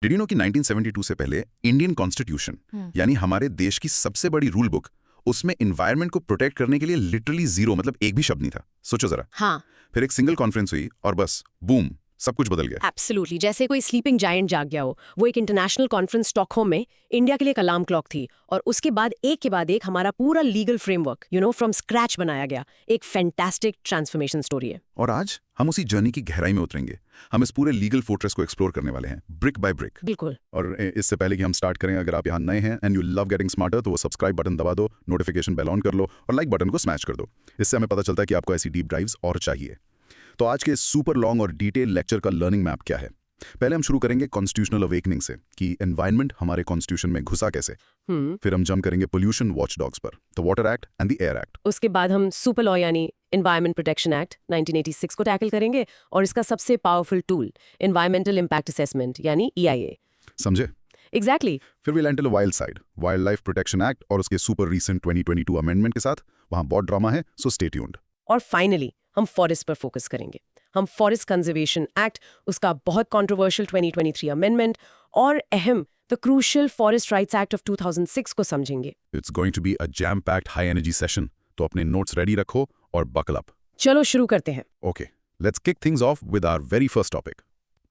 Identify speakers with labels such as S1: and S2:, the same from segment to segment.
S1: Did you know कि 1972 से पहले इंडियन कॉन्स्टिट्यूशन यानी हमारे देश की सबसे बड़ी रूल बुक, उसमें एनवायरनमेंट को प्रोटेक्ट करने के लिए लिटरली जीरो, मतलब एक भी शब्द नहीं था। सोचो जरा।
S2: हाँ,
S1: फिर एक सिंगल कॉन्फ्रेंस हुई और बस बूम, सब कुछ बदल गया।
S2: एब्सोल्युटली, जैसे कोई स्लीपिंग जायंट जाग गया हो। वो एक इंटरनेशनल कॉन्फ्रेंस स्टॉकहोम में इंडिया के लिए एक अलार्म क्लॉक थी, और उसके बाद एक के बाद एक हमारा पूरा लीगल फ्रेमवर्क फ्रॉम स्क्रैच बनाया गया। एक फैंटास्टिक ट्रांसफॉर्मेशन स्टोरी है।
S1: और आज हम उसी जर्नी की गहराई में उतरेंगे। हम इस पूरे लीगल फोर्ट्रेस को एक्सप्लोर करने वाले हैं, ब्रिक बाय ब्रिक।
S2: बिल्कुल।
S1: और इससे पहले कि हम स्टार्ट करें, अगर आप यहाँ नए हैं and you love getting smarter, तो वो सब्सक्राइब बटन दबा दो, नोटिफिकेशन बेल ऑन कर लो और लाइक बटन को स्मैश कर दो। इससे हमें पता चलता है कि आपको ऐसी डीप ड्राइव्स और चाहिए। तो आज के सुपर लॉन्ग और डिटेल लेक्चर का लर्निंग मैप क्या है? पहले हम शुरू करेंगे कॉन्स्टिट्यूशनल अवेकनिंग से, कि एनवायरनमेंट हमारे कॉन्स्टिट्यूशन में घुसा कैसे। फिर हम जंप करेंगे पोल्यूशन वॉचडॉग्स पर, the water act and the air act.
S2: उसके बाद हम सुपर लॉ यानी एनवायरमेंट प्रोटेक्शन एक्ट 1986 को टैकल करेंगे, और इसका सबसे powerful tool environmental impact assessment यानी EIA।
S1: समझे?
S2: एग्जैक्टली।
S1: फिर will enter the wild side, wild life protection act और उसके सुपर रीसेंट 2022 अमेंडमेंट के साथ। वहां बहुत ड्रामा है, सो स्टे ट्यून्ड।
S2: और फाइनली हम फॉरेस्ट पर फोकस करेंगे। हम फॉरेस्ट कंजर्वेशन एक्ट, उसका बहुत कंट्रोवर्शियल 2023 अमेंडमेंट, और अहम the crucial forest rights act of 2006 को समझेंगे।
S1: It's going to be a jam packed high energy session, तो अपने नोट्स रेडी रखो और बकल अप।
S2: चलो शुरू करते हैं।
S1: Okay, let's kick things off with our very first topic.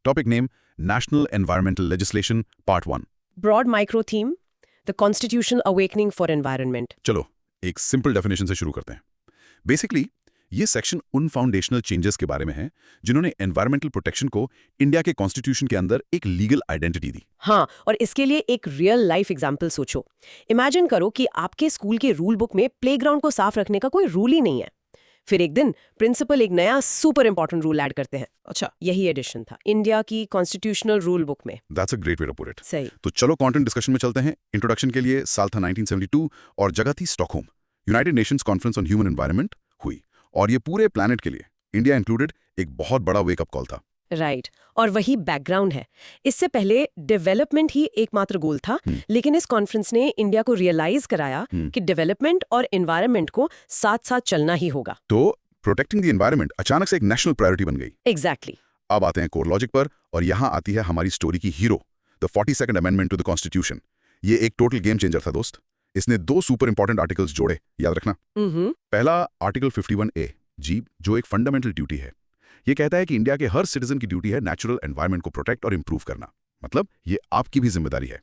S1: Topic name, National Environmental Legislation, Part 1.
S2: Broad micro theme, the constitutional awakening for environment.
S1: चलो, एक सिंपल डेफिनेशन से शुरू करते हैं। बेसिकली, ये सेक्शन उन फाउंडेशनल चेंजेस के बारे में है जिन्होंने एनवायरमेंटल प्रोटेक्शन को इंडिया के कॉन्स्टिट्यूशन के अंदर एक लीगल आइडेंटिटी दी।
S2: हाँ, और इसके लिए एक रियल लाइफ एग्जाम्पल सोचो। इमेजिन करो कि आपके स्कूल के रूल बुक में प्लेग्राउंड को साफ रखने का कोई रूल ही नहीं है। फिर एक दिन प्रिंसिपल एक नया सुपर इंपॉर्टेंट रूल ऐड करते हैं। अच्छा, यही एडिशन था इंडिया की कॉन्स्टिट्यूशनल रूल बुक में।
S1: That's a great way to put it.
S2: सही।
S1: तो चलो कंटेंट डिस्कशन में चलते हैं। इंट्रोडक्शन के लिए साल था 1972 और जगह थी Stockholm. United Nations conference on human environment हुई, और ये पूरे प्लैनेट के लिए, इंडिया इंक्लूडेड, एक बहुत बड़ा वेकअप कॉल था।
S2: राइट, और वही बैकग्राउंड है। इससे पहले डेवलपमेंट ही एकमात्र गोल था, लेकिन इस कॉन्फ्रेंस ने इंडिया को रियलाइज कराया कि डेवलपमेंट और एनवायरनमेंट को साथ साथ चलना ही होगा।
S1: तो प्रोटेक्टिंग द एनवायरनमेंट अचानक से एक नेशनल प्रायोरिटी बन गई।
S2: एग्जैक्टली।
S1: अब आते हैं कोर लॉजिक पर, और यहां आती है हमारी स्टोरी की hero, the 42nd amendment to the constitution. ये एक टोटल गेम चेंजर था दोस्त। इसने दो सुपर इंपॉर्टेंट आर्टिकल्स जोड़े, याद रखना। पहला आर्टिकल 51A जी, जो एक फंडामेंटल ड्यूटी है। ये कहता है कि इंडिया के हर सिटीजन की ड्यूटी है नेचुरल एनवायरनमेंट को प्रोटेक्ट और इंप्रूव करना, मतलब ये आपकी भी जिम्मेदारी है।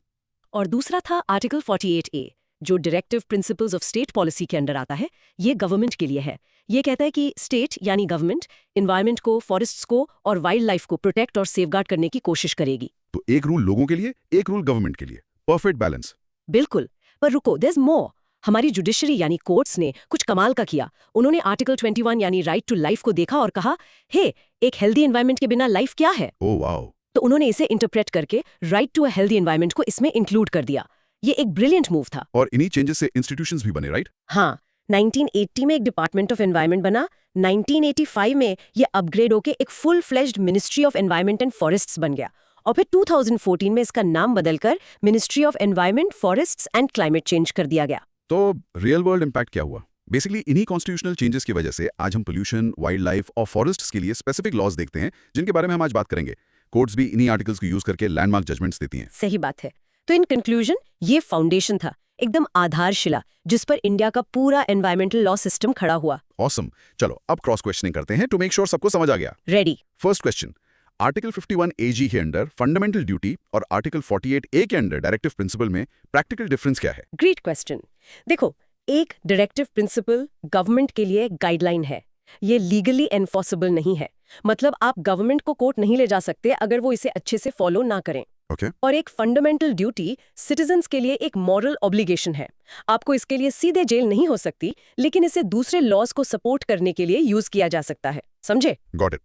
S2: और दूसरा था आर्टिकल 48A, जो directive principles of state policy के अंडर आता है। ये गवर्नमेंट के लिए है। ये कहता है कि स्टेट यानी गवर्नमेंट एनवायरनमेंट को, फॉरेस्ट्स को और वाइल्ड लाइफ को प्रोटेक्ट और सेफगार्ड करने की कोशिश करेगी।
S1: तो एक रूल लोगों के लिए, एक रूल गवर्नमेंट के लिए, परफेक्ट बैलेंस।
S2: बिल्कुल, पर रुको, देयर इज मोर। हमारी जुडिशरी यानी कोर्ट्स ने कुछ कमाल का किया। उन्होंने आर्टिकल 21 यानी राइट टू लाइफ को देखा और कहा, हे, एक हेल्दी एनवायरनमेंट के बिना लाइफ क्या है।
S1: Oh wow.
S2: तो उन्होंने इसे इंटरप्रेट करके right to a healthy environment को इसमें इंक्लूड कर दिया। ये एक ब्रिलियंट मूव था।
S1: और इन्हीं चेंजेस से इंस्टीट्यूशंस भी बने, राइट?
S2: हाँ, 1980 में एक डिपार्टमेंट ऑफ एनवायरनमेंट बना। 1985 में ये अपग्रेड होके एक full fledged ministry of environment and forests बन गया, और फिर 2014 में इसका नाम बदलकर ministry of environment, forests and climate change कर दिया गया।
S1: तो रियल वर्ल्ड इम्पैक्ट क्या हुआ? बेसिकली इन्हीं कॉन्स्टिट्यूशनल चेंजेस की वजह से आज हम पोल्यूशन, वाइल्ड लाइफ और फॉरेस्ट्स के लिए स्पेसिफिक लॉज देखते हैं, जिनके बारे में हम आज बात करेंगे। कोर्ट्स भी इन्हीं आर्टिकल्स को यूज करके लैंडमार्क जजमेंट्स देती हैं।
S2: सही बात है। तो इन कंक्लूजन, ये फाउंडेशन था, एकदम आधारशिला, जिस पर इंडिया का पूरा एनवायरमेंटल लॉ सिस्टम खड़ा हुआ।
S1: ऑसम। चलो अब क्रॉस क्वेश्चनिंग करते हैं टू मेक श्योर सबको समझ आ गया।
S2: Ready.
S1: First question, article 51AG के अंडर फंडामेंटल ड्यूटी और आर्टिकल 48A के अंडर डायरेक्टिव प्रिंसिपल में प्रैक्टिकल डिफरेंस क्या है?
S2: Great question. देखो, एक डायरेक्टिव प्रिंसिपल गवर्नमेंट के लिए गाइडलाइन है। ये लीगली एनफोर्सेबल नहीं है, मतलब आप गवर्नमेंट को कोर्ट नहीं ले जा सकते अगर वो इसे अच्छे से फॉलो ना करें।
S1: Okay.
S2: और एक फंडामेंटल ड्यूटी सिटीजन्स के लिए एक मॉरल ऑब्लिगेशन है। आपको इसके लिए सीधे जेल नहीं हो सकती, लेकिन इसे दूसरे लॉज को सपोर्ट करने के लिए यूज किया जा सकता है। समझे?
S1: Got it.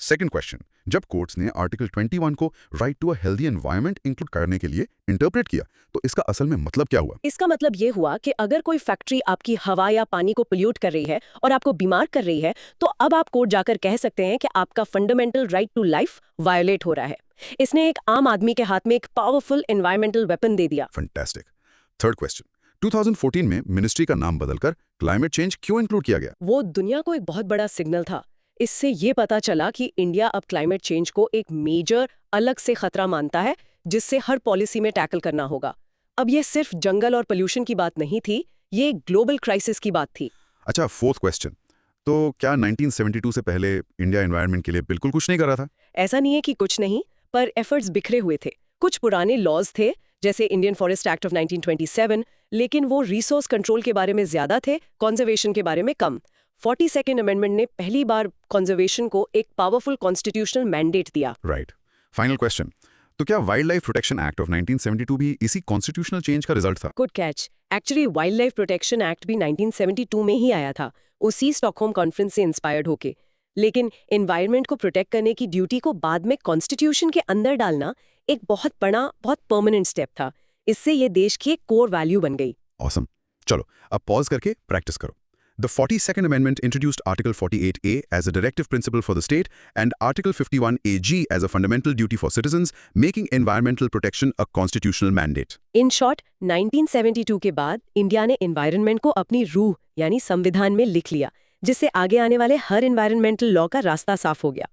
S1: सेकंड क्वेश्चन, जब कोर्ट्स ने आर्टिकल 21 को right to a healthy environment include करने के लिए इंटरप्रेट किया, तो इसका असल में मतलब क्या हुआ?
S2: इसका मतलब ये हुआ कि अगर कोई फैक्ट्री आपकी हवा या पानी को पोल्यूट कर रही है और आपको बीमार कर रही है, तो अब आप कोर्ट जाकर कह सकते हैं कि आपका fundamental right to life violate हो रहा है। इसने एक आम आदमी के हाथ में एक पावरफुल एनवायरमेंटल वेपन दे दिया।
S1: फैंटास्टिक। थर्ड क्वेश्चन, 2014 में मिनिस्ट्री का नाम बदलकर क्लाइमेट चेंज क्यों इंक्लूड किया गया?
S2: वो दुनिया को एक बहुत बड़ा सिग्नल था। इससे ये पता चला कि इंडिया अब क्लाइमेट चेंज को एक मेजर अलग से खतरा मानता है, जिससे हर पॉलिसी में टैकल करना होगा। अब ये सिर्फ जंगल और पोल्यूशन की बात नहीं थी, ये ग्लोबल क्राइसिस की बात थी।
S1: अच्छा, फोर्थ क्वेश्चन, तो क्या 1972 से पहले इंडिया एनवायरनमेंट के लिए बिल्कुल कुछ नहीं कर रहा था?
S2: ऐसा नहीं है कि कुछ नहीं, पर एफर्ट्स बिखरे हुए थे। कुछ पुराने लॉज थे, जैसे इंडियन फॉरेस्ट एक्ट ऑफ 1927, लेकिन वो रिसोर्स कंट्रोल के बारे में ज्यादा थे, कंजर्वेशन के बारे में कम। 42nd अमेंडमेंट ने पहली बार कंजर्वेशन को एक पावरफुल कॉन्स्टिट्यूशनल मैंडेट दिया।
S1: राइट। फाइनल क्वेश्चन, तो क्या wild life protection act of 1972 भी इसी कॉन्स्टिट्यूशनल चेंज का रिजल्ट था?
S2: Good catch. Actually wild life protection act भी 1972 में ही आया था, उसी स्टॉकहोम कॉन्फ्रेंस से इंस्पायर्ड होके। लेकिन एनवायरनमेंट को प्रोटेक्ट करने की ड्यूटी को बाद में कॉन्स्टिट्यूशन के अंदर डालना एक बहुत बड़ा, बहुत परमानेंट स्टेप था। इससे ये देश की एक कोर वैल्यू बन गई।
S1: ऑसम। चलो, अब पॉज करके प्रैक्टिस करो। The 42nd Amendment introduced Article 48A as a directive principle for the state and Article 51AG as a fundamental duty for citizens, making environmental protection a constitutional mandate.
S2: In short, 1972 के बाद India ने environment को अपनी रूह यानी संविधान में लिख लिया, जिससे आगे आने वाले हर एनवायरनमेंटल लॉ का रास्ता साफ हो गया।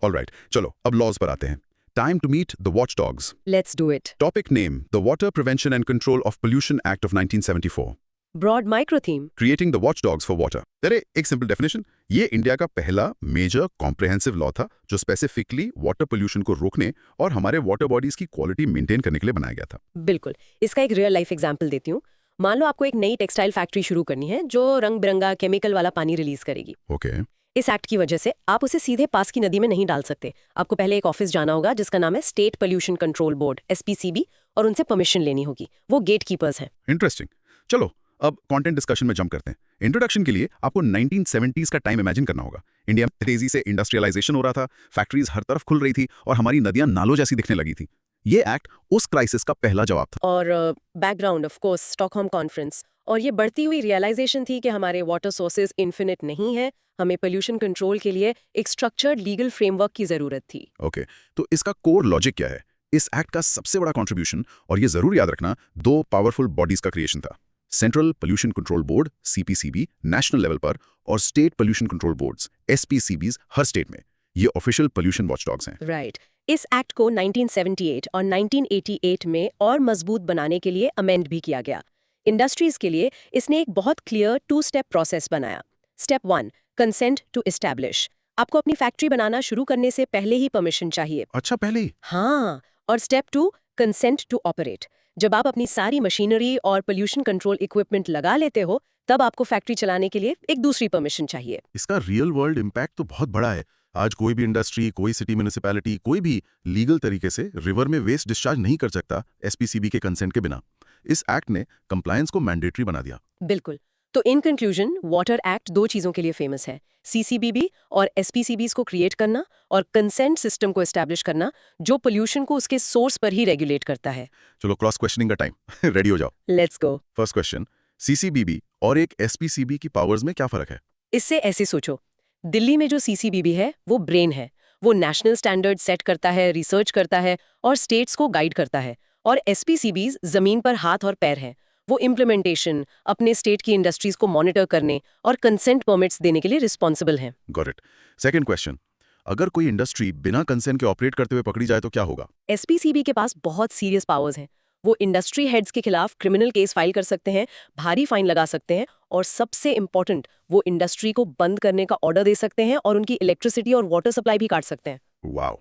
S1: Alright, चलो अब लॉज पर आते हैं। Time to meet the watchdogs.
S2: Let's do it.
S1: Topic name: The Water Prevention and Control of Pollution Act of 1974.
S2: Broad micro theme.
S1: Creating the watchdogs for water. अरे एक सिंपल डेफिनेशन, ये India का पहला major comprehensive law था जो specifically water pollution को रोकने और हमारे वाटर बॉडीज की क्वालिटी मेंटेन करने के लिए बनाया गया था।
S2: बिल्कुल। इसका एक रियल लाइफ एग्जांपल देती हूँ। मान लो आपको एक नई टेक्सटाइल फैक्ट्री शुरू करनी है जो रंग बिरंगा केमिकल वाला पानी रिलीज करेगी।
S1: ओके।
S2: इस एक्ट की वजह से आप उसे सीधे पास की नदी में नहीं डाल सकते। आपको पहले एक ऑफिस जाना होगा जिसका नाम है state pollution control board, SPCB, और उनसे परमिशन लेनी होगी। वो गेट कीपर्स हैं।
S1: इंटरेस्टिंग। चलो अब कंटेंट डिस्कशन में जंप करते हैं। इंट्रोडक्शन के लिए आपको 1970s का टाइम इमेजिन करना होगा। इंडिया में तेजी से इंडस्ट्रियलाइजेशन हो रहा था, फैक्ट्रीज हर तरफ खुल रही थी और हमारी नदियां नालों जैसी दिखने लगी थी। ये एक्ट उस क्राइसिस का पहला जवाब था।
S2: और background of course Stockholm conference, और ये बढ़ती हुई रियलाइजेशन थी कि हमारे वाटर सोर्सेज इन्फिनिट नहीं है, हमें पोल्यूशन कंट्रोल के लिए एक स्ट्रक्चर्ड लीगल फ्रेमवर्क की जरूरत थी।
S1: ओके, तो इसका कोर लॉजिक क्या है? इस एक्ट का सबसे बड़ा कंट्रीब्यूशन, और ये जरूर याद रखना, दो पावरफुल बॉडीज का क्रिएशन था। Central pollution control board CPCB national level पर और state pollution control boards SPCBs हर स्टेट में। ये ऑफिशियल पोल्यूशन वॉचडॉग्स हैं।
S2: राइट। इस एक्ट को 1978 और 1988 में और मजबूत बनाने के लिए अमेंड भी किया गया। इंडस्ट्रीज के लिए इसने एक बहुत क्लियर 2-स्टेप प्रोसेस बनाया। Step 1, consent to establish. आपको अपनी फैक्ट्री बनाना शुरू करने से पहले ही परमिशन चाहिए।
S1: अच्छा, पहले ही?
S2: हाँ। और स्टेप 2, कंसेंट टू ऑपरेट। जब आप अपनी सारी मशीनरी और पोल्यूशन कंट्रोल इक्विपमेंट लगा लेते हो, तब आपको फैक्ट्री चलाने के लिए एक दूसरी परमिशन चाहिए।
S1: इसका रियल वर्ल्ड इम्पैक्ट तो बहुत बड़ा है। आज कोई भी इंडस्ट्री, कोई सिटी म्युनिसिपैलिटी, कोई भी लीगल तरीके से रिवर में वेस्ट डिस्चार्ज नहीं कर सकता SPCB के कंसेंट के बिना। इस एक्ट ने कंप्लायंस को मैंडेटरी बना दिया।
S2: बिल्कुल। तो इन कंक्लूजन, वाटर एक्ट दो चीजों के लिए फेमस है: CCBB और SPCBs को क्रिएट करना और कंसेंट सिस्टम को एस्टैब्लिश करना जो पोल्यूशन को उसके सोर्स पर ही रेगुलेट करता है।
S1: चलो क्रॉस क्वेश्चनिंग का टाइम। रेडी हो जाओ।
S2: Let's go.
S1: First question, CCBB और एक SPCB की पावर्स में क्या फर्क है?
S2: इससे ऐसे सोचो, दिल्ली में जो CCBB है वो ब्रेन है। वो नेशनल स्टैंडर्ड सेट करता है, रिसर्च करता है और स्टेट्स को गाइड करता है। और SPCBs जमीन पर हाथ और पैर हैं। वो इम्प्लीमेंटेशन, अपने स्टेट की इंडस्ट्रीज को मॉनिटर करने और कंसेंट परमिट्स देने के लिए रिस्पॉन्सिबल हैं।
S1: Got it. सेकंड क्वेश्चन, अगर कोई इंडस्ट्री बिना कंसेंट के ऑपरेट करते हुए पकड़ी जाए तो क्या होगा?
S2: SPCB के पास बहुत सीरियस पावर्स हैं। वो इंडस्ट्री हेड्स के खिलाफ क्रिमिनल केस फाइल कर सकते हैं, भारी फाइन लगा सकते हैं और सबसे इंपॉर्टेंट, वो इंडस्ट्री को बंद करने का ऑर्डर दे सकते हैं और उनकी इलेक्ट्रिसिटी और वाटर सप्लाई भी काट सकते हैं।
S1: वाओ।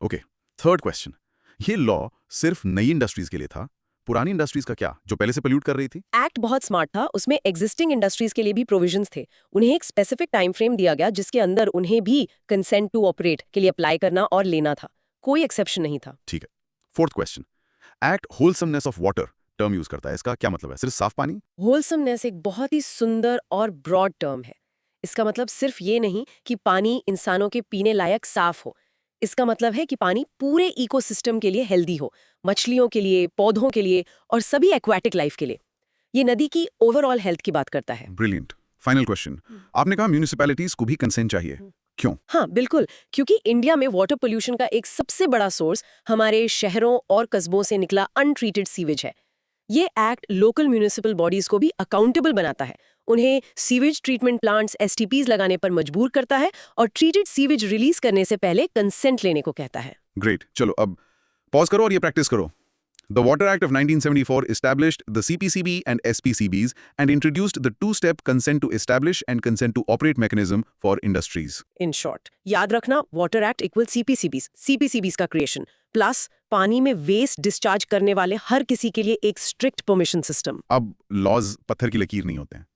S1: ओके, थर्ड क्वेश्चन, ये लॉ सिर्फ नई इंडस्ट्रीज के लिए था? पुरानी इंडस्ट्रीज का क्या, जो पहले से पोल्यूट कर रही थी?
S2: एक्ट बहुत स्मार्ट था। उसमें एग्जिस्टिंग इंडस्ट्रीज के लिए भी प्रोविजंस थे। उन्हें एक स्पेसिफिक टाइम फ्रेम दिया गया जिसके अंदर उन्हें भी कंसेंट टू ऑपरेट के लिए अप्लाई करना और लेना था। कोई एक्सेप्शन नहीं था।
S1: ठीक है। Fourth question, act wholesomeness of water term use करता है। इसका क्या मतलब है? सिर्फ साफ पानी?
S2: होलसमनेस एक बहुत ही सुंदर और ब्रॉड टर्म है। इसका मतलब सिर्फ ये नहीं कि पानी इंसानों के पीने लायक साफ हो। इसका मतलब है कि पानी पूरे इकोसिस्टम के लिए हेल्दी हो, मछलियों के लिए, पौधों के लिए और सभी एक्वाटिक लाइफ के लिए। ये नदी की ओवरऑल हेल्थ की बात करता है।
S1: ब्रिलियंट। फाइनल क्वेश्चन, आपने कहा म्यूनिसिपैलिटीज को भी कंसेंट चाहिए, क्यों?
S2: हाँ बिल्कुल, क्योंकि इंडिया में वाटर पोल्यूशन का एक सबसे बड़ा सोर्स हमारे शहरों और कस्बों से निकला अनट्रीटेड सीवेज है। ये एक्ट लोकल म्यूनिसिपल बॉडीज को भी अकाउंटेबल बनाता है। उन्हें सीवेज ट्रीटमेंट प्लांट्स STPs लगाने पर मजबूर करता है और ट्रीटेड सीवेज रिलीज करने से पहले कंसेंट लेने को कहता है।
S1: ग्रेट। चलो अब पॉज करो और ये प्रैक्टिस करो. The Water Act of 1974 established the CPCB and SPCBs and introduced the two-step consent to establish and consent to operate mechanism for industries.
S2: In short याद रखना वाटर एक्ट इक्वल सीपीसीबीज, सीपीसीबीज का creation plus पानी में waste discharge करने वाले हर किसी के लिए एक स्ट्रिक्ट परमिशन सिस्टम।
S1: अब लॉज पत्थर की लकीर नहीं होते हैं,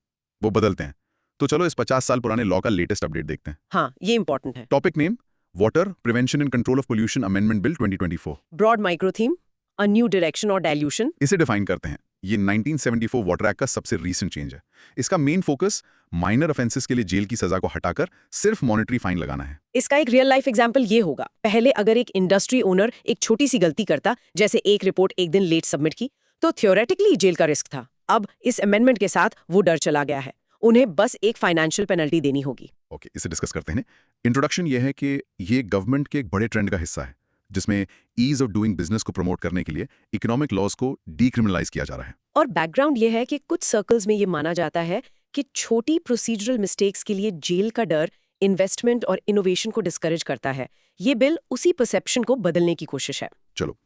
S1: वो बदलते हैं. तो चलो इस 50 साल पुराने लॉ का लेटेस्ट अपडेट देखते हैं.
S2: हाँ, ये इंपॉर्टेंट है।
S1: Topic name water prevention and control of pollution amendment bill 2024.
S2: Broad micro theme, a new direction और डाइल्यूशन।
S1: इसे डिफाइन करते हैं. ये 1974 वाटर एक्ट का सबसे रीसेंट चेंज है. इसका मेन फोकस माइनर ऑफेंसेस के लिए जेल की सजा को हटाकर सिर्फ मॉनेटरी फाइन लगाना है.
S2: इसका एक रियल लाइफ एग्जांपल ये होगा, पहले अगर एक इंडस्ट्री ओनर एक छोटी सी गलती करता, जैसे एक रिपोर्ट एक दिन लेट सबमिट की, तो थियोरेटिकली जेल का रिस्क था। अब इस अमेंडमेंट के साथ वो डर चला गया है, उन्हें बस एक फाइनेंशियल पेनल्टी देनी होगी।
S1: ओके, इसे डिस्कस करते हैं. इंट्रोडक्शन ये है कि ये गवर्नमेंट के एक बड़े ट्रेंड का हिस्सा है जिसमें ईज ऑफ डूइंग बिजनेस को प्रमोट करने के लिए इकोनॉमिक लॉज को डीक्रिमिनलाइज किया जा रहा है.
S2: और बैकग्राउंड ये है कि कुछ सर्कल्स में ये माना जाता है कि छोटी प्रोसीजरल मिस्टेक्स के लिए जेल का डर इन्वेस्टमेंट और इनोवेशन को डिस्करेज करता है। ये बिल उसी परसेप्शन को बदलने की कोशिश है।
S1: चलो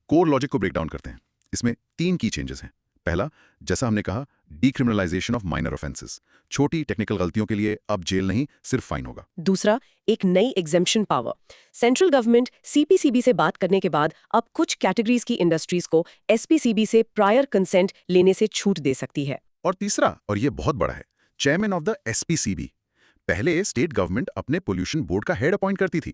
S1: कोर लॉजिक को ब्रेक डाउन करते हैं. इसमें 3 की चेंजेस हैं. पहला, जैसा हमने कहा, डीक्रिमिनलाइजेशन ऑफ माइनर ऑफेंसेस. छोटी टेक्निकल गलतियों के लिए अब जेल नहीं, सिर्फ फाइन होगा.
S2: दूसरा, एक नई exemption power. Central government CPCB से बात करने के बाद अब कुछ कैटेगरीज की इंडस्ट्रीज को एसपीसीबी से प्रायर कंसेंट लेने से छूट दे सकती है।
S1: और तीसरा, और ये बहुत बड़ा है, चेयरमैन ऑफ द एसपीसीबी. पहले स्टेट गवर्नमेंट अपने पोल्यूशन बोर्ड का हेड अपॉइंट करती थी.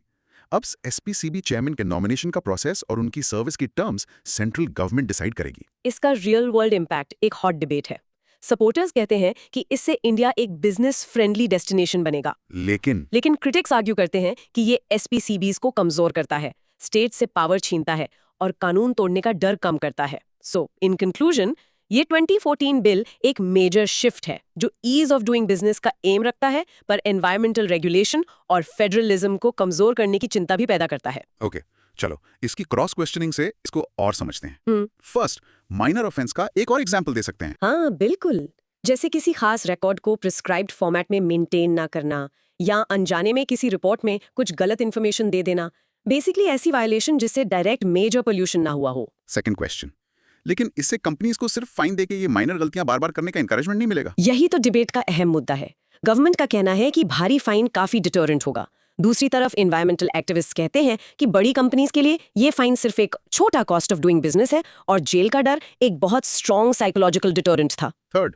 S1: अब एसपीसीबी चेयरमैन के नॉमिनेशन का प्रोसेस और उनकी सर्विस की टर्म्स सेंट्रल गवर्नमेंट डिसाइड करेगी.
S2: इसका रियल वर्ल्ड इम्पैक्ट एक हॉट डिबेट है। सपोर्टर्स कहते हैं कि इससे इंडिया एक बिजनेस फ्रेंडली डेस्टिनेशन बनेगा, लेकिन क्रिटिक्स आर्ग्यू करते हैं कि ये एसपीसीबीज को कमजोर करता है, स्टेट से पावर छीनता है और कानून तोड़ने का डर कम करता है। सो इन कंक्लूजन, ये 2014 बिल एक मेजर शिफ्ट है जो ईज ऑफ डूइंग बिजनेस का एम रखता है, पर एनवायरमेंटल रेगुलेशन और फेडरलिज्म को कमजोर करने की चिंता भी पैदा करता है।
S1: ओके, चलो इसकी क्रॉस क्वेश्चनिंग से इसको और समझते हैं. फर्स्ट, माइनर ऑफेंस का एक और एग्जांपल दे सकते हैं.
S2: हाँ बिल्कुल, जैसे किसी खास रिकॉर्ड को प्रिस्क्राइब्ड फॉर्मेट में मेंटेन ना करना या अनजाने में किसी रिपोर्ट में कुछ गलत इन्फॉर्मेशन दे देना। बेसिकली ऐसी वायलेशन जिससे डायरेक्ट मेजर पोल्यूशन ना हुआ हो।
S1: सेकंड क्वेश्चन, लेकिन इससे कंपनीज को सिर्फ फाइन देके ये माइनर गलतियां बार बार करने का एनकरेजमेंट नहीं मिलेगा.
S2: यही तो डिबेट का अहम मुद्दा है। गवर्नमेंट का कहना है कि भारी फाइन काफी डिटरेंट होगा। दूसरी तरफ एनवायरमेंटल एक्टिविस्ट कहते हैं कि बड़ी कंपनीज के लिए ये फाइन सिर्फ एक छोटा कॉस्ट ऑफ डूइंग बिजनेस है और जेल का डर एक बहुत स्ट्रॉन्ग साइकोलॉजिकल डिटरेंट था।
S1: थर्ड,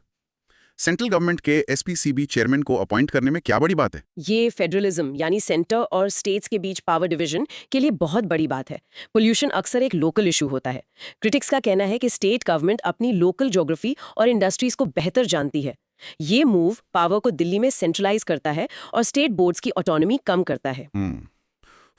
S1: सेंट्रल गवर्नमेंट के एसपीसीबी चेयरमैन को अपॉइंट करने में क्या बड़ी बात है?
S2: ये फेडरलिज्म यानी सेंटर और स्टेट्स के बीच पावर डिवीजन के लिए बहुत बड़ी बात है। पोल्यूशन अक्सर एक लोकल इशू होता है। क्रिटिक्स का कहना है कि स्टेट गवर्नमेंट अपनी लोकल ज्योग्राफी और इंडस्ट्रीज को बेहतर जानती है। ये मूव पावर को दिल्ली में सेंट्रलाइज करता है और स्टेट बोर्ड्स की ऑटोनॉमी कम करता है।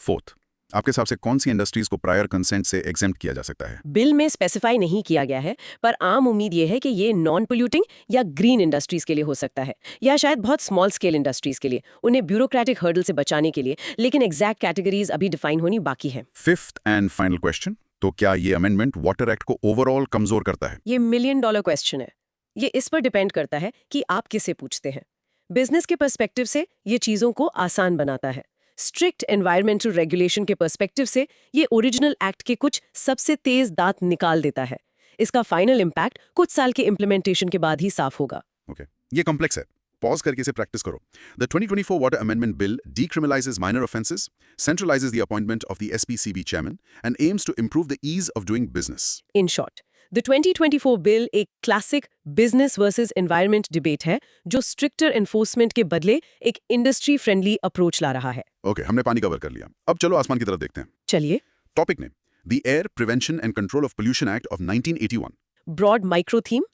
S1: फोर्थ, आपके हिसाब से कौन सी इंडस्ट्रीज को प्रायर कंसेंट से एग्जेम्प्ट किया जा सकता है?
S2: बिल में स्पेसिफाई नहीं किया गया है, पर आम उम्मीद ये है कि ये नॉन पोल्यूटिंग या ग्रीन इंडस्ट्रीज के लिए हो सकता है, या शायद बहुत स्मॉल स्केल इंडस्ट्रीज के लिए, उन्हें ब्यूरोक्रेटिक हर्डल से बचाने के लिए। लेकिन एग्जैक्ट कैटेगरीज अभी डिफाइन होनी बाकी है।
S1: फिफ्थ एंड फाइनल क्वेश्चन, तो क्या ये अमेंडमेंट वाटर एक्ट को ओवरऑल कमजोर करता है?
S2: ये $1 मिलियन क्वेश्चन है। ये इस पर डिपेंड करता है कि आप किसे पूछते हैं। बिजनेस के पर्सपेक्टिव से ये चीजों को आसान बनाता है। स्ट्रिक्ट एनवायरमेंटल रेगुलेशन के पर्सपेक्टिव से ये ओरिजिनल एक्ट के कुछ सबसे तेज दांत निकाल देता है। इसका फाइनल इम्पैक्ट कुछ साल के इम्प्लीमेंटेशन के बाद ही साफ होगा।
S1: ओके, ये कॉम्प्लेक्स है, पॉज करके इसे प्रैक्टिस करो. The 2024 water amendment bill decriminalizes minor offenses, centralizes the appointment of the SPCB chairman, and aims to improve the ease of doing business.
S2: In short, the 2024 bill एक classic business versus environment debate है जो stricter enforcement के बदले एक industry friendly approach ला रहा है।
S1: Okay, हमने पानी कवर कर लिया. अब चलो आसमान की तरफ देखते हैं.
S2: चलिए,
S1: topic name the air prevention and control of pollution act of 1981.
S2: Broad micro theme,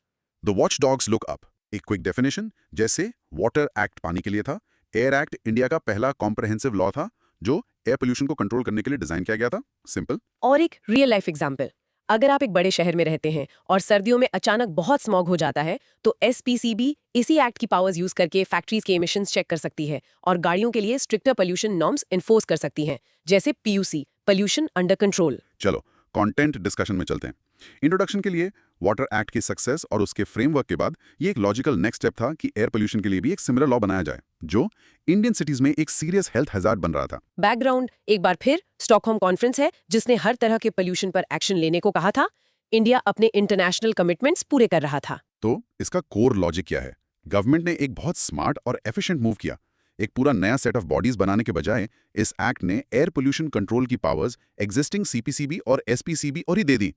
S1: the watchdogs look up. एक क्विक डेफिनेशन, जैसे वाटर एक्ट पानी के लिए था, एयर एक्ट इंडिया का पहला कॉम्प्रहेंसिव लॉ था जो एयर पोल्यूशन को कंट्रोल करने के लिए डिजाइन किया गया था. सिंपल.
S2: और एक रियल लाइफ एग्जांपल, अगर आप एक बड़े शहर में रहते हैं और सर्दियों में अचानक बहुत स्मॉग हो जाता है, तो एसपीसीबी इसी एक्ट की पावर्स यूज करके फैक्ट्रीज के एमिशंस चेक कर सकती है और गाड़ियों के लिए स्ट्रिक्टर पोल्यूशन नॉर्म्स एनफोर्स कर सकती हैं, जैसे पीयूसी, पोल्यूशन अंडर कंट्रोल.
S1: चलो कंटेंट डिस्कशन में चलते हैं। इंट्रोडक्शन के लिए वाटर एक्ट की सक्सेस और उसके फ्रेमवर्क के बाद ये एक लॉजिकल नेक्स्ट स्टेप था कि एयर पोल्यूशन के लिए भी एक सिमिलर लॉ बनाया जाए जो इंडियन सिटीज में एक सीरियस हेल्थ हैजार्ड बन रहा था।
S2: बैकग्राउंड एक बार फिर स्टॉकहोम कॉन्फ्रेंस है जिसने हर तरह के पोल्यूशन पर एक्शन लेने को कहा था। इंडिया अपने इंटरनेशनल कमिटमेंट्स पूरे कर रहा था।
S1: तो इसका कोर लॉजिक क्या है? गवर्नमेंट ने एक बहुत स्मार्ट और एफिशिएंट मूव किया। एक पूरा नया सेट ऑफ बॉडीज बनाने के बजाय इस एक्ट ने एयर पोल्यूशन कंट्रोल की पावर्स एग्जिस्टिंग सीपीसीबी और एसपीसीबी और ही दे दी।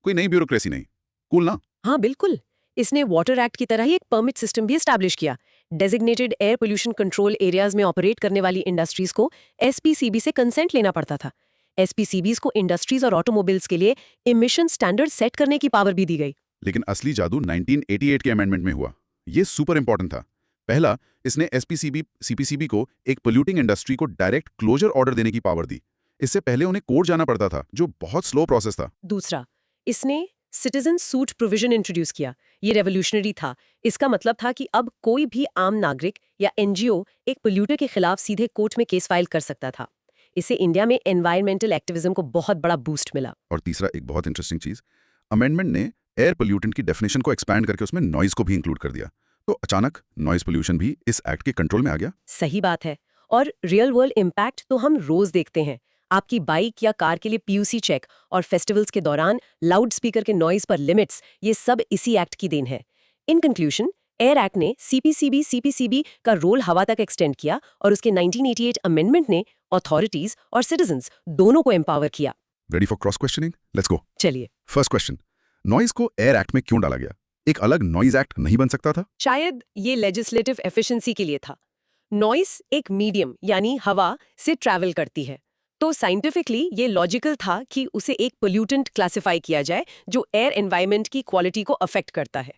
S1: कोई नई ब्यूरोक्रेसी नहीं। कूल ना?
S2: हाँ बिल्कुल। इसने वाटर एक्ट की तरह ही एक परमिट सिस्टम भी एस्टैब्लिश किया। Designated air pollution control areas में ऑपरेट करने वाली इंडस्ट्रीज को एसपीसीबी से कंसेंट लेना पड़ता था। एसपीसीबीज को इंडस्ट्रीज और ऑटोमोबाइल्स के लिए इमिशन स्टैंडर्ड सेट करने की पावर भी दी गई।
S1: लेकिन असली जादू 1988 के अमेंडमेंट में हुआ। ये सुपर इंपॉर्टेंट था। पहला, इसने एसपीसीबी सीपीसीबी को एक पोल्यूटिंग इंडस्ट्री को डायरेक्ट क्लोजर ऑर्डर देने की पावर दी। इससे पहले उन्हें कोर्ट जाना पड़ता था, जो बहुत स्लो प्रोसेस था।
S2: दूसरा, इसने सिटीजन सूट प्रोविजन इंट्रोड्यूस किया। ये रेवोल्यूशनरी था। इसका मतलब था कि अब कोई भी आम नागरिक या एनजीओ एक पोल्यूटर के खिलाफ सीधे कोर्ट में केस फाइल कर सकता था। इससे इंडिया में एनवायरमेंटल एक्टिविज्म को बहुत बड़ा बूस्ट मिला।
S1: और तीसरा, एक बहुत इंटरेस्टिंग चीज, अमेंडमेंट ने एयर पोल्यूटेंट की डेफिनेशन को एक्सपैंड करके उसमें नॉइज को भी इंक्लूड कर दिया। तो अचानक नॉइज पोल्यूशन भी इस एक्ट के कंट्रोल में आ गया।
S2: सही बात है। और रियल वर्ल्ड इम्पैक्ट तो हम रोज देखते हैं। आपकी बाइक या कार के लिए पीयूसी चेक और फेस्टिवल्स के दौरान लाउड स्पीकर के नॉइज पर लिमिट्स, ये सब इसी एक्ट की देन है। इन कंक्लूजन, एयर एक्ट ने सीपीसीबी सीपीसीबी का रोल हवा तक एक्सटेंड किया और उसके 1988 अमेंडमेंट ने अथॉरिटीज और सिटीजन्स दोनों को एम्पावर किया।
S1: Ready for cross questioning? Let's go.
S2: चलिए।
S1: फर्स्ट क्वेश्चन, नॉइज को एयर एक्ट में क्यों डाला गया? एक अलग नॉइज एक्ट नहीं बन सकता था?
S2: शायद ये लेजिस्लेटिव एफिशिएंसी के लिए था। नॉइस एक मीडियम यानी हवा से ट्रैवल करती है, तो साइंटिफिकली ये लॉजिकल था कि उसे एक पोल्यूटेंट क्लासिफाई किया जाए जो एयर एनवायरनमेंट की क्वालिटी को अफेक्ट करता है।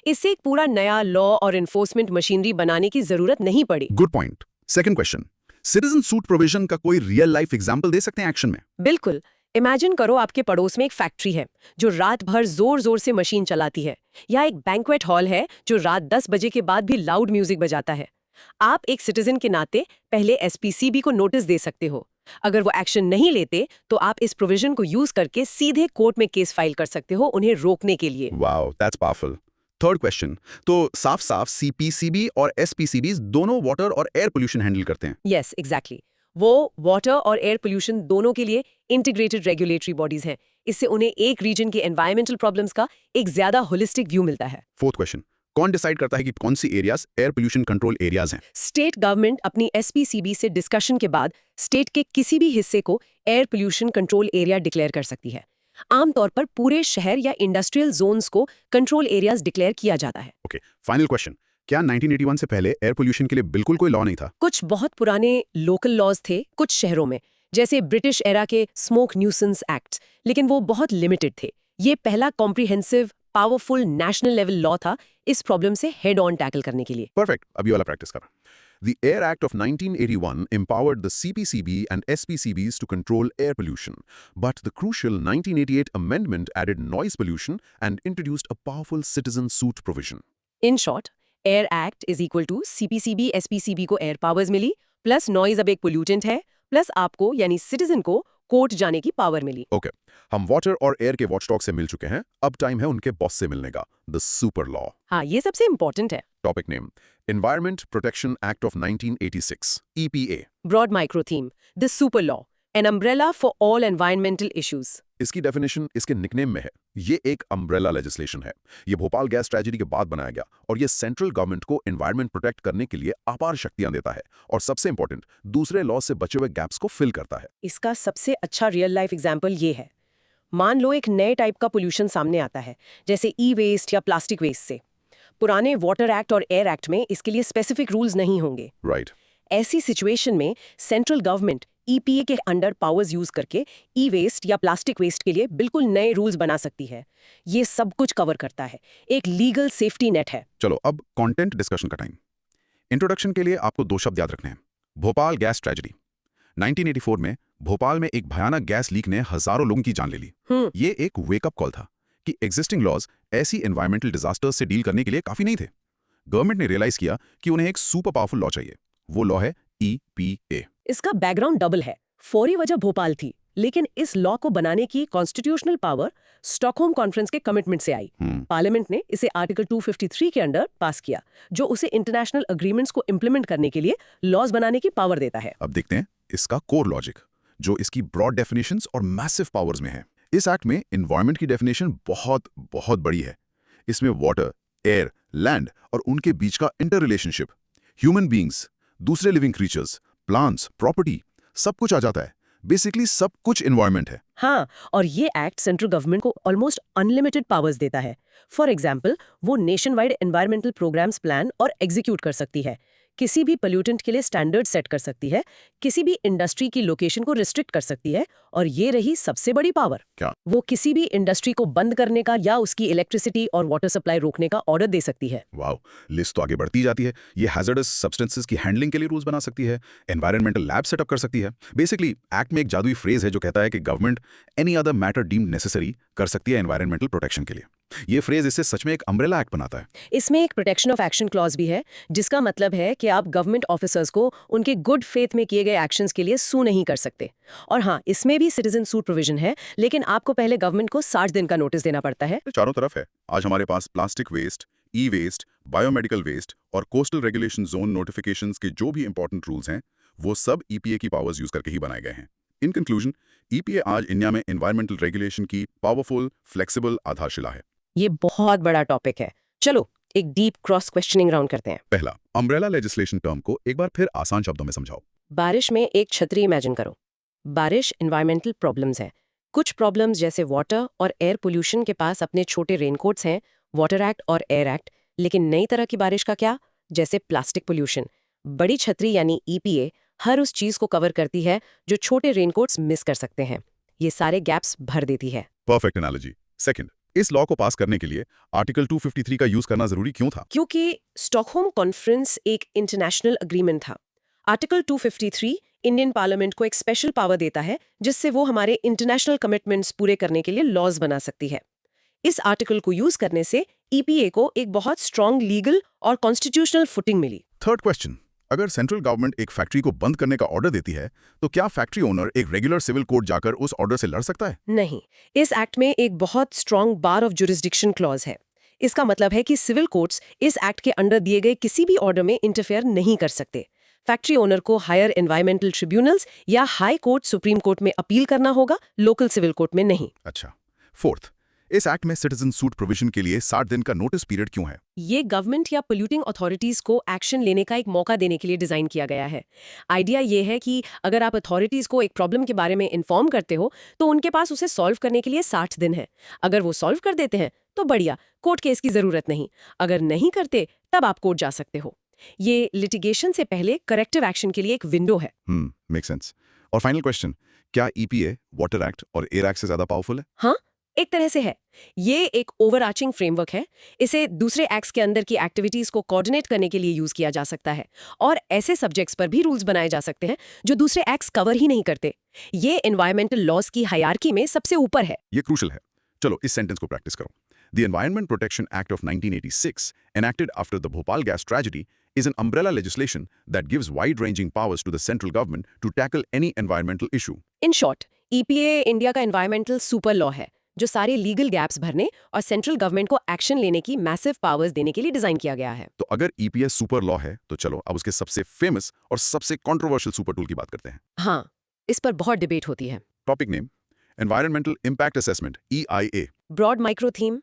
S2: इससे एक पूरा नया लॉ और एनफोर्समेंट मशीनरी बनाने की जरूरत नहीं पड़ी।
S1: Good point. Second question, citizen suit provision का कोई रियल लाइफ एग्जांपल दे सकते हैं एक्शन में?
S2: बिल्कुल। इमेजिन करो आपके पड़ोस में एक फैक्ट्री है जो रात भर जोर जोर से मशीन चलाती है, या एक बैंक्वेट हॉल है जो रात 10 बजे के बाद भी लाउड म्यूजिक बजाता है। आप एक सिटीजन के नाते पहले एसपीसीबी को नोटिस दे सकते हो। अगर वो एक्शन नहीं लेते तो आप इस प्रोविजन को यूज करके सीधे कोर्ट में केस फाइल कर सकते हो उन्हें रोकने के लिए।
S1: Wow, that's powerful. Third question, तो साफ साफ सीपीसीबी और एसपीसीबी दोनों वाटर और एयर पोल्यूशन हैंडल करते हैं।
S2: Yes, exactly. वो वाटर और एयर पोल्यूशन दोनों के लिए इंटीग्रेटेड रेगुलेटरी बॉडीज हैं। इससे उन्हें एक रीजन के एनवायरमेंटल प्रॉब्लम्स का एक ज्यादा होलिस्टिक व्यू मिलता है।
S1: फोर्थ क्वेश्चन, कौन डिसाइड करता है कि कौन सी areas air pollution control areas हैं?
S2: स्टेट गवर्नमेंट अपनी एसपीसीबी से डिस्कशन के बाद स्टेट के किसी भी हिस्से को air pollution control area declare कर सकती है। आमतौर पर पूरे शहर या इंडस्ट्रियल जोन्स को कंट्रोल एरियाज डिक्लेयर किया जाता है।
S1: ओके, फाइनल क्वेश्चन, क्या 1981 से पहले एयर पोल्यूशन के लिए बिल्कुल कोई लॉ नहीं था?
S2: कुछ बहुत पुराने लोकल लॉज थे कुछ शहरों में, जैसे ब्रिटिश एरा के स्मोक न्यूसेंस एक्ट, लेकिन वो बहुत लिमिटेड थे। ये पहला comprehensive powerful national level law था इस प्रॉब्लम से हेड ऑन टैकल करने के लिए।
S1: परफेक्ट, अभी वाला प्रैक्टिस कर। The Air Act of 1981 empowered the CPCB and SPCBs to control air pollution, but the crucial 1988 amendment added noise pollution and introduced a powerful citizen suit provision.
S2: In short, air act is equal to CPCB SPCB को air powers मिली, plus noise अब एक pollutant है, plus आपको यानी citizen को court जाने की पावर मिली।
S1: ओके, हम वाटर और एयर के वॉचडॉग से मिल चुके हैं, अब टाइम है उनके बॉस से मिलने का, द सुपर लॉ।
S2: हाँ, ये सबसे इंपॉर्टेंट है।
S1: Topic name, environment protection act of 1986, EPA।
S2: Broad micro theme, the super law, an umbrella for all environmental issues.
S1: इसकी डेफिनेशन इसके निकनेम में है। ये एक अम्ब्रेला लेजिस्लेशन है। ये भोपाल गैस ट्रेजेडी के बाद बनाया गया और ये सेंट्रल गवर्नमेंट को एनवायरमेंट प्रोटेक्ट करने के लिए अपार शक्तियां देता है और सबसे इंपॉर्टेंट, दूसरे लॉ से बचे हुए गैप्स को फिल करता है।
S2: इसका सबसे अच्छा रियल लाइफ एग्जाम्पल ये है। मान लो एक नए टाइप का पोल्यूशन सामने आता है, जैसे ई वेस्ट या प्लास्टिक वेस्ट से। पुराने वाटर एक्ट और एयर एक्ट में इसके लिए स्पेसिफिक रूल्स नहीं होंगे।
S1: राइट।
S2: ऐसी सिचुएशन में सेंट्रल गवर्नमेंट ईपीए के अंडर पावर्स यूज करके ई वेस्ट या प्लास्टिक वेस्ट के लिए बिल्कुल नए रूल्स बना सकती है। ये सब कुछ कवर करता है, एक लीगल सेफ्टी नेट है।
S1: चलो अब कंटेंट डिस्कशन का टाइम। इंट्रोडक्शन के लिए आपको 2 शब्द याद रखने हैं। Bhopal gas tragedy. 1984 में भोपाल में एक भयानक गैस लीक ने हजारों लोगों की जान ले ली। ये एक वेकअप कॉल था कि एग्जिस्टिंग लॉज ऐसी एनवायरमेंटल डिजास्टर्स से डील करने के लिए काफी नहीं थे। गवर्नमेंट ने रियलाइज किया कि उन्हें एक सुपर पावरफुल लॉ चाहिए। वो लॉ है EPA।
S2: इसका बैकग्राउंड डबल है। फौरी वजह भोपाल थी, लेकिन इस लॉ को बनाने की कॉन्स्टिट्यूशनल पावर स्टॉकहोम कॉन्फ्रेंस के कमिटमेंट से आई। पार्लियामेंट ने इसे आर्टिकल 253 के अंडर पास किया, जो उसे इंटरनेशनल अग्रीमेंट्स को इंप्लीमेंट करने के लिए लॉज बनाने की पावर देता है।
S1: अब देखते हैं इसका कोर लॉजिक, जो इसकी ब्रॉड डेफिनेशंस और मैसिव पावर्स में है। इस एक्ट में एनवायरनमेंट की डेफिनेशन बहुत बहुत बड़ी है। इसमें वाटर, एयर, लैंड और उनके बीच का इंटर रिलेशनशिप, ह्यूमन बीइंग्स, दूसरे लिविंग क्रीचर्स, प्लांट्स, प्रॉपर्टी, सब कुछ आ जाता है। बेसिकली सब कुछ एनवायरनमेंट है।
S2: हाँ, और ये एक्ट सेंट्रल गवर्नमेंट को ऑलमोस्ट अनलिमिटेड पावर्स देता है। फॉर एग्जाम्पल, वो nationwide environmental programmes plan और एग्जीक्यूट कर सकती है, किसी भी पोल्यूटेंट के लिए स्टैंडर्ड सेट कर सकती है, किसी भी इंडस्ट्री की लोकेशन को रिस्ट्रिक्ट कर सकती है, और ये रही सबसे बड़ी पावर,
S1: क्या?
S2: वो किसी भी इंडस्ट्री को बंद करने का या उसकी इलेक्ट्रिसिटी और वाटर सप्लाई रोकने का ऑर्डर दे सकती है।
S1: वाओ, लिस्ट तो आगे बढ़ती जाती है। ये हैजर्डस सब्सटेंसेस की हैंडलिंग के लिए रूल्स बना सकती है, एनवायरमेंटल लैब सेटअप कर सकती है। बेसिकली एक्ट में एक जादुई फ्रेज है जो कहता है कि government any other matter deemed necessary कर सकती है एनवायरमेंटल प्रोटेक्शन के लिए। ये फ्रेज इससे सच में एक अम्ब्रेला एक्ट बनाता है।
S2: इसमें एक प्रोटेक्शन ऑफ एक्शन क्लॉज भी है, जिसका मतलब है कि आप गवर्नमेंट ऑफिसर्स को उनके गुड फेथ में किए गए एक्शंस के लिए सू नहीं कर सकते। और हाँ, इसमें भी सिटीजन सूट प्रोविजन है, लेकिन आपको पहले गवर्नमेंट को 60 दिन का नोटिस देना पड़ता है।
S1: चारों तरफ है। आज हमारे पास प्लास्टिक वेस्ट, ई वेस्ट, बायोमेडिकल वेस्ट और कोस्टल रेगुलेशन जोन नोटिफिकेशंस के जो भी इंपॉर्टेंट रूल्स हैं, वो सब ईपीए की पावर्स यूज करके ही बनाए गए हैं। इन कंक्लूजन, ईपीए आज इंडिया में एनवायरमेंटल रेगुलेशन की पावरफुल, फ्लेक्सिबल आधारशिला है।
S2: ये बहुत बड़ा टॉपिक है। चलो एक डीप क्रॉस क्वेश्चनिंग राउंड करते हैं।
S1: पहला, अम्ब्रेला लेजिस्लेशन टर्म को एक बार फिर आसान शब्दों में समझाओ।
S2: बारिश में एक छतरी इमेजिन करो। बारिश एनवायरमेंटल प्रॉब्लम्स हैं। कुछ प्रॉब्लम्स जैसे वाटर और एयर पोल्यूशन के पास अपने छोटे रेनकोट्स हैं, वाटर एक्ट और एयर एक्ट। लेकिन नई तरह की बारिश का क्या, जैसे प्लास्टिक पोल्यूशन? बड़ी छतरी यानी ईपीए हर उस चीज को कवर करती है जो छोटे रेनकोट्स मिस कर सकते हैं। ये सारे गैप्स भर देती है।
S1: Perfect analogy. सेकंड, इस लॉ को पास करने के लिए आर्टिकल 253 का यूज करना जरूरी क्यों था?
S2: क्योंकि स्टॉकहोम कॉन्फ्रेंस एक इंटरनेशनल अग्रीमेंट था। आर्टिकल 253 इंडियन पार्लियामेंट को एक स्पेशल पावर देता है, जिससे वो हमारे इंटरनेशनल कमिटमेंट्स पूरे करने के लिए लॉज बना सकती है। इस आर्टिकल को यूज करने से ईपीए को एक बहुत स्ट्रॉन्ग लीगल और कॉन्स्टिट्यूशनल फुटिंग मिली।
S1: थर्ड क्वेश्चन, अगर सेंट्रल गवर्नमेंट एक फैक्ट्री को बंद करने का ऑर्डर देती है, तो क्या फैक्ट्री ओनर एक रेगुलर सिविल कोर्ट जाकर उस ऑर्डर से लड़ सकता है?
S2: नहीं, इस एक्ट में एक बहुत strong bar of jurisdiction clause है। इसका मतलब है कि सिविल कोर्ट्स इस एक्ट के अंडर दिए गए किसी भी ऑर्डर में इंटरफेयर नहीं कर सकते। फैक्ट्री ओनर को हायर एनवायरमेंटल ट्रिब्यूनल्स या हाई कोर्ट, सुप्रीम कोर्ट में अपील करना होगा, लोकल सिविल कोर्ट में नहीं।
S1: अच्छा। फोर्थ, इस एक्ट में सिटीजन सूट प्रोविजन के लिए 60 दिन का नोटिस पीरियड क्यों है?
S2: ये गवर्नमेंट या पोल्यूटिंग अथॉरिटीज को एक्शन लेने का एक मौका देने के लिए डिजाइन किया गया है। आइडिया ये है कि अगर आप अथॉरिटीज को एक प्रॉब्लम के बारे में इन्फॉर्म करते हो, तो उनके पास उसे सॉल्व करने के लिए 60 दिन है। अगर वो सॉल्व कर देते हैं तो बढ़िया, कोर्ट केस की जरूरत नहीं। अगर नहीं करते, तब आप कोर्ट जा सकते हो। ये लिटिगेशन से पहले करेक्टिव एक्शन के लिए एक विंडो है।
S1: Make sense. और फाइनल क्वेश्चन, क्या ईपीए वाटर एक्ट और एयर एक्ट से ज्यादा पावरफुल है?
S2: हाँ, एक तरह से है। ये एक ओवरआर्चिंग फ्रेमवर्क है। इसे दूसरे एक्ट्स के अंदर की एक्टिविटीज को कोऑर्डिनेट करने के लिए यूज किया जा सकता है, और ऐसे सब्जेक्ट्स पर भी रूल्स बनाए जा सकते हैं जो दूसरे एक्ट्स कवर ही नहीं करते। ये एनवायरमेंटल लॉज की हायरार्की में सबसे ऊपर है।
S1: ये क्रूशल है। चलो इस सेंटेंस को प्रैक्टिस करो। The Environment Protection Act of 1986, enacted after the Bhopal gas tragedy, is an umbrella legislation that gives wide-ranging powers to the central government to tackle any environmental issue.
S2: In short, EPA India का environmental super law है, जो सारे legal gaps भरने और central government को action लेने की massive powers देने के लिए डिजाइन किया गया है।
S1: तो अगर ईपीए सुपर लॉ है, तो चलो अब उसके सबसे फेमस और सबसे कंट्रोवर्शियल सुपर टूल की बात करते हैं।
S2: हाँ, इस पर बहुत डिबेट होती है।
S1: Topic name, environmental impact assessment, EIA।
S2: Broad micro theme,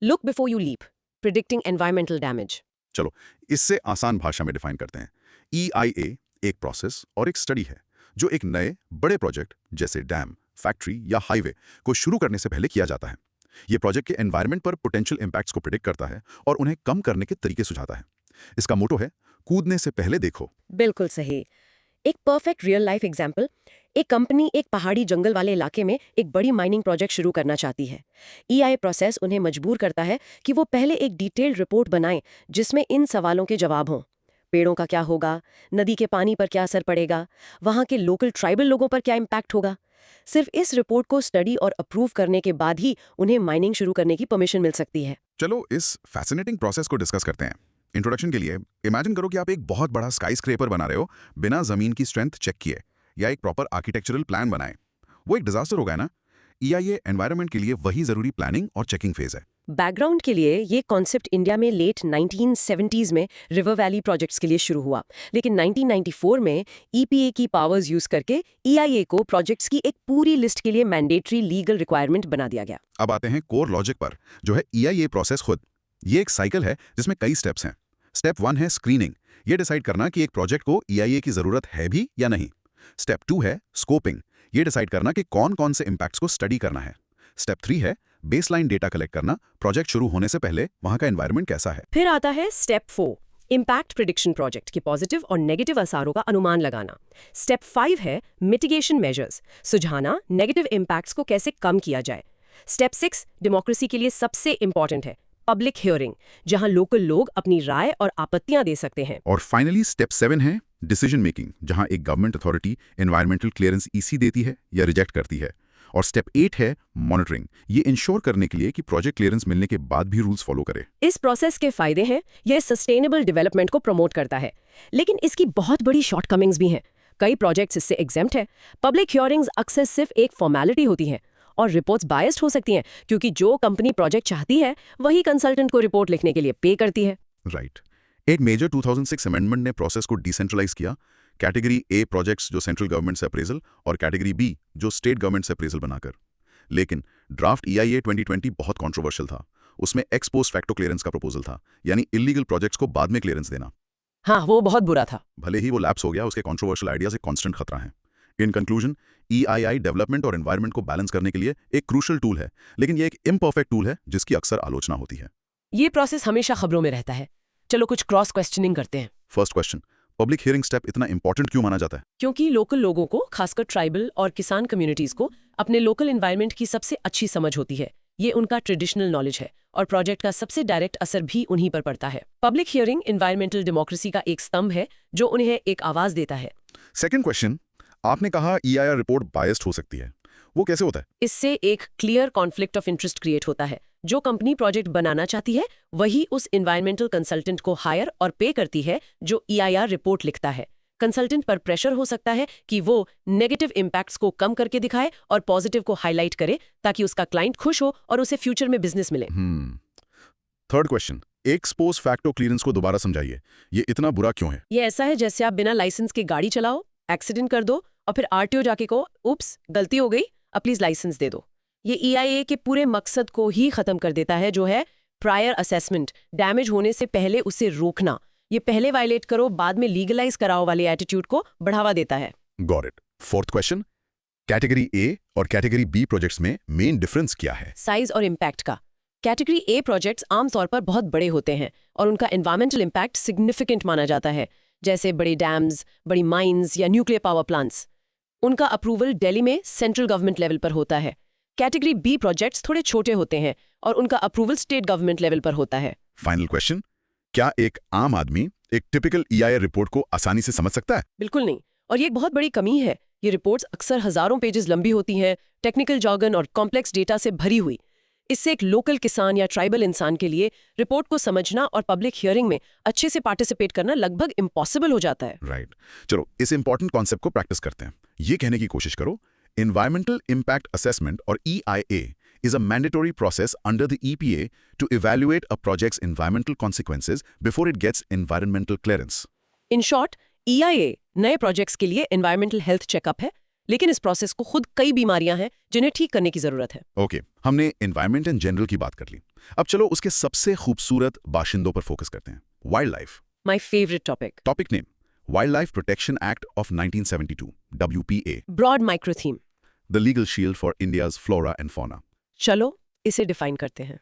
S2: look before you leap, predicting environmental damage.
S1: चलो इससे आसान भाषा में डिफाइन करते हैं। EIA एक प्रोसेस और एक स्टडी है जो एक नए बड़े प्रोजेक्ट जैसे डैम, फैक्ट्री या हाईवे को शुरू करने से पहले किया जाता है। ये प्रोजेक्ट के एनवायरनमेंट पर पोटेंशियल इंपैक्ट्स को प्रिडिक्ट करता है और उन्हें कम करने के तरीके सुझाता है। इसका मोटो है, कूदने से पहले देखो।
S2: बिल्कुल सही। एक परफेक्ट रियल लाइफ एग्जाम्पल, एक कंपनी एक पहाड़ी जंगल वाले इलाके में एक बड़ी माइनिंग प्रोजेक्ट शुरू करना चाहती है। EIA प्रोसेस उन्हें मजबूर करता है कि वो पहले एक डिटेल्ड रिपोर्ट बनाएं जिसमें इन सवालों के जवाब हों। पेड़ों का क्या होगा, नदी के पानी पर क्या असर पड़ेगा, वहाँ के लोकल ट्राइबल लोगों पर क्या इम्पैक्ट होगा। सिर्फ इस रिपोर्ट को स्टडी और अप्रूव करने के बाद ही उन्हें माइनिंग शुरू करने की परमिशन मिल सकती है।
S1: चलो इस फैसिनेटिंग प्रोसेस को डिस्कस करते हैं। इंट्रोडक्शन के लिए इमेजिन करो कि आप एक बहुत बड़ा स्काई स्क्रेपर बना रहे हो बिना जमीन की स्ट्रेंथ चेक किए, या एक प्रॉपर आर्किटेक्चरल प्लान बनाएं। वो एक डिजास्टर हो गया ना। EIA एनवायरनमेंट के लिए वही जरूरी प्लानिंग और चेकिंग फेज है।
S2: बैकग्राउंड के लिए ये कॉन्सेप्ट इंडिया में लेट 1970s में रिवर वैली प्रोजेक्ट्स के लिए शुरू हुआ, लेकिन 1994 में EPA की पावर्स यूज करके EIA को प्रोजेक्ट्स की एक पूरी लिस्ट के लिए मैंडेटरी लीगल रिक्वायरमेंट बना दिया गया।
S1: अब आते हैं कोर लॉजिक पर, जो है EIA प्रोसेस खुद। ये एक साइकिल है जिसमें कई स्टेप्स हैं। स्टेप 1 है स्क्रीनिंग, ये डिसाइड करना कि एक प्रोजेक्ट को EIA की जरूरत है भी या नहीं। स्टेप 2 है स्कोपिंग, ये डिसाइड करना कि कौन कौन से इंपैक्ट्स को स्टडी करना है। स्टेप 3 है बेसलाइन डेटा कलेक्ट करना, प्रोजेक्ट शुरू होने से पहले वहां का एनवायरनमेंट कैसा है।
S2: फिर आता है स्टेप 4, इम्पैक्ट प्रिडिक्शन, प्रोजेक्ट के पॉजिटिव और नेगेटिव असरों का अनुमान लगाना। स्टेप 5 है मिटिगेशन मेजर्स, सुझाना नेगेटिव इम्पैक्ट्स को कैसे कम किया जाए। स्टेप 6 डेमोक्रेसी के लिए सबसे इंपॉर्टेंट है, पब्लिक हियरिंग, जहां लोकल लोग अपनी राय और आपत्तियां दे सकते हैं।
S1: और फाइनली स्टेप 7 है डिसीजन मेकिंग, जहां एक government authority environmental clearance EC देती है या रिजेक्ट करती है। और स्टेप 8 है मॉनिटरिंग, ये इंश्योर करने के लिए कि प्रोजेक्ट क्लियरेंस मिलने के बाद भी रूल्स फॉलो करे।
S2: इस प्रोसेस के फायदे हैं, यह सस्टेनेबल डेवलपमेंट को प्रमोट करता है, लेकिन इसकी बहुत बड़ी शॉर्टकमिंग्स भी हैं। कई प्रोजेक्ट्स इससे एग्जेम्प्ट है। पब्लिक हियरिंग्स अक्सर सिर्फ एक फॉर्मेलिटी होती है और रिपोर्ट्स बायस्ड हो सकती हैं, क्योंकि जो कंपनी प्रोजेक्ट चाहती है वही कंसल्टेंट को रिपोर्ट लिखने के लिए पे करती है।
S1: राइट। एक मेजर 2006 अमेंडमेंट ने प्रोसेस को डिसेंट्रलाइज किया। कैटेगरी A प्रोजेक्ट्स जो सेंट्रल गवर्नमेंट से अप्रेजल और कैटेगरी B जो स्टेट गवर्नमेंट से अप्रेजल बनाकर। लेकिन ड्राफ्ट EIA 2020 बहुत कंट्रोवर्शियल था। उसमें एक्स पोस्ट फैक्टो क्लियरेंस का प्रपोजल था, यानी इलीगल प्रोजेक्ट्स को बाद में क्लियरेंस देना।
S2: हाँ, वो बहुत बुरा था।
S1: भले ही वो लैप्स हो गया, उसके कंट्रोवर्शियल आइडिया से कांस्टेंट खतरा है। इन कंक्लूजन, EIA डेवलपमेंट और एनवायरनमेंट को बैलेंस करने के लिए एक क्रूशियल टूल है, लेकिन ये एक इम्परफेक्ट टूल है जिसकी अक्सर आलोचना होती है।
S2: ये प्रोसेस हमेशा खबरों में रहता है। चलो कुछ क्रॉस क्वेश्चनिंग करते हैं।
S1: First question, public hearing step इतना इंपॉर्टेंट क्यों माना जाता है?
S2: क्योंकि लोकल लोगों को, खासकर ट्राइबल और किसान कम्युनिटीज को, अपने लोकल एनवायरनमेंट की सबसे अच्छी समझ होती है। ये उनका ट्रेडिशनल नॉलेज है और प्रोजेक्ट का सबसे डायरेक्ट असर भी उन्हीं पर पड़ता है। पब्लिक हियरिंग एनवायरमेंटल डेमोक्रेसी का एक स्तंभ है जो उन्हें एक आवाज देता है।
S1: सेकंड क्वेश्चन, आपने कहा EIA रिपोर्ट बायस्ड हो सकती है, वो कैसे होता है?
S2: इससे एक clear conflict of interest create होता है। जो कंपनी प्रोजेक्ट बनाना चाहती है वही उस एनवायरमेंटल कंसल्टेंट को हायर और पे करती है जो EIA रिपोर्ट लिखता है। कंसल्टेंट पर प्रेशर हो सकता है कि वो नेगेटिव इम्पैक्ट्स को कम करके दिखाए और पॉजिटिव को हाईलाइट करे, ताकि उसका क्लाइंट खुश हो और उसे फ्यूचर में बिजनेस मिले।
S1: Third question, x post facto clearance को दोबारा समझाइए, ये इतना बुरा क्यों है?
S2: ये ऐसा है जैसे आप बिना लाइसेंस के गाड़ी चलाओ, एक्सीडेंट कर दो और फिर RTO जाके को उप्स गलती हो गई, अब प्लीज लाइसेंस दे दो। ये EIA के पूरे मकसद को ही खत्म कर देता है, जो है प्रायर असेसमेंट, डैमेज होने से पहले उसे रोकना। ये पहले वायलेट करो बाद में लीगलाइज कराओ वाले एटीट्यूड को बढ़ावा देता है।
S1: Got it. Fourth question, category A और कैटेगरी B प्रोजेक्ट्स में मेन डिफरेंस क्या है?
S2: साइज और इम्पैक्ट का। कैटेगरी A प्रोजेक्ट्स आमतौर पर बहुत बड़े होते हैं और उनका एनवायरमेंटल इम्पैक्ट सिग्निफिकेंट माना जाता है, जैसे बड़े डैम्स, बड़ी माइंस या न्यूक्लियर पावर प्लांट्स। उनका अप्रूवल दिल्ली में सेंट्रल गवर्नमेंट लेवल पर होता है। कैटेगरी B प्रोजेक्ट्स थोड़े छोटे होते हैं और उनका अप्रूवल स्टेट गवर्नमेंट लेवल पर होता है।
S1: फाइनल क्वेश्चन, क्या एक आम आदमी एक टिपिकल EIA रिपोर्ट को आसानी से समझ सकता है?
S2: बिल्कुल नहीं, और ये एक बहुत बड़ी कमी है। ये रिपोर्ट्स अक्सर हजारों पेजेस लंबी होती हैं, टेक्निकल jargon और कॉम्प्लेक्स डेटा से भरी हुई। इससे एक लोकल किसान या ट्राइबल इंसान के लिए रिपोर्ट को समझना और पब्लिक हियरिंग में अच्छे से पार्टिसिपेट करना लगभग इम्पॉसिबल हो जाता है।
S1: राइट। चलो इस इंपॉर्टेंट कॉन्सेप्ट को प्रैक्टिस करते हैं। ये कहने की कोशिश करो, एनवायरमेंटल इम्पैक्ट असेसमेंट और EIA is a mandatory process under the EPA to evaluate a project's environmental consequences before it gets environmental clearance.
S2: In short, EIA नए प्रोजेक्ट्स के लिए एनवायरमेंटल हेल्थ चेकअप है, लेकिन इस प्रोसेस को खुद कई बीमारियां हैं जिन्हें ठीक करने की जरूरत है।
S1: ओके, हमने एनवायरमेंट इन जनरल की बात कर ली। अब चलो उसके सबसे खूबसूरत बाशिंदों पर फोकस करते हैं, wildlife.
S2: My favourite topic.
S1: Topic name, wildlife protection act of 1972, WPA,
S2: broad micro theme,
S1: the legal shield for India's flora and fauna.
S2: चलो इसे डिफाइन करते हैं।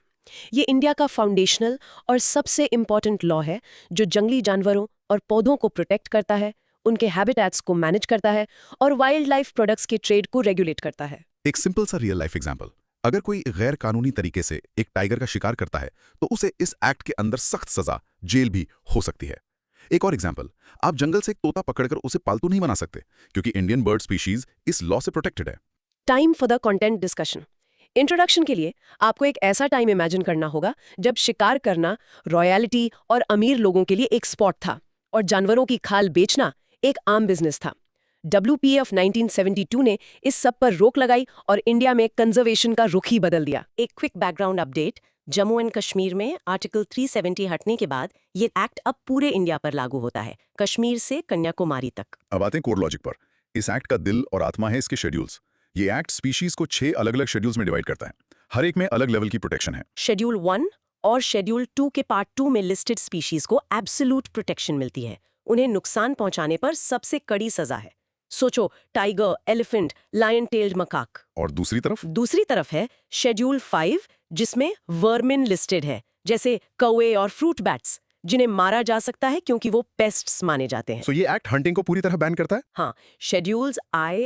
S2: ये इंडिया का फाउंडेशनल और सबसे इंपॉर्टेंट लॉ है जो जंगली जानवरों और पौधों को प्रोटेक्ट करता है, उनके हैबिटेट्स को मैनेज करता है और वाइल्ड लाइफ प्रोडक्ट्स के ट्रेड को रेगुलेट करता है।
S1: एक सिंपल सा रियल लाइफ एग्जांपल, अगर कोई गैर कानूनी तरीके से एक टाइगर का शिकार करता है तो उसे इस एक्ट के अंदर सख्त सजा, जेल भी हो सकती है। एक और एग्जांपल, आप जंगल से एक तोता पकड़कर उसे पालतू नहीं बना सकते क्योंकि इंडियन बर्ड स्पीशीज इस लॉ से प्रोटेक्टेड है।
S2: Time for the content discussion. Introduction के लिए आपको एक ऐसा टाइम इमेजिन करना होगा जब शिकार करना रॉयल्टी और अमीर लोगों के लिए एक स्पॉट था और जानवरों की खाल बेचना एक आम बिजनेस था। WPA ऑफ 1972 ने इस सब पर रोक लगाई और इंडिया में कंजर्वेशन का रुख ही बदल दिया। एक quick background update, Jammu and Kashmir में आर्टिकल 370 हटने के बाद ये एक्ट अब पूरे इंडिया पर लागू होता है, कश्मीर से कन्याकुमारी तक।
S1: अब आते हैं कोर लॉजिक पर। इस एक्ट का दिल और आत्मा है इसके शेड्यूल्स। ये एक्ट स्पीशीज को 6 अलग-अलग शेड्यूल्स में डिवाइड करता है। हर एक में अलग लेवल की प्रोटेक्शन है।
S2: शेड्यूल 1 और शेड्यूल 2 के पार्ट 2 में लिस्टेड स्पीशीज को एब्सोल्यूट प्रोटेक्शन मिलती है। उन्हें नुकसान पहुंचाने पर सबसे कड़ी सजा है। सोचो, tiger, elephant, lion tailed macaque.
S1: और दूसरी तरफ
S2: है शेड्यूल 5, जिसमें वर्मिन लिस्टेड है, जैसे कौवे और फ्रूट बैट्स, जिन्हें मारा जा सकता है क्योंकि वो पेस्ट्स माने जाते हैं।
S1: सो ये एक्ट हंटिंग को पूरी तरह बैन करता है?
S2: हाँ, शेड्यूल्स आई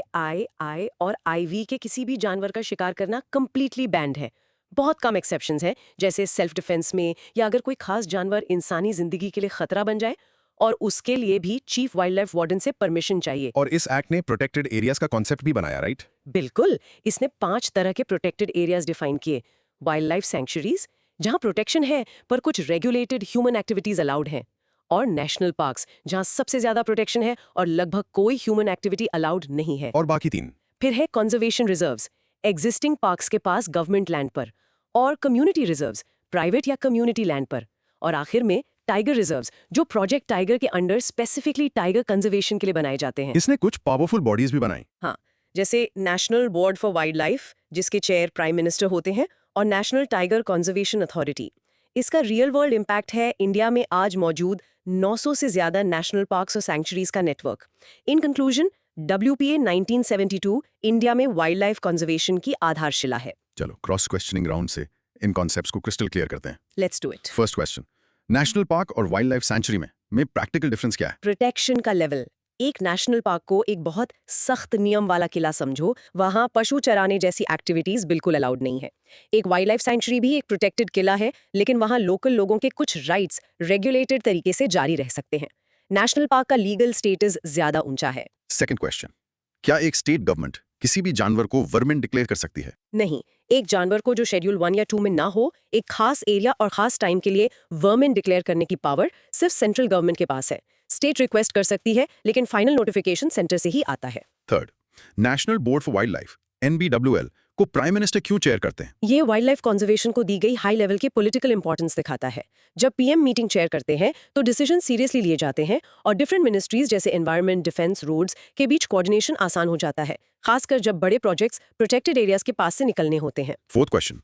S2: और IV के किसी भी जानवर का शिकार करना कंप्लीटली बैंड है। बहुत कम एक्सेप्शंस हैं, जैसे सेल्फ डिफेंस में, या अगर कोई खास जानवर इंसानी जिंदगी के लिए खतरा बन जाए, और उसके लिए भी चीफ वाइल्ड लाइफ वार्डन से परमिशन चाहिए।
S1: और इस एक्ट ने प्रोटेक्टेड एरियाज का कॉन्सेप्ट भी बनाया, राइट?
S2: बिल्कुल, इसने 5 तरह के प्रोटेक्टेड एरियाज डिफाइन किए। वाइल्ड लाइफ सैंक्चुरीज, जहां प्रोटेक्शन है पर कुछ रेगुलेटेड ह्यूमन एक्टिविटीज अलाउड हैं, और नेशनल पार्क्स, जहां सबसे ज्यादा प्रोटेक्शन है और लगभग कोई ह्यूमन एक्टिविटी अलाउड नहीं है।
S1: और बाकी 3?
S2: फिर है कंजर्वेशन रिजर्व्स, एग्जिस्टिंग पार्क्स के पास गवर्नमेंट लैंड पर, और कम्युनिटी रिजर्व्स, प्राइवेट या कम्युनिटी लैंड पर, और आखिर में टाइगर रिजर्व्स, जो प्रोजेक्ट टाइगर के अंडर स्पेसिफिकली टाइगर कंजर्वेशन के लिए बनाए जाते हैं।
S1: इसने कुछ पावरफुल बॉडीज भी बनाई।
S2: हाँ, जैसे national board for wild life, जिसके चेयर प्राइम मिनिस्टर होते हैं, और नेशनल टाइगर कंजर्वेशन अथॉरिटी। इसका रियल वर्ल्ड इम्पैक्ट है इंडिया में आज मौजूद 900 से ज्यादा नेशनल पार्क्स और सैंक्चुरीज का network. In conclusion, WPA 1972 India में वाइल्ड लाइफ कंजर्वेशन की आधारशिला है।
S1: चलो क्रॉस क्वेश्चनिंग राउंड से इन कॉन्सेप्ट्स को क्रिस्टल क्लियर करते हैं।
S2: Let's do it.
S1: First question, national park और वाइल्ड लाइफ सैंक्चुरी में प्रैक्टिकल डिफरेंस क्या है?
S2: प्रोटेक्शन का लेवल। एक नेशनल पार्क को एक बहुत सख्त नियम वाला किला समझो, वहां पशु चराने जैसी एक्टिविटीज बिल्कुल अलाउड नहीं है। एक वाइल्ड लाइफ सैंक्चुरी भी एक प्रोटेक्टेड किला है, लेकिन वहां लोकल लोगों के कुछ राइट्स रेगुलेटेड तरीके से जारी रह सकते हैं। नेशनल पार्क का लीगल स्टेटस ज्यादा ऊंचा है।
S1: सेकंड क्वेश्चन, क्या एक स्टेट गवर्नमेंट किसी भी जानवर को वर्मिन डिक्लेयर कर सकती है?
S2: नहीं, एक जानवर को जो शेड्यूल 1 या 2 में ना हो, एक खास एरिया और खास टाइम के लिए वर्मिन डिक्लेयर करने की पावर सिर्फ सेंट्रल गवर्नमेंट के पास है। स्टेट रिक्वेस्ट कर सकती है, लेकिन फाइनल नोटिफिकेशन सेंटर से ही आता है।
S1: Third, national board for wild life NBWL को प्राइम मिनिस्टर क्यों चेयर करते हैं?
S2: ये वाइल्ड लाइफ कंजर्वेशन को दी गई हाई लेवल की पॉलिटिकल इंपॉर्टेंस दिखाता है। जब PM मीटिंग चेयर करते हैं तो डिसीजन सीरियसली लिए जाते हैं, और डिफरेंट मिनिस्ट्रीज जैसे एनवायरनमेंट, डिफेंस, रोड्स के बीच कोऑर्डिनेशन आसान हो जाता है, खासकर जब बड़े प्रोजेक्ट्स प्रोटेक्टेड एरियाज के पास से निकलने होते हैं।
S1: फोर्थ क्वेश्चन,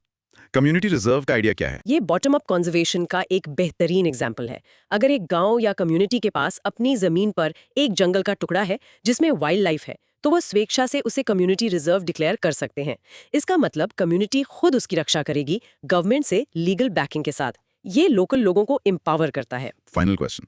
S1: कम्युनिटी रिजर्व का आइडिया क्या है?
S2: ये बॉटम अप कंजर्वेशन का एक बेहतरीन एग्जाम्पल है। अगर एक गांव या कम्युनिटी के पास अपनी जमीन पर एक जंगल का टुकड़ा है जिसमें वाइल्ड लाइफ है, तो वह स्वेच्छा से उसे कम्युनिटी रिजर्व डिक्लेयर कर सकते हैं। इसका मतलब कम्युनिटी खुद उसकी रक्षा करेगी, गवर्नमेंट से लीगल बैकिंग के साथ। ये लोकल लोगों को एम्पावर करता है।
S1: फाइनल क्वेश्चन,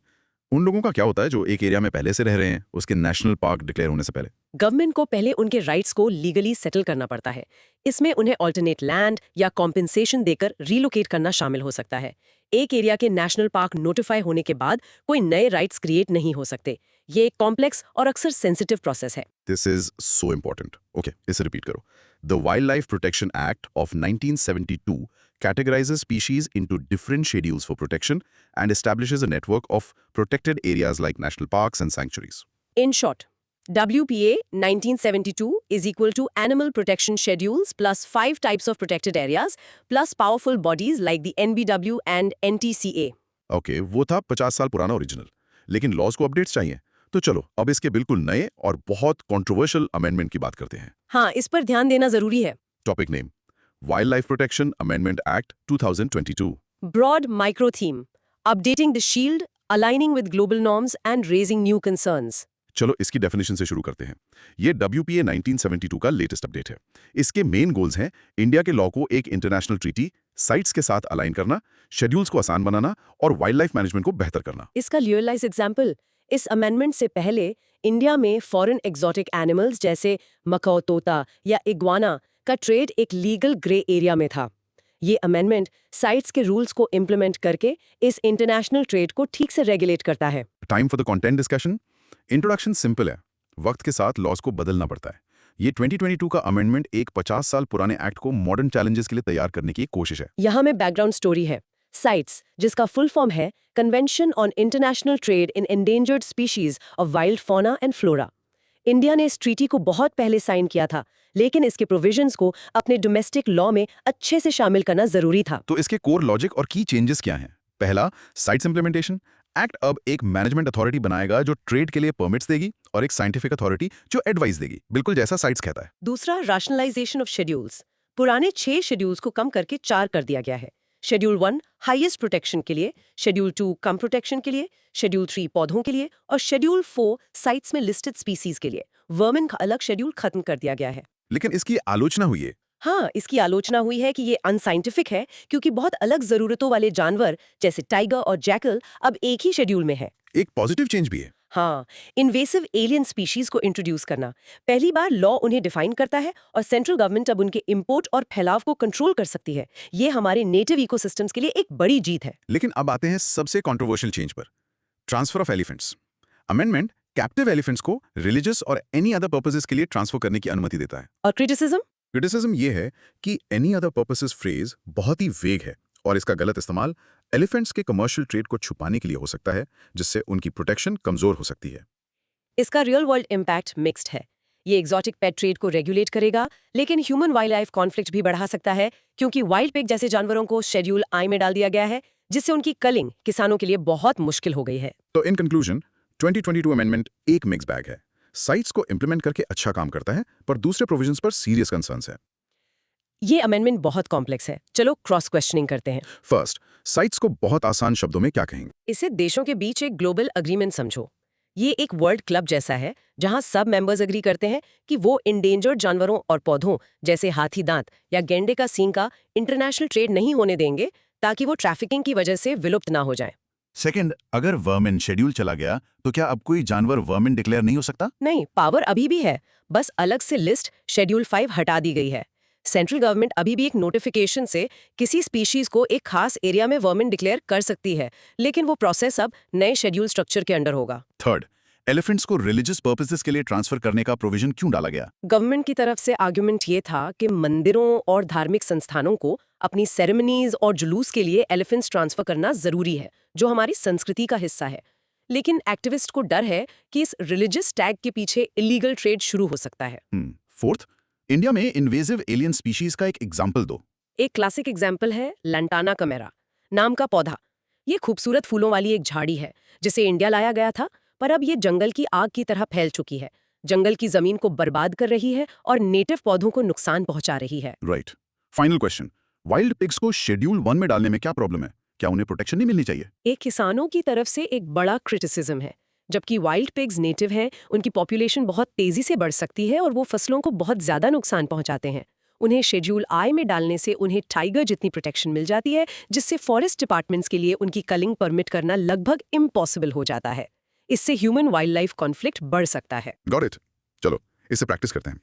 S1: उन लोगों का क्या होता है जो एक एरिया में पहले से रह रहे हैं, उसके नेशनल पार्क डिक्लेयर होने से पहले?
S2: गवर्नमेंट को पहले उनके राइट्स को लीगली सेटल करना पड़ता है। इसमें उन्हें ऑल्टरनेट लैंड या कॉम्पेंसेशन देकर रीलोकेट करना शामिल हो सकता है। एक एरिया के नेशनल पार्क नोटिफाई होने के बाद कोई नए राइट्स क्रिएट नहीं हो सकते। ये एक कॉम्प्लेक्स और अक्सर सेंसिटिव प्रोसेस है।
S1: This is so important. Okay, इसे रिपीट करो। The wild life protection act of 1972 categorizes species into different schedules for protection and establishes a network of protected areas like national parks and sanctuaries.
S2: In short, WPA 1972 is equal to Animal Protection Schedules plus 5 types of protected areas plus powerful bodies like the NBW and NTCA.
S1: Okay, वो था 50 साल पुराना original, लेकिन laws को updates चाहिए। तो चलो अब इसके बिल्कुल नए और बहुत कंट्रोवर्शियल अमेंडमेंट की बात करते हैं।
S2: हाँ, इस पर ध्यान देना जरूरी है।
S1: Topic name, wildlife protection amendment act 2022।
S2: Broad micro theme: updating the shield, aligning with global norms and raising new concerns.
S1: चलो इसकी डेफिनेशन से शुरू करते हैं। ये WPA 1972 का लेटेस्ट अपडेट है। इसके मेन गोल्स हैं इंडिया के लॉ को एक इंटरनेशनल ट्रीटी साइट्स के साथ अलाइन करना, शेड्यूल्स को आसान बनाना और वाइल्ड लाइफ मैनेजमेंट को बेहतर करना।
S2: इसका रियल लाइफ एग्जाम्पल, इस अमेंडमेंट से पहले इंडिया में फॉरेन एक्सोटिक एनिमल्स जैसे मकाओ तोता या इग्वाना का ट्रेड एक लीगल ग्रे एरिया में था। ये अमेंडमेंट साइट्स के रूल्स को इम्प्लीमेंट करके इस इंटरनेशनल ट्रेड को ठीक से रेगुलेट करता है।
S1: Time for the content discussion. Introduction simple है, वक्त के साथ लॉज को बदलना पड़ता है। ये 2022 का अमेंडमेंट एक 50 साल पुराने एक्ट को मॉडर्न चैलेंजेस के लिए तैयार करने की एक कोशिश है।
S2: यहाँ में बैकग्राउंड स्टोरी है। साइट्स, जिसका फुल फॉर्म है convention on international trade in endangered species of wild fauna and flora, India ने इस ट्रीटी को बहुत पहले साइन किया था, लेकिन इसके प्रोविजंस को अपने डोमेस्टिक लॉ में अच्छे से शामिल करना जरूरी था।
S1: तो इसके कोर लॉजिक और की चेंजेस क्या हैं? पहला, साइट्स इंप्लीमेंटेशन। एक्ट अब एक मैनेजमेंट अथॉरिटी बनाएगा जो ट्रेड के लिए परमिट्स देगी, और एक साइंटिफिक अथॉरिटी जो एडवाइस देगी, बिल्कुल जैसा साइट्स कहता है।
S2: दूसरा, रैशनलाइजेशन ऑफ शेड्यूल्स। पुराने 6 शेड्यूल्स को कम करके 4 कर दिया गया है। शेड्यूल 1 हाईएस्ट प्रोटेक्शन के लिए, शेड्यूल 2 कम प्रोटेक्शन के लिए, शेड्यूल 3 पौधों के लिए और शेड्यूल 4 साइट्स में लिस्टेड स्पीसीज के लिए। वर्मिन का अलग शेड्यूल खत्म कर दिया गया है।
S1: लेकिन इसकी आलोचना हुई है।
S2: हाँ, इसकी आलोचना हुई है कि ये अनसाइंटिफिक है, क्योंकि बहुत अलग जरूरतों वाले जानवर जैसे टाइगर और जैकल अब एक ही शेड्यूल में है।
S1: एक पॉजिटिव चेंज भी है।
S2: हाँ, इन्वेसिव एलियन स्पीशीज को इंट्रोड्यूस करना। पहली बार लॉ उन्हें डिफाइन करता है और सेंट्रल गवर्नमेंट अब उनके इंपोर्ट और फैलाव को कंट्रोल कर सकती है। ये हमारे नेटिव इकोसिस्टम्स के लिए एक बड़ी जीत है।
S1: लेकिन अब आते हैं सबसे कंट्रोवर्शियल चेंज पर, transfer of elephants. Amendment captive elephants को रिलीजियस और एनी अदर पर्पसेस के लिए ट्रांसफर करने की अनुमति देता है।
S2: और
S1: क्रिटिसिज्म ये है कि एनी अदर पर्पसेस फ्रेज बहुत ही वेग है और इसका गलत इस्तेमाल एलिफेंट्स के कमर्शियल ट्रेड को छुपाने के लिए हो सकता है, जिससे उनकी प्रोटेक्शन कमजोर हो सकती है।
S2: इसका रियल वर्ल्ड इम्पैक्ट मिक्स्ड है। ये एक्सोटिक पेट ट्रेड को रेगुलेट करेगा, लेकिन ह्यूमन वाइल्ड लाइफ कॉन्फ्लिक्ट भी बढ़ा सकता है, क्योंकि वाइल्ड पिग जैसे जानवरों को शेड्यूल आई में डाल दिया गया है, जिससे उनकी कलिंग किसानों के लिए बहुत मुश्किल हो गई है।
S1: तो इन कंक्लूजन 2022 अमेंडमेंट एक मिक्स बैग है। साइट्स को इंप्लीमेंट करके अच्छा काम करता है, पर दूसरे प्रोविजंस पर सीरियस कंसर्न्स है।
S2: ये अमेंडमेंट बहुत कॉम्प्लेक्स है। चलो क्रॉस क्वेश्चनिंग करते हैं।
S1: फर्स्ट, साइट्स को बहुत आसान शब्दों में क्या कहेंगे?
S2: इसे देशों के बीच एक ग्लोबल अग्रीमेंट समझो। ये एक वर्ल्ड क्लब जैसा है, जहां सब मेंबर्स एग्री करते हैं कि वो इंडेंजर्ड जानवरों और पौधों जैसे हाथी दांत या गेंडे का सींग का इंटरनेशनल ट्रेड नहीं होने देंगे, ताकि वो ट्रैफिकिंग की वजह से विलुप्त ना हो जाए।
S1: सेकंड, अगर वर्मिन शेड्यूल चला गया तो क्या अब कोई जानवर वर्मिन डिक्लेयर नहीं हो सकता?
S2: नहीं, पावर अभी भी है, बस अलग से लिस्ट शेड्यूल 5 हटा दी गई है। सेंट्रल गवर्नमेंट अभी भी एक नोटिफिकेशन से किसी स्पीशीज को एक खास एरिया में वर्मिन डिक्लेयर कर सकती है, लेकिन वो प्रोसेस अब नए शेड्यूल स्ट्रक्चर के अंडर होगा।
S1: थर्ड, एलिफेंट्स को रिलीजियस पर्पसेस के लिए ट्रांसफर करने का प्रोविजन क्यों डाला गया?
S2: गवर्नमेंट की तरफ से आर्गुमेंट ये था कि मंदिरों और धार्मिक संस्थानों को अपनी सेरेमनीज और जुलूस के लिए एलिफेंट्स ट्रांसफर करना जरूरी है, जो हमारी संस्कृति का हिस्सा है। लेकिन एक्टिविस्ट को डर है कि इस रिलीजियस टैग के पीछे इलीगल ट्रेड शुरू हो सकता है।
S1: फोर्थ, इंडिया में इन्वेजिव एलियन स्पीशीज का एक एग्जाम्पल दो।
S2: एक क्लासिक एग्जाम्पल है लंटाना कैमेरा नाम का पौधा। ये खूबसूरत फूलों वाली एक झाड़ी है, जिसे इंडिया लाया गया था, पर अब ये जंगल की आग की तरह फैल चुकी है। जंगल की जमीन को बर्बाद कर रही है और नेटिव पौधों को नुकसान पहुंचा रही है।
S1: Right. Final question, wild pigs को शेड्यूल 1 में डालने में क्या प्रॉब्लम है? क्या उन्हें प्रोटेक्शन नहीं मिलनी चाहिए?
S2: एक किसानों की तरफ से एक बड़ा क्रिटिसिज्म है। जबकि वाइल्ड पिग्स नेटिव हैं, उनकी पॉपुलेशन बहुत तेजी से बढ़ सकती है और वो फसलों को बहुत ज्यादा नुकसान पहुंचाते हैं। उन्हें शेड्यूल आई में डालने से उन्हें टाइगर जितनी प्रोटेक्शन मिल जाती है, जिससे फॉरेस्ट डिपार्टमेंट्स के लिए उनकी कलिंग परमिट करना लगभग इम्पॉसिबल हो जाता है। इससे ह्यूमन वाइल्ड लाइफ कॉन्फ्लिक्ट बढ़ सकता है।
S1: Got it. चलो इसे प्रैक्टिस करते हैं।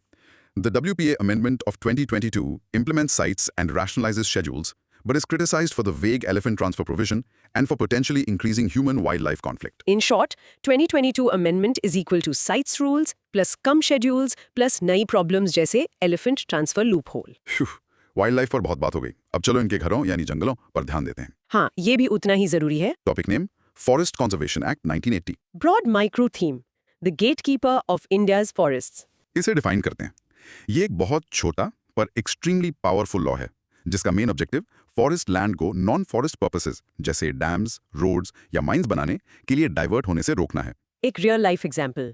S1: The WPA Amendment of 2022 implements sites and rationalizes schedules, but is criticized for the vague elephant transfer provision and for potentially increasing human-wildlife conflict.
S2: In short, 2022 amendment is equal to sites rules plus come schedules plus नई problems जैसे elephant transfer loophole।
S1: Wild पर बहुत बात हो गई, अब चलो इनके घरों यानी जंगलों पर ध्यान देते हैं।
S2: हाँ, ये भी उतना ही जरूरी है।
S1: Topic name, forest conservation act 1980।
S2: Broad micro theme, the gatekeeper of India's forests.
S1: इसे डिफाइन करते हैं। ये एक बहुत छोटा पर एक्सट्रीमली पावरफुल लॉ है, जिसका मेन ऑब्जेक्टिव फॉरेस्ट लैंड को नॉन फॉरेस्ट पर्पसेस जैसे डैम्स, रोड्स या माइंस बनाने के लिए डाइवर्ट होने से रोकना है।
S2: एक रियल लाइफ एग्जाम्पल,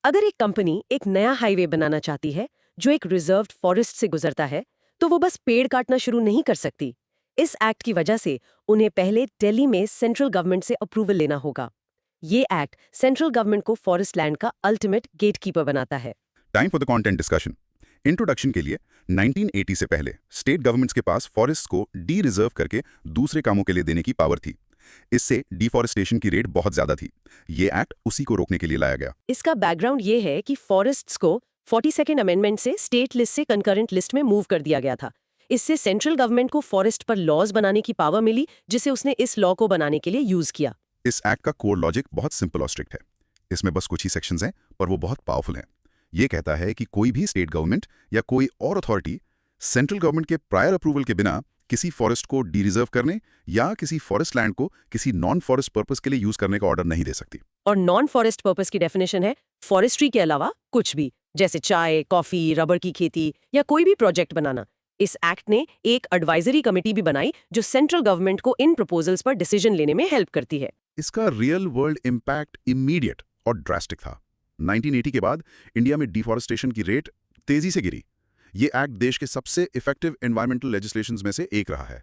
S2: अगर एक कंपनी एक नया हाईवे बनाना चाहती है जो एक रिजर्व्ड फॉरेस्ट से गुजरता है, तो वो बस पेड़ काटना शुरू नहीं कर सकती। इस एक्ट की वजह से उन्हें पहले दिल्ली में सेंट्रल गवर्नमेंट से अप्रूवल लेना होगा। ये एक्ट सेंट्रल गवर्नमेंट को फॉरेस्ट लैंड का अल्टीमेट गेटकीपर बनाता है।
S1: Time for the content discussion. Introduction के लिए 1980 से पहले स्टेट गवर्नमेंट्स के पास फॉरेस्ट को डी रिजर्व करके दूसरे कामों के लिए देने की पावर थी। इससे डिफॉरेस्टेशन की रेट बहुत ज्यादा थी। ये एक्ट उसी को रोकने के लिए लाया गया।
S2: इसका बैकग्राउंड ये है कि फॉरेस्ट्स को 42nd अमेंडमेंट से स्टेट लिस्ट से कंकरेंट लिस्ट में मूव कर दिया गया था। इससे सेंट्रल गवर्नमेंट को फॉरेस्ट पर लॉज बनाने की पावर मिली, जिसे उसने इस लॉ को बनाने के लिए यूज किया।
S1: इस एक्ट का कोर लॉजिक बहुत सिंपल और स्ट्रिक्ट है। इसमें बस कुछ ही सेक्शंस हैं, पर वो बहुत पावरफुल हैं। ये कहता है कि कोई भी स्टेट गवर्नमेंट या कोई और अथॉरिटी सेंट्रल गवर्नमेंट के प्रायर अप्रूवल के बिना किसी फॉरेस्ट को डी रिजर्व करने या किसी फॉरेस्ट लैंड को किसी नॉन फॉरेस्ट पर्पस के लिए यूज करने का ऑर्डर नहीं दे सकती।
S2: और नॉन फॉरेस्ट पर्पस की डेफिनेशन है फॉरेस्ट्री के अलावा कुछ भी, जैसे चाय, कॉफी, रबर की खेती या कोई भी प्रोजेक्ट बनाना। इस एक्ट ने एक एडवाइजरी कमेटी भी बनाई जो सेंट्रल गवर्नमेंट को इन प्रपोजल्स पर डिसीजन लेने में हेल्प करती है।
S1: इसका रियल वर्ल्ड इम्पैक्ट इमीडिएट और ड्रास्टिक था। 1980 के बाद इंडिया में डिफॉरेस्टेशन की रेट तेजी से गिरी। ये एक्ट देश के सबसे इफेक्टिव एनवायरमेंटल लेजिस्लेशंस में से एक रहा है।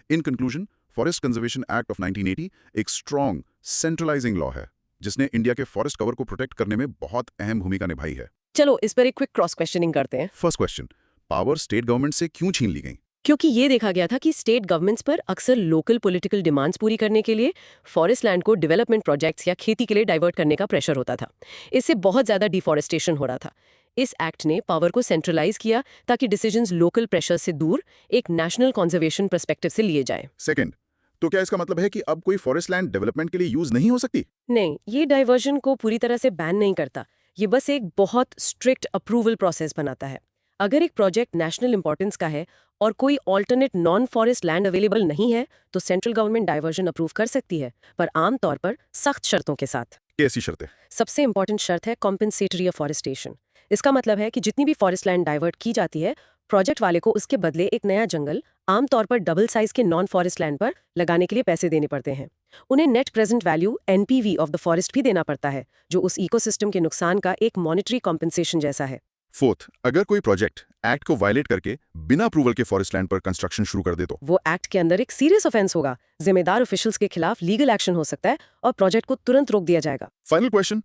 S1: In conclusion, forest conservation act of 1980 एक स्ट्रॉन्ग सेंट्रलाइजिंग लॉ है जिसने इंडिया के फॉरेस्ट कवर को प्रोटेक्ट करने में बहुत अहम भूमिका निभाई है।
S2: चलो इस पर एक क्विक क्रॉस क्वेश्चनिंग करते हैं।
S1: First question, power state government से क्यों छीन ली गई?
S2: क्योंकि ये देखा गया था कि स्टेट गवर्नमेंट्स पर अक्सर लोकल पॉलिटिकल डिमांड्स पूरी करने के लिए फॉरेस्ट लैंड को डेवलपमेंट प्रोजेक्ट्स या खेती के लिए डाइवर्ट करने का प्रेशर होता था। इससे बहुत ज्यादा डिफॉरेस्टेशन हो रहा था। इस एक्ट ने पावर को सेंट्रलाइज किया ताकि डिसीजंस लोकल प्रेशर से दूर एक नेशनल कंजर्वेशन पर्सपेक्टिव से लिए जाएं।
S1: सेकंड, तो क्या इसका मतलब है कि अब कोई फॉरेस्ट लैंड डेवलपमेंट के लिए यूज नहीं हो सकती?
S2: नहीं, ये डाइवर्जन को पूरी तरह से बैन नहीं करता। ये बस एक बहुत स्ट्रिक्ट अप्रूवल प्रोसेस बनाता है। अगर एक प्रोजेक्ट नेशनल इंपॉर्टेंस का है और कोई alternate non forest land available नहीं है तो सेंट्रल गवर्नमेंट डाइवर्जन अप्रूव कर सकती है, पर आमतौर पर सख्त शर्तों के साथ।
S1: कैसी शर्तें?
S2: सबसे इंपॉर्टेंट शर्त है कॉम्पेंसेटरी अफॉरेस्टेशन। इसका मतलब है कि जितनी भी फॉरेस्ट लैंड डाइवर्ट की जाती है, प्रोजेक्ट वाले को उसके बदले एक नया जंगल, आमतौर पर डबल साइज के नॉन फॉरेस्ट लैंड पर लगाने के लिए पैसे देने पड़ते हैं। उन्हें net present value NPV of the forest भी देना पड़ता है, जो उस इकोसिस्टम के नुकसान का एक मॉनिटरी कॉम्पेंसेशन जैसा है।
S1: फोर्थ, अगर कोई प्रोजेक्ट एक्ट को वायलेट करके बिना अप्रूवल के फॉरेस्ट लैंड पर कंस्ट्रक्शन शुरू कर दे तो
S2: वो एक्ट के अंदर एक सीरियस ऑफेंस होगा। जिम्मेदार ऑफिशियल्स के खिलाफ लीगल एक्शन हो सकता है और प्रोजेक्ट को तुरंत रोक दिया जाएगा।
S1: फाइनल क्वेश्चन,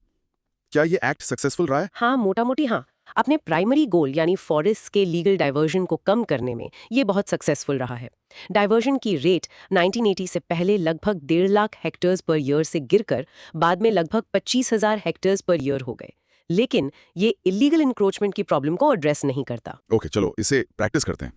S1: क्या ये एक्ट सक्सेसफुल रहा है?
S2: हाँ, मोटा मोटी हाँ। अपने प्राइमरी गोल यानी फॉरेस्ट के लीगल डाइवर्जन को कम करने में ये बहुत सक्सेसफुल रहा है। डाइवर्जन की रेट 1980 से पहले लगभग 1.5 लाख हेक्टेयर्स पर ईयर से गिरकर बाद में लगभग 25,000 हेक्टेयर्स पर ईयर हो गए। लेकिन ये इलीगल इंक्रोचमेंट की प्रॉब्लम को एड्रेस नहीं करता।
S1: ओके, चलो इसे प्रैक्टिस करते हैं।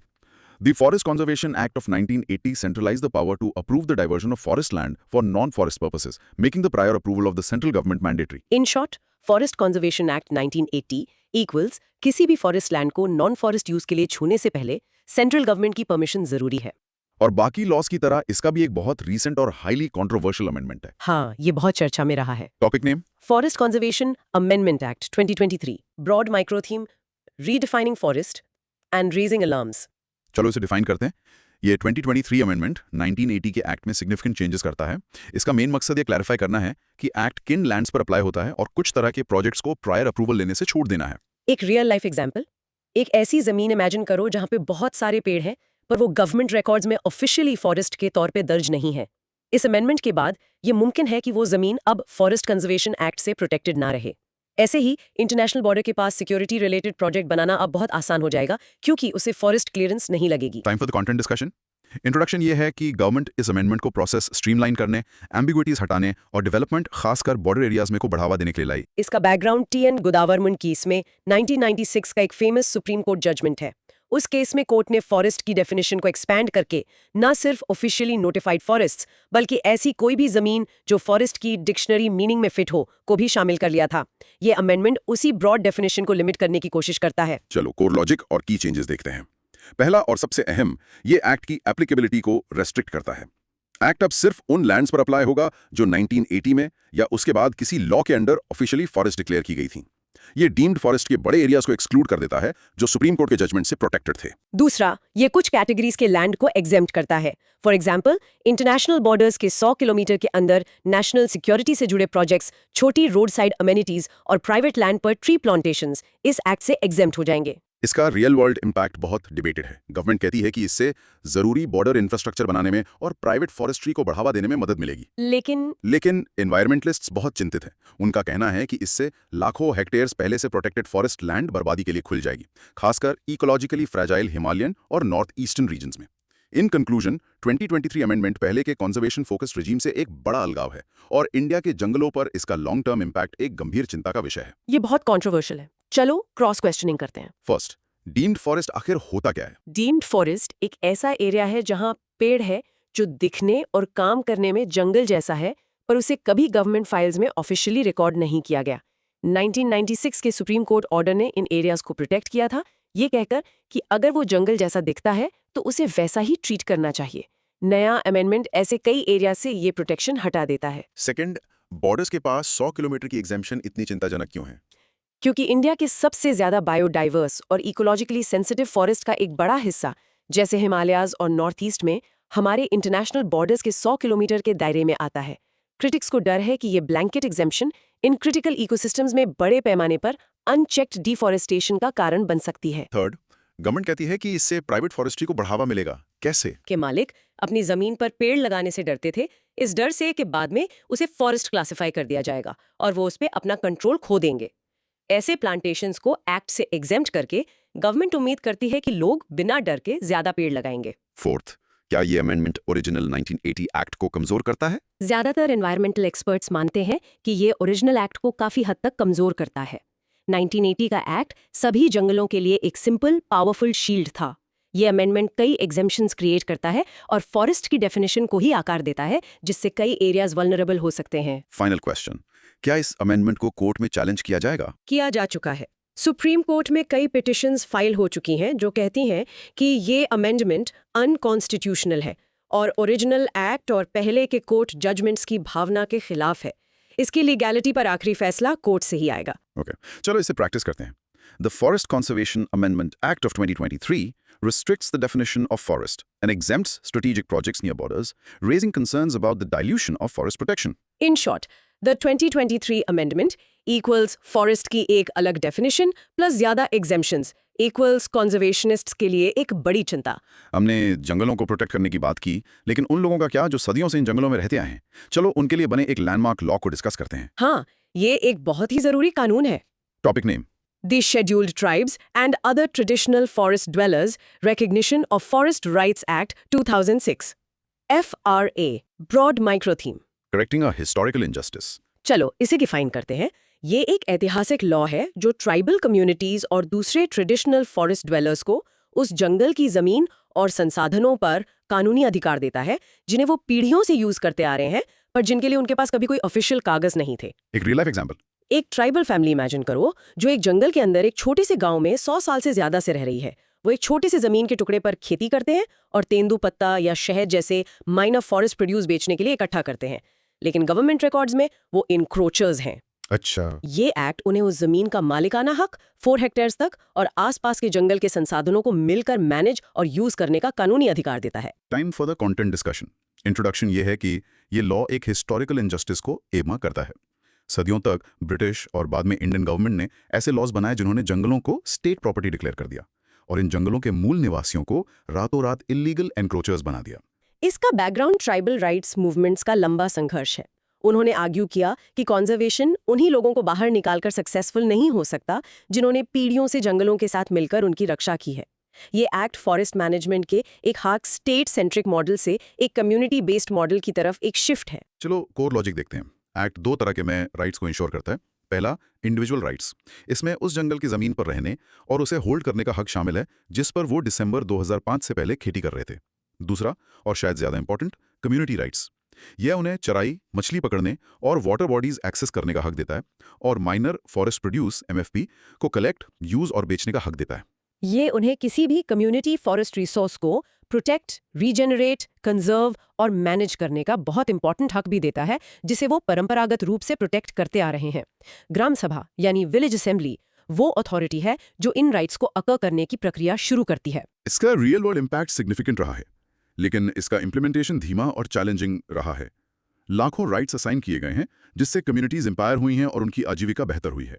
S1: The Forest Conservation Act of 1980 centralized the power to approve the diversion of forest land for non-forest purposes, making the prior approval of the central government mandatory.
S2: In short, forest conservation act 1980 equals किसी भी forest land को non forest use के लिए छूने से पहले central government की permission जरूरी है।
S1: और बाकी लॉस की तरह इसका भी एक बहुत रीसेंट और हाईली कंट्रोवर्शियल अमेंडमेंट है।
S2: हाँ, ये बहुत चर्चा में रहा है।
S1: Topic name?
S2: Forest conservation amendment act 2023, broad micro theme, redefining forest and raising alarms.
S1: चलो इसे डिफाइन करते हैं। ये 2023 अमेंडमेंट 1980 के एक्ट में सिग्निफिकेंट चेंजेस करता है। इसका मेन मकसद ये क्लैरिफाई करना है कि एक्ट किन लैंड्स पर अप्लाई होता है और कुछ तरह के प्रोजेक्ट्स को प्रायर अप्रूवल लेने से छूट देना है।
S2: एक रियल लाइफ एग्जांपल, एक ऐसी जमीन इमेजिन करो जहां पे बहुत सारे पेड़ हैं पर वो गवर्नमेंट रिकॉर्ड्स में ऑफिशियली फॉरेस्ट के तौर पे दर्ज नहीं है। इस अमेंडमेंट के बाद ये मुमकिन है कि वो जमीन अब फॉरेस्ट कंजर्वेशन एक्ट से प्रोटेक्टेड ना रहे। ऐसे ही इंटरनेशनल बॉर्डर के पास सिक्योरिटी रिलेटेड प्रोजेक्ट बनाना अब बहुत आसान हो जाएगा क्योंकि उसे फॉरेस्ट क्लियरेंस नहीं लगेगी।
S1: Time for the content discussion. Introduction ये है कि गवर्नमेंट इस अमेंडमेंट को प्रोसेस स्ट्रीमलाइन करने, एम्बिग्विटीज हटाने और डेवलपमेंट खासकर बॉर्डर एरियाज में को बढ़ावा देने के लिए लाई।
S2: इसका बैकग्राउंड TN गोदावरमन केस में 1996 का एक फेमस सुप्रीम कोर्ट जजमेंट है। उस केस में कोर्ट ने फॉरेस्ट की डेफिनेशन को एक्सपैंड करके न सिर्फ ऑफिशियली नोटिफाइड फॉरेस्ट्स बल्कि ऐसी कोई भी जमीन जो फॉरेस्ट की डिक्शनरी मीनिंग में फिट हो को भी शामिल कर लिया था। ये अमेंडमेंट उसी ब्रॉड डेफिनेशन को लिमिट करने की कोशिश करता है।
S1: चलो कोर लॉजिक और की चेंजेस देखते हैं। पहला और सबसे अहम, ये एक्ट की एप्लीकेबिलिटी को रेस्ट्रिक्ट करता है। एक्ट अब सिर्फ उन लैंड्स पर अप्लाई होगा जो 1980 में या उसके बाद किसी लॉ के अंडर ऑफिशियली फॉरेस्ट डिक्लेयर की गई थी। ये डीम्ड फॉरेस्ट के बड़े एरियाज को एक्सक्लूड कर देता है जो सुप्रीम कोर्ट के जजमेंट से प्रोटेक्टेड थे।
S2: दूसरा, ये कुछ कैटेगरीज के लैंड को एग्जेम्प्ट करता है। फॉर एग्जांपल, इंटरनेशनल बॉर्डर्स के 100 किलोमीटर के अंदर नेशनल सिक्योरिटी से जुड़े प्रोजेक्ट्स, छोटी रोड साइड अमेनिटीज और प्राइवेट लैंड पर ट्री प्लांटेशंस इस एक्ट से एग्जेम्प्ट हो जाएंगे।
S1: इसका रियल वर्ल्ड इम्पैक्ट बहुत डिबेटेड है। गवर्नमेंट कहती है कि इससे जरूरी बॉर्डर इंफ्रास्ट्रक्चर बनाने में और प्राइवेट फॉरेस्ट्री को बढ़ावा देने में मदद मिलेगी। लेकिन एनवायरमेंटलिस्ट्स बहुत चिंतित हैं। उनका कहना है कि इससे लाखों हेक्टेयर्स पहले से प्रोटेक्टेड फॉरेस्ट लैंड बर्बादी के लिए खुल जाएगी, खासकर इकोलॉजिकली फ्रेजाइल हिमालयन और नॉर्थ ईस्टर्न रीजन्स में। इन कंक्लूजन, 2023 अमेंडमेंट पहले के कंजर्वेशन फोकस्ड रिजीम से एक बड़ा अलगाव है और इंडिया के जंगलों पर इसका लॉन्ग टर्म इम्पैक्ट एक गंभीर चिंता का विषय है।
S2: ये बहुत कॉन्ट्रोवर्शियल है। चलो क्रॉस क्वेश्चनिंग करते हैं।
S1: फर्स्ट, डीम्ड फॉरेस्ट आखिर होता क्या है?
S2: डीम्ड फॉरेस्ट एक ऐसा एरिया है जहां पेड़ है जो दिखने और काम करने में जंगल जैसा है, पर उसे कभी गवर्नमेंट फाइल्स में ऑफिशियली रिकॉर्ड नहीं किया गया। 1996 के सुप्रीम कोर्ट ऑर्डर ने इन एरियाज को प्रोटेक्ट किया था, ये कहकर कि अगर वो जंगल जैसा दिखता है तो उसे वैसा ही ट्रीट करना चाहिए। नया अमेंडमेंट ऐसे कई एरिया से ये प्रोटेक्शन हटा देता है।
S1: सेकंड, बॉर्डर्स के पास 100 किलोमीटर की एग्जेम्पशन इतनी चिंताजनक क्यों है?
S2: क्योंकि इंडिया के सबसे ज्यादा बायोडाइवर्स और इकोलॉजिकली सेंसिटिव फॉरेस्ट का एक बड़ा हिस्सा, जैसे हिमालयाज और नॉर्थ ईस्ट में, हमारे इंटरनेशनल बॉर्डर्स के 100 किलोमीटर के दायरे में आता है। क्रिटिक्स को डर है कि ये blanket exemption in critical ecosystems में बड़े पैमाने पर अनचेक्ड डिफॉरेस्टेशन का कारण बन सकती है।
S1: थर्ड, गवर्नमेंट कहती है कि इससे प्राइवेट फॉरेस्ट्री को बढ़ावा मिलेगा। कैसे?
S2: के मालिक अपनी जमीन पर पेड़ लगाने से डरते थे, इस डर से कि बाद में उसे फॉरेस्ट क्लासिफाई कर दिया जाएगा और वो उस पे अपना कंट्रोल खो देंगे। ऐसे प्लांटेशंस को एक्ट से एग्जेम्प्ट करके गवर्नमेंट उम्मीद करती है कि लोग बिना डर के ज्यादा पेड़ लगाएंगे।
S1: फोर्थ, क्या ये अमेंडमेंट ओरिजिनल 1980 एक्ट को कमजोर करता है?
S2: ज्यादातर एनवायरमेंटल एक्सपर्ट्स मानते हैं कि ये ओरिजिनल एक्ट को काफी हद तक कमजोर करता है। 1980 का एक्ट सभी जंगलों के लिए एक सिंपल, पावरफुल शील्ड था। ये अमेंडमेंट कई एग्जेम्पशंस क्रिएट करता है और फॉरेस्ट की डेफिनेशन को ही आकार देता है, जिससे कई एरियाज वल्नरेबल हो सकते हैं।
S1: फाइनल क्वेश्चन, क्या इस अमेंडमेंट को कोर्ट में चैलेंज किया जाएगा?
S2: किया जा चुका है। सुप्रीम कोर्ट में कई पिटिशंस फाइल हो चुकी हैं जो कहती हैं कि ये अमेंडमेंट अनकॉन्स्टिट्यूशनल है और ओरिजिनल एक्ट और पहले के कोर्ट जजमेंट्स की भावना के खिलाफ है। इसकी लीगैलिटी पर आखिरी फैसला कोर्ट से ही आएगा।
S1: ओके, चलो इसे प्रैक्टिस करते हैं। The Forest Conservation Amendment Act of 2023 restricts the definition of forest and exempts strategic projects near borders, raising concerns about the dilution of forest protection.
S2: In short, the 2023 amendment equals forest की एक अलग definition plus ज्यादा exemptions equals कंजर्वेशनिस्ट्स के लिए एक बड़ी चिंता।
S1: हमने जंगलों को प्रोटेक्ट करने की बात की, लेकिन उन लोगों का क्या जो सदियों से इन जंगलों में रहते आए हैं? चलो उनके लिए बने एक लैंडमार्क लॉ को डिस्कस करते हैं।
S2: हाँ, ये एक बहुत ही जरूरी कानून है।
S1: Topic name:
S2: The Scheduled Tribes and Other Traditional Forest Dwellers Recognition of Forest Rights Act 2006 FRA Broad Micro Theme।
S1: Correcting a Historical Injustice।
S2: चलो इसे डिफाइन करते हैं। ये एक ऐतिहासिक लॉ है जो ट्राइबल कम्युनिटीज और दूसरे ट्रेडिशनल फॉरेस्ट ड्वेलर्स को उस जंगल की जमीन और संसाधनों पर कानूनी अधिकार देता है जिन्हें वो पीढ़ियों से यूज करते आ रहे हैं, पर जिनके लिए उनके पास कभी कोई ऑफिशियल कागज नहीं थे।
S1: एक रियल लाइफ एग्जांपल:
S2: एक ट्राइबल फैमिली इमेजिन करो जो एक जंगल के अंदर एक छोटे से गांव में 100 साल से ज्यादा से रह रही है। वो एक छोटे से जमीन के टुकड़े पर खेती करते हैं और तेंदुपत्ता या शहद जैसे माइनर फॉरेस्ट प्रोड्यूस बेचने के लिए इकट्ठा करते हैं, लेकिन गवर्नमेंट रिकॉर्ड्स में वो इनक्रोचर्स हैं।
S1: अच्छा,
S2: ये एक्ट उन्हें उस जमीन का मालिकाना हक 4 हेक्टेयर्स तक और आसपास के जंगल के संसाधनों को मिलकर मैनेज और यूज करने का कानूनी अधिकार देता है।
S1: Time for the content discussion. Introduction ये है कि ये लॉ एक हिस्टोरिकल इनजस्टिस को एमा करता है। सदियों तक ब्रिटिश और बाद में इंडियन गवर्नमेंट ने ऐसे लॉज बनाए जिन्होंने जंगलों को स्टेट प्रॉपर्टी डिक्लेयर कर दिया और इन जंगलों के मूल निवासियों को रातों रात इलीगल एनक्रोचर्स बना दिया।
S2: इसका बैकग्राउंड ट्राइबल राइट्स मूवमेंट्स का लंबा संघर्ष है। उन्होंने आर्ग्यू किया कि कॉन्जर्वेशन उन्हीं लोगों को बाहर निकालकर सक्सेसफुल नहीं हो सकता जिन्होंने पीढ़ियों से जंगलों के साथ मिलकर उनकी रक्षा की है। ये एक्ट फॉरेस्ट मैनेजमेंट के एक हार्क स्टेट सेंट्रिक मॉडल से एक कम्युनिटी बेस्ड मॉडल की तरफ एक शिफ्ट है।
S1: चलो कोर लॉजिक देखते हैं। एक्ट दो तरह के में राइट्स को इंश्योर करता है। पहला, इंडिविजुअल राइट्स। इसमें उस जंगल की जमीन पर रहने और उसे होल्ड करने का हक शामिल है जिस पर वो दिसंबर 2005 से पहले खेती कर रहे थे। दूसरा, और शायद ज्यादा इंपॉर्टेंट, कम्युनिटी राइट्स। यह उन्हें चराई, मछली पकड़ने और वाटर बॉडीज एक्सेस करने का हक देता है और माइनर फॉरेस्ट प्रोड्यूस MFP को कलेक्ट, यूज और बेचने का हक देता है।
S2: ये उन्हें किसी भी कम्युनिटी फॉरेस्ट रिसोर्स को प्रोटेक्ट, रीजेनरेट, कंजर्व और मैनेज करने का बहुत इंपॉर्टेंट हक भी देता है जिसे वो परंपरागत रूप से प्रोटेक्ट करते आ रहे हैं। ग्राम सभा यानी विलेज असेंबली वो अथॉरिटी है जो इन राइट्स को अकर करने की प्रक्रिया शुरू करती है।
S1: इसका रियल वर्ल्ड इम्पैक्ट सिग्निफिकेंट रहा है, लेकिन इसका इम्प्लीमेंटेशन धीमा और चैलेंजिंग रहा है। लाखों राइट्स असाइन किए गए हैं जिससे कम्युनिटीज एम्पायर हुई हैं और उनकी आजीविका बेहतर हुई है,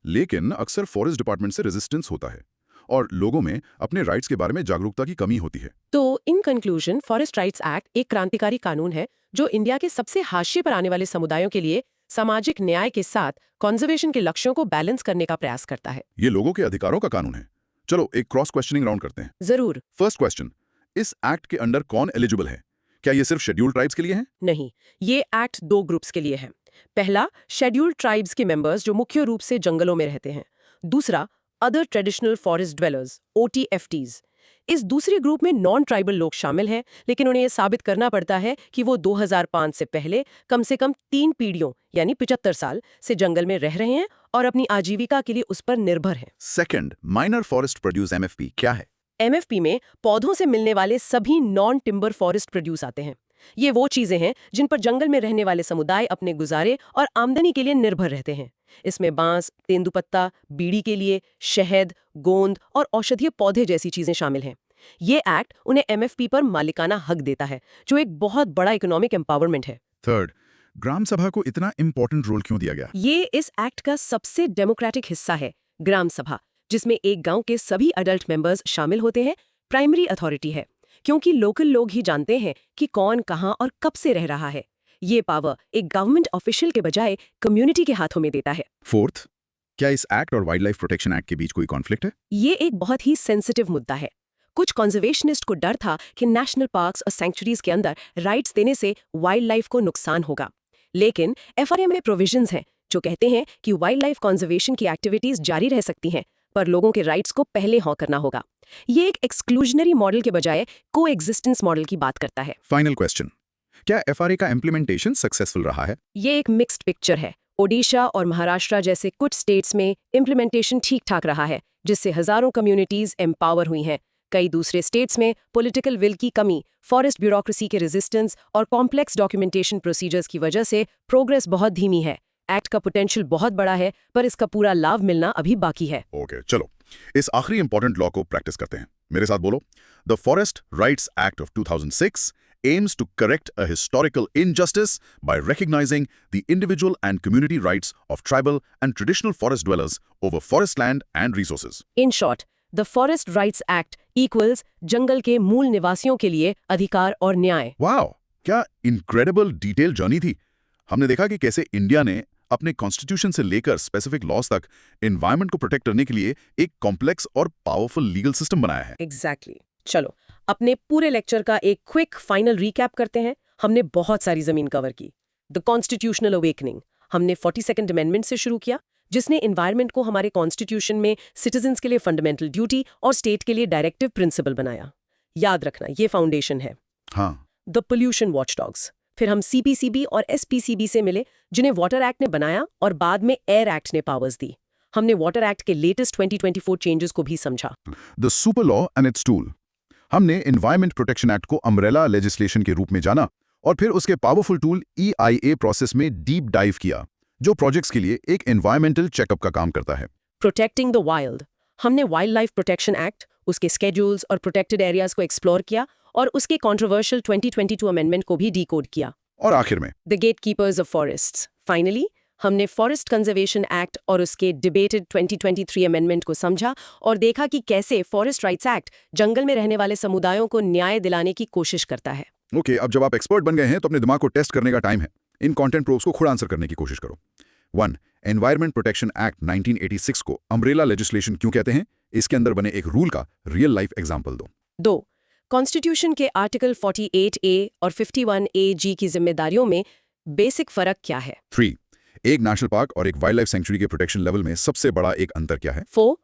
S1: लेकिन अक्सर फॉरेस्ट डिपार्टमेंट से रेजिस्टेंस होता है और लोगों में अपने राइट्स के बारे में जागरूकता की कमी होती है।
S2: तो in conclusion, forest rights act एक क्रांतिकारी कानून है जो इंडिया के सबसे हाशिए पर आने वाले समुदायों के लिए सामाजिक न्याय के साथ कंजर्वेशन के लक्ष्यों को बैलेंस करने का प्रयास करता है।
S1: ये लोगों के अधिकारों का कानून है। चलो एक क्रॉस क्वेश्चनिंग राउंड करते हैं।
S2: जरूर।
S1: फर्स्ट क्वेश्चन, इस एक्ट के अंडर कौन एलिजिबल है? क्या ये सिर्फ शेड्यूल्ड ट्राइब्स के लिए है?
S2: नहीं, ये एक्ट 2 ग्रुप्स के लिए है। पहला, शेड्यूल्ड ट्राइब्स के मेंबर्स जो मुख्य रूप से जंगलों में रहते हैं। दूसरा, other traditional forest dwellers OTFTs। इस दूसरे ग्रुप में नॉन ट्राइबल लोग शामिल हैं, लेकिन उन्हें यह साबित करना पड़ता है कि वो 2005 से पहले कम से कम 3 पीढ़ियों यानी 75 साल से जंगल में रह रहे हैं और अपनी आजीविका के लिए उस पर निर्भर हैं।
S1: Second, minor forest produce MFP क्या है?
S2: MFP में पौधों से मिलने वाले सभी नॉन टिम्बर फॉरेस्ट प्रोड्यूस आते हैं। ये वो चीजें हैं जिन पर जंगल में रहने वाले समुदाय अपने गुजारे और आमदनी के लिए निर्भर रहते हैं। इसमें बांस, तेंदुपत्ता, बीड़ी के लिए शहद, गोंद और औषधीय पौधे जैसी चीजें शामिल हैं। ये एक्ट उन्हें एमएफपी पर मालिकाना हक देता है, जो एक बहुत बड़ा इकोनॉमिक एम्पावरमेंट है।
S1: थर्ड, ग्राम सभा को इतना इंपॉर्टेंट रोल क्यों दिया गया?
S2: ये इस एक्ट का सबसे डेमोक्रेटिक हिस्सा है, ग्राम सभा, जिसमें एक गांव के सभी अडल्ट मेंबर्स शामिल होते हैं, प्राइमरी अथॉरिटी है, क्योंकि लोकल लोग ही जानते हैं कि कौन कहां और कब से रह रहा है। ये पावर एक गवर्नमेंट ऑफिशियल के बजाय कम्युनिटी के हाथों में देता है।
S1: फोर्थ, क्या इस एक्ट और वाइल्ड लाइफ प्रोटेक्शन एक्ट के बीच कोई कॉन्फ्लिक्ट है?
S2: ये एक बहुत ही सेंसिटिव मुद्दा है। कुछ कंजर्वेशनिस्ट को डर था कि नेशनल पार्क्स और सैंक्चुरीज के अंदर राइट्स देने से वाइल्ड लाइफ को नुकसान होगा, लेकिन एफआरए में प्रोविजंस हैं जो कहते हैं कि वाइल्ड लाइफ कंजर्वेशन की एक्टिविटीज जारी रह सकती हैं, पर लोगों के राइट्स को पहले हाँ करना होगा। ये एक एक्सक्लूजनरी मॉडल के बजाय कोएग्जिस्टेंस मॉडल की बात करता है।
S1: फाइनल क्वेश्चन, क्या एफआरए का इम्प्लीमेंटेशन सक्सेसफुल रहा है?
S2: ये एक मिक्स्ड पिक्चर है। ओडिशा और महाराष्ट्र जैसे कुछ स्टेट्स में इम्प्लीमेंटेशन ठीक ठाक रहा है, जिससे हजारों कम्युनिटीज एम्पावर हुई हैं। कई दूसरे स्टेट्स में पॉलिटिकल विल की कमी, फॉरेस्ट ब्यूरोक्रेसी के रेजिस्टेंस और कॉम्प्लेक्स डॉक्यूमेंटेशन प्रोसीजर्स की वजह से प्रोग्रेस बहुत धीमी है। एक्ट का पोटेंशियल बहुत बड़ा है, पर इसका पूरा लाभ मिलना अभी बाकी है।
S1: ओके, चलो इस आखिरी इंपॉर्टेंट लॉ को प्रैक्टिस करते हैं। मेरे साथ बोलो। The forest rights act of 2006 aims to correct a historical injustice by recognizing the individual and community rights of tribal and traditional forest dwellers over forest land and resources.
S2: In short, the forest rights act equals जंगल के मूल निवासियों के लिए अधिकार और न्याय।
S1: Wow, क्या इनक्रेडिबल डिटेल जर्नी थी। हमने देखा कि कैसे इंडिया ने अपने कॉन्स्टिट्यूशन से लेकर स्पेसिफिक लॉज तक एनवायरनमेंट को प्रोटेक्ट करने के लिए एक कॉम्प्लेक्स और पावरफुल लीगल सिस्टम बनाया है।
S2: एग्जैक्टली। चलो अपने पूरे लेक्चर का एक क्विक फाइनल रिकैप करते हैं। हमने बहुत सारी जमीन कवर की। द कॉन्स्टिट्यूशनल अवेकनिंग हमने 42nd अमेंडमेंट से शुरू किया, जिसने एनवायरनमेंट को हमारे कॉन्स्टिट्यूशन में सिटीजन्स के लिए फंडामेंटल ड्यूटी और स्टेट के लिए डायरेक्टिव प्रिंसिपल बनाया। याद रखना, ये फाउंडेशन है।
S1: हाँ।
S2: द पोल्यूशन वॉचडॉग्स, फिर हम सीपीसीबी और एसपीसीबी से मिले, जिन्हें वाटर एक्ट ने बनाया और बाद में एयर एक्ट ने पावर्स दी। हमने वाटर एक्ट के लेटेस्ट 2024 चेंजेस को भी समझा।
S1: The super law and it's tool, हमने एनवायरनमेंट प्रोटेक्शन एक्ट को अम्ब्रेला लेजिस्लेशन के रूप में जाना और फिर उसके पावरफुल टूल EIA प्रोसेस में डीप डाइव किया, जो प्रोजेक्ट्स के लिए एक एनवायरमेंटल चेकअप का काम करता है।
S2: प्रोटेक्टिंग द वाइल्ड, हमने वाइल्ड लाइफ प्रोटेक्शन एक्ट, उसके स्केड्यूल्स और प्रोटेक्टेड एरियाज को एक्सप्लोर किया और उसके कंट्रोवर्शियल 2022 अमेंडमेंट को भी डिकोड किया।
S1: और आखिर में
S2: the gatekeepers of forests, finally हमने फॉरेस्ट कंजर्वेशन एक्ट और उसके डिबेटेड 2023 अमेंडमेंट को समझा और देखा कि कैसे फॉरेस्ट राइट्स एक्ट जंगल में रहने वाले समुदायों को न्याय दिलाने की कोशिश करता है।
S1: ओके, अब जब आप एक्सपर्ट बन गए हैं तो अपने दिमाग को टेस्ट करने का टाइम है। इन कंटेंट प्रोब्स को खुद आंसर करने की कोशिश करो। 1. एनवायरनमेंट प्रोटेक्शन एक्ट 1986 को अम्ब्रेला लेजिस्लेशन क्यों कहते हैं? इसके अंदर बने एक रूल का रियल लाइफ एग्जाम्पल दो।
S2: 2. कॉन्स्टिट्यूशन के आर्टिकल 48A और 51AG की जिम्मेदारियों में बेसिक फर्क क्या है?
S1: 3. एक नेशनल पार्क और एक वाइल्ड लाइफ सेंचुरी के प्रोटेक्शन लेवल में सबसे बड़ा एक अंतर क्या है?
S2: 4.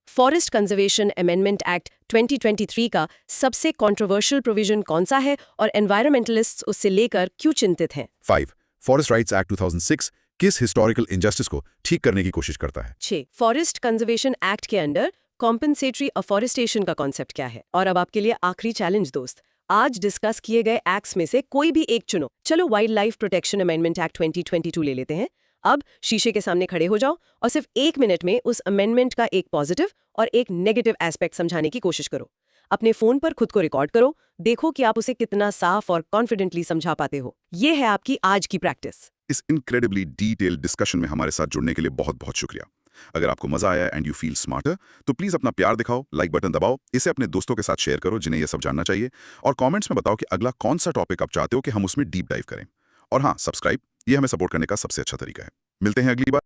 S2: फॉरेस्ट कंजर्वेशन अमेंडमेंट एक्ट 2023 का सबसे कंट्रोवर्शियल प्रोविजन कौन सा है और एनवायरमेंटलिस्ट्स उससे लेकर क्यों चिंतित हैं?
S1: 5. फॉरेस्ट राइट्स एक्ट 2006 किस हिस्टोरिकल इनजस्टिस को ठीक करने की कोशिश करता है?
S2: 6. फॉरेस्ट कंजर्वेशन एक्ट के अंडर कॉम्पेंसेटरी अफॉरेस्टेशन का कॉन्सेप्ट क्या है? और अब आपके लिए आखिरी चैलेंज दोस्त, आज डिस्कस किए गए एक्ट्स में से कोई भी एक चुनो। चलो wild life protection amendment act 2022 ले लेते हैं। अब शीशे के सामने खड़े हो जाओ और सिर्फ 1 मिनट में उस अमेंडमेंट का एक पॉजिटिव और एक नेगेटिव एस्पेक्ट समझाने की कोशिश करो। अपने फोन पर खुद को रिकॉर्ड करो, देखो कि आप उसे कितना साफ और कॉन्फिडेंटली समझा पाते हो। ये है आपकी आज की प्रैक्टिस।
S1: इस इनक्रेडिबली डिटेल्ड डिस्कशन में हमारे साथ जुड़ने के लिए बहुत बहुत शुक्रिया। अगर आपको मजा आया एंड यू फील स्मार्टर तो प्लीज अपना प्यार दिखाओ, लाइक बटन दबाओ, इसे अपने दोस्तों के साथ शेयर करो जिन्हें यह सब जानना चाहिए, और कमेंट्स में बताओ कि अगला कौन सा टॉपिक आप चाहते हो कि हम उसमें डीप डाइव करें। और हाँ, सब्सक्राइब, ये हमें सपोर्ट करने का सबसे अच्छा तरीका है। मिलते हैं अगली बार।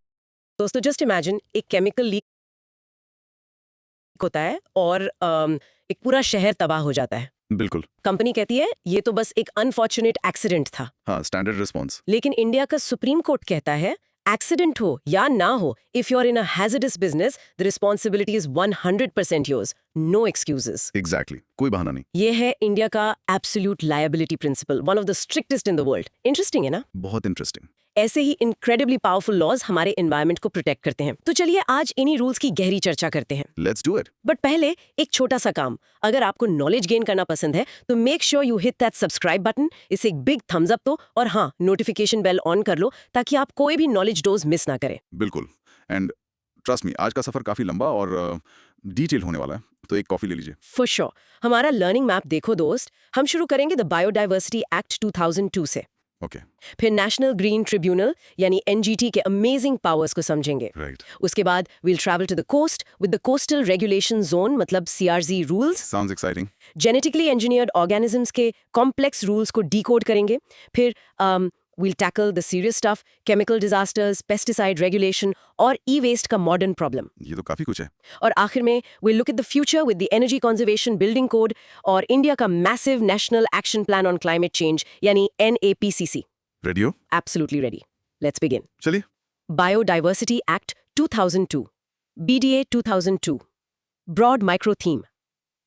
S2: दोस्तों जस्ट इमेजिन एक केमिकल लीक होता है और एक पूरा शहर तबाह हो जाता है।
S1: बिल्कुल।
S2: कंपनी कहती है ये तो बस एक अनफॉर्चुनेट एक्सीडेंट था।
S1: हाँ, स्टैंडर्ड रिस्पॉन्स।
S2: लेकिन इंडिया का सुप्रीम कोर्ट कहता है एक्सीडेंट हो या ना हो, if you are in a hazardous business the responsibility is 100% yours, no excuses.
S1: Exactly, कोई बहाना नहीं।
S2: ये है इंडिया का absolute liability principle, one of the strictest in the world. Interesting है ना?
S1: बहुत इंटरेस्टिंग।
S2: ऐसे ही इनक्रेडिबली पावरफुल लॉज हमारे एनवायरनमेंट को प्रोटेक्ट करते हैं। तो चलिए आज इन्हीं रूल्स की गहरी चर्चा करते हैं।
S1: Let's do it.
S2: बट पहले एक छोटा सा काम, अगर आपको नॉलेज गेन करना पसंद है तो make sure you hit that subscribe button, इसे एक बिग थम्स अप दो और हाँ, नोटिफिकेशन बेल ऑन कर लो ताकि आप कोई भी नॉलेज डोज मिस ना करें।
S1: बिल्कुल। एंड ट्रस्ट मी, आज का सफर काफी लंबा और डिटेल होने वाला है, तो एक कॉफी ले लीजिए।
S2: For sure. हमारा लर्निंग मैप देखो दोस्त, हम शुरू करेंगे द बायोडाइवर्सिटी एक्ट 2002 से।
S1: ओके।
S2: फिर नेशनल ग्रीन ट्रिब्यूनल यानी एनजीटी के अमेजिंग पावर्स को समझेंगे।
S1: राइट।
S2: उसके बाद we'll travel to the coast with the coastal regulation zone, मतलब CRG rules.
S1: Sounds exciting.
S2: Genetically engineered organisms के कॉम्प्लेक्स रूल्स को डिकोड करेंगे। फिर we'll tackle the serious stuff, chemical disasters, pesticide regulation और e-waste का modern problem।
S1: ये तो काफी कुछ है।
S2: और आखिर में we'll look at the future with the Energy Conservation Building Code और इंडिया का massive National Action Plan on Climate Change यानी NAPCC।
S1: रेडी हो?
S2: Absolutely ready. Let's begin.
S1: चलिए।
S2: Biodiversity Act 2002, BDA 2002, Broad Micro Theme,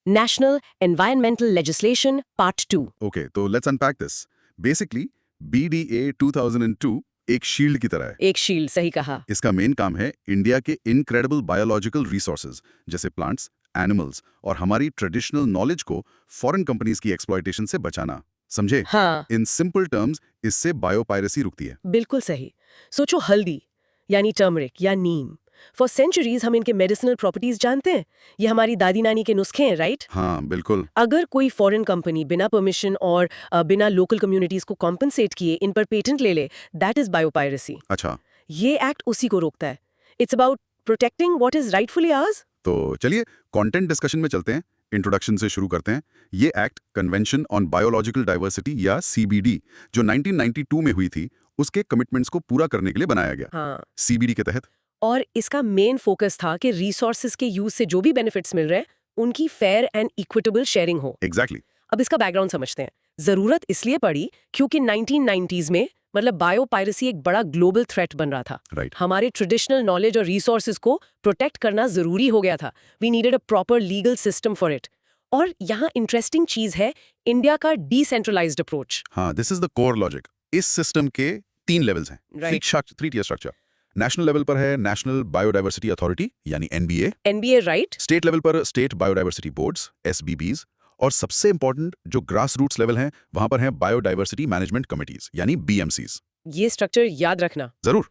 S2: National Environmental Legislation Part 2।
S1: Okay, तो let's unpack this. Basically BDA 2002 एक shield की तरह है।
S2: एक शील्ड, सही कहा।
S1: इसका मेन काम है इंडिया के इनक्रेडिबल बायोलॉजिकल रिसोर्सेज जैसे प्लांट्स, एनिमल्स और हमारी ट्रेडिशनल नॉलेज को फॉरेन कंपनीज की एक्सप्लॉयटेशन से बचाना। समझे?
S2: हाँ,
S1: इन सिंपल टर्म्स इससे बायोपायरेसी रुकती है।
S2: बिल्कुल सही। सोचो हल्दी यानी टर्मरिक या नीम, फॉर सेंचुरीज हम इनके मेडिसिनल प्रॉपर्टीज जानते हैं। ये हमारी दादी नानी के नुस्खे हैं, राइट?
S1: हाँ बिल्कुल।
S2: अगर कोई फॉरेन कंपनी बिना परमिशन और बिना लोकल कम्युनिटीज को कॉम्पनसेट किए इन पर पेटेंट ले ले, दैट इज बायोपायरेसी।
S1: अच्छा,
S2: ये एक्ट उसी को रोकता है। It's about protecting what is rightfully hours.
S1: तो चलिए कंटेंट डिस्कशन में चलते हैं। इंट्रोडक्शन से शुरू करते हैं। ये act convention on biological diversity या CBD जो 1992 में हुई थी, उसके कमिटमेंट्स को पूरा करने के लिए बनाया गया।
S2: हाँ,
S1: CBD के तहत
S2: और इसका मेन फोकस था कि रिसोर्सेज के यूज से जो भी बेनिफिट्स मिल रहे हैं उनकी फेयर एंड इक्विटेबल शेयरिंग हो।
S1: एग्जैक्टली।
S2: अब इसका बैकग्राउंड समझते हैं। जरूरत इसलिए पड़ी क्योंकि 1990s में मतलब बायोपायरेसी एक बड़ा ग्लोबल थ्रेट बन रहा था।
S1: राइट।
S2: हमारे ट्रेडिशनल नॉलेज और रिसोर्सेज को प्रोटेक्ट करना जरूरी हो गया था। We needed a proper legal system for it. और यहाँ इंटरेस्टिंग चीज है इंडिया का डिसेंट्रलाइज्ड अप्रोच।
S1: हाँ, this is the core logic. इस सिस्टम के 3 लेवल्स हैं।
S2: Right.
S1: 3 tier structure. National level पर है नेशनल बायोडाइवर्सिटी अथॉरिटी यानी
S2: NBA, राइट?
S1: स्टेट लेवल पर स्टेट बायोडाइवर्सिटी बोर्ड्स SBBs और सबसे इंपॉर्टेंट जो ग्रास रूट्स लेवल हैं वहां पर हैं बायोडाइवर्सिटी मैनेजमेंट कमिटीज यानी BMCs।
S2: ये स्ट्रक्चर याद रखना।
S1: जरूर।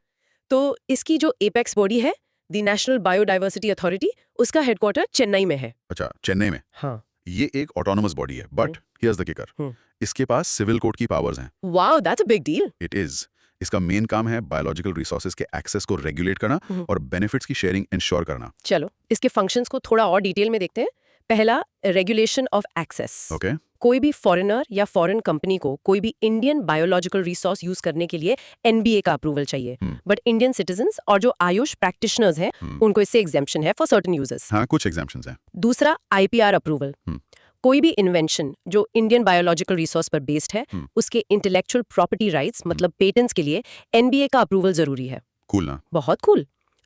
S2: तो इसकी जो एपेक्स बॉडी है, द नेशनल बायोडाइवर्सिटी अथॉरिटी, उसका हेडक्वार्टर चेन्नई में है।
S1: अच्छा, चेन्नई में।
S2: हाँ।
S1: ये एक ऑटोनोमस बॉडी है, बट हियर्स द किकर, इसके पास सिविल कोड की पावर्स हैं।
S2: Wow, that's a big deal.
S1: It is. इसका मेन काम है बायोलॉजिकल रिसोर्सेज के एक्सेस को रेगुलेट करना और बेनिफिट्स की शेयरिंग इंश्योर करना।
S2: चलो इसके फंक्शंस को थोड़ा और डिटेल में देखते हैं। पहला, रेगुलेशन ऑफ एक्सेस।
S1: ओके।
S2: कोई भी फॉरेनर या फॉरेन कंपनी को कोई भी इंडियन बायोलॉजिकल रिसोर्स यूज करने के लिए NBA का अप्रूवल चाहिए। बट इंडियन सिटीजन्स और जो आयुष प्रैक्टिशनर्स हैं उनको इससे एग्जेम्पशन है फॉर सर्टेन यूजर्स।
S1: हाँ, कुछ एग्जाम्पशंस हैं।
S2: दूसरा, IPR अप्रूवल। कोई भी इन्वेंशन जो इंडियन बायोलॉजिकल रिसोर्स पर बेस्ड है, उसके इंटेलेक्चुअल प्रॉपर्टी राइट्स मतलब पेटेंट्स के लिए NBA का अप्रूवल जरूरी है।
S1: कूल ना?
S2: बहुत कूल।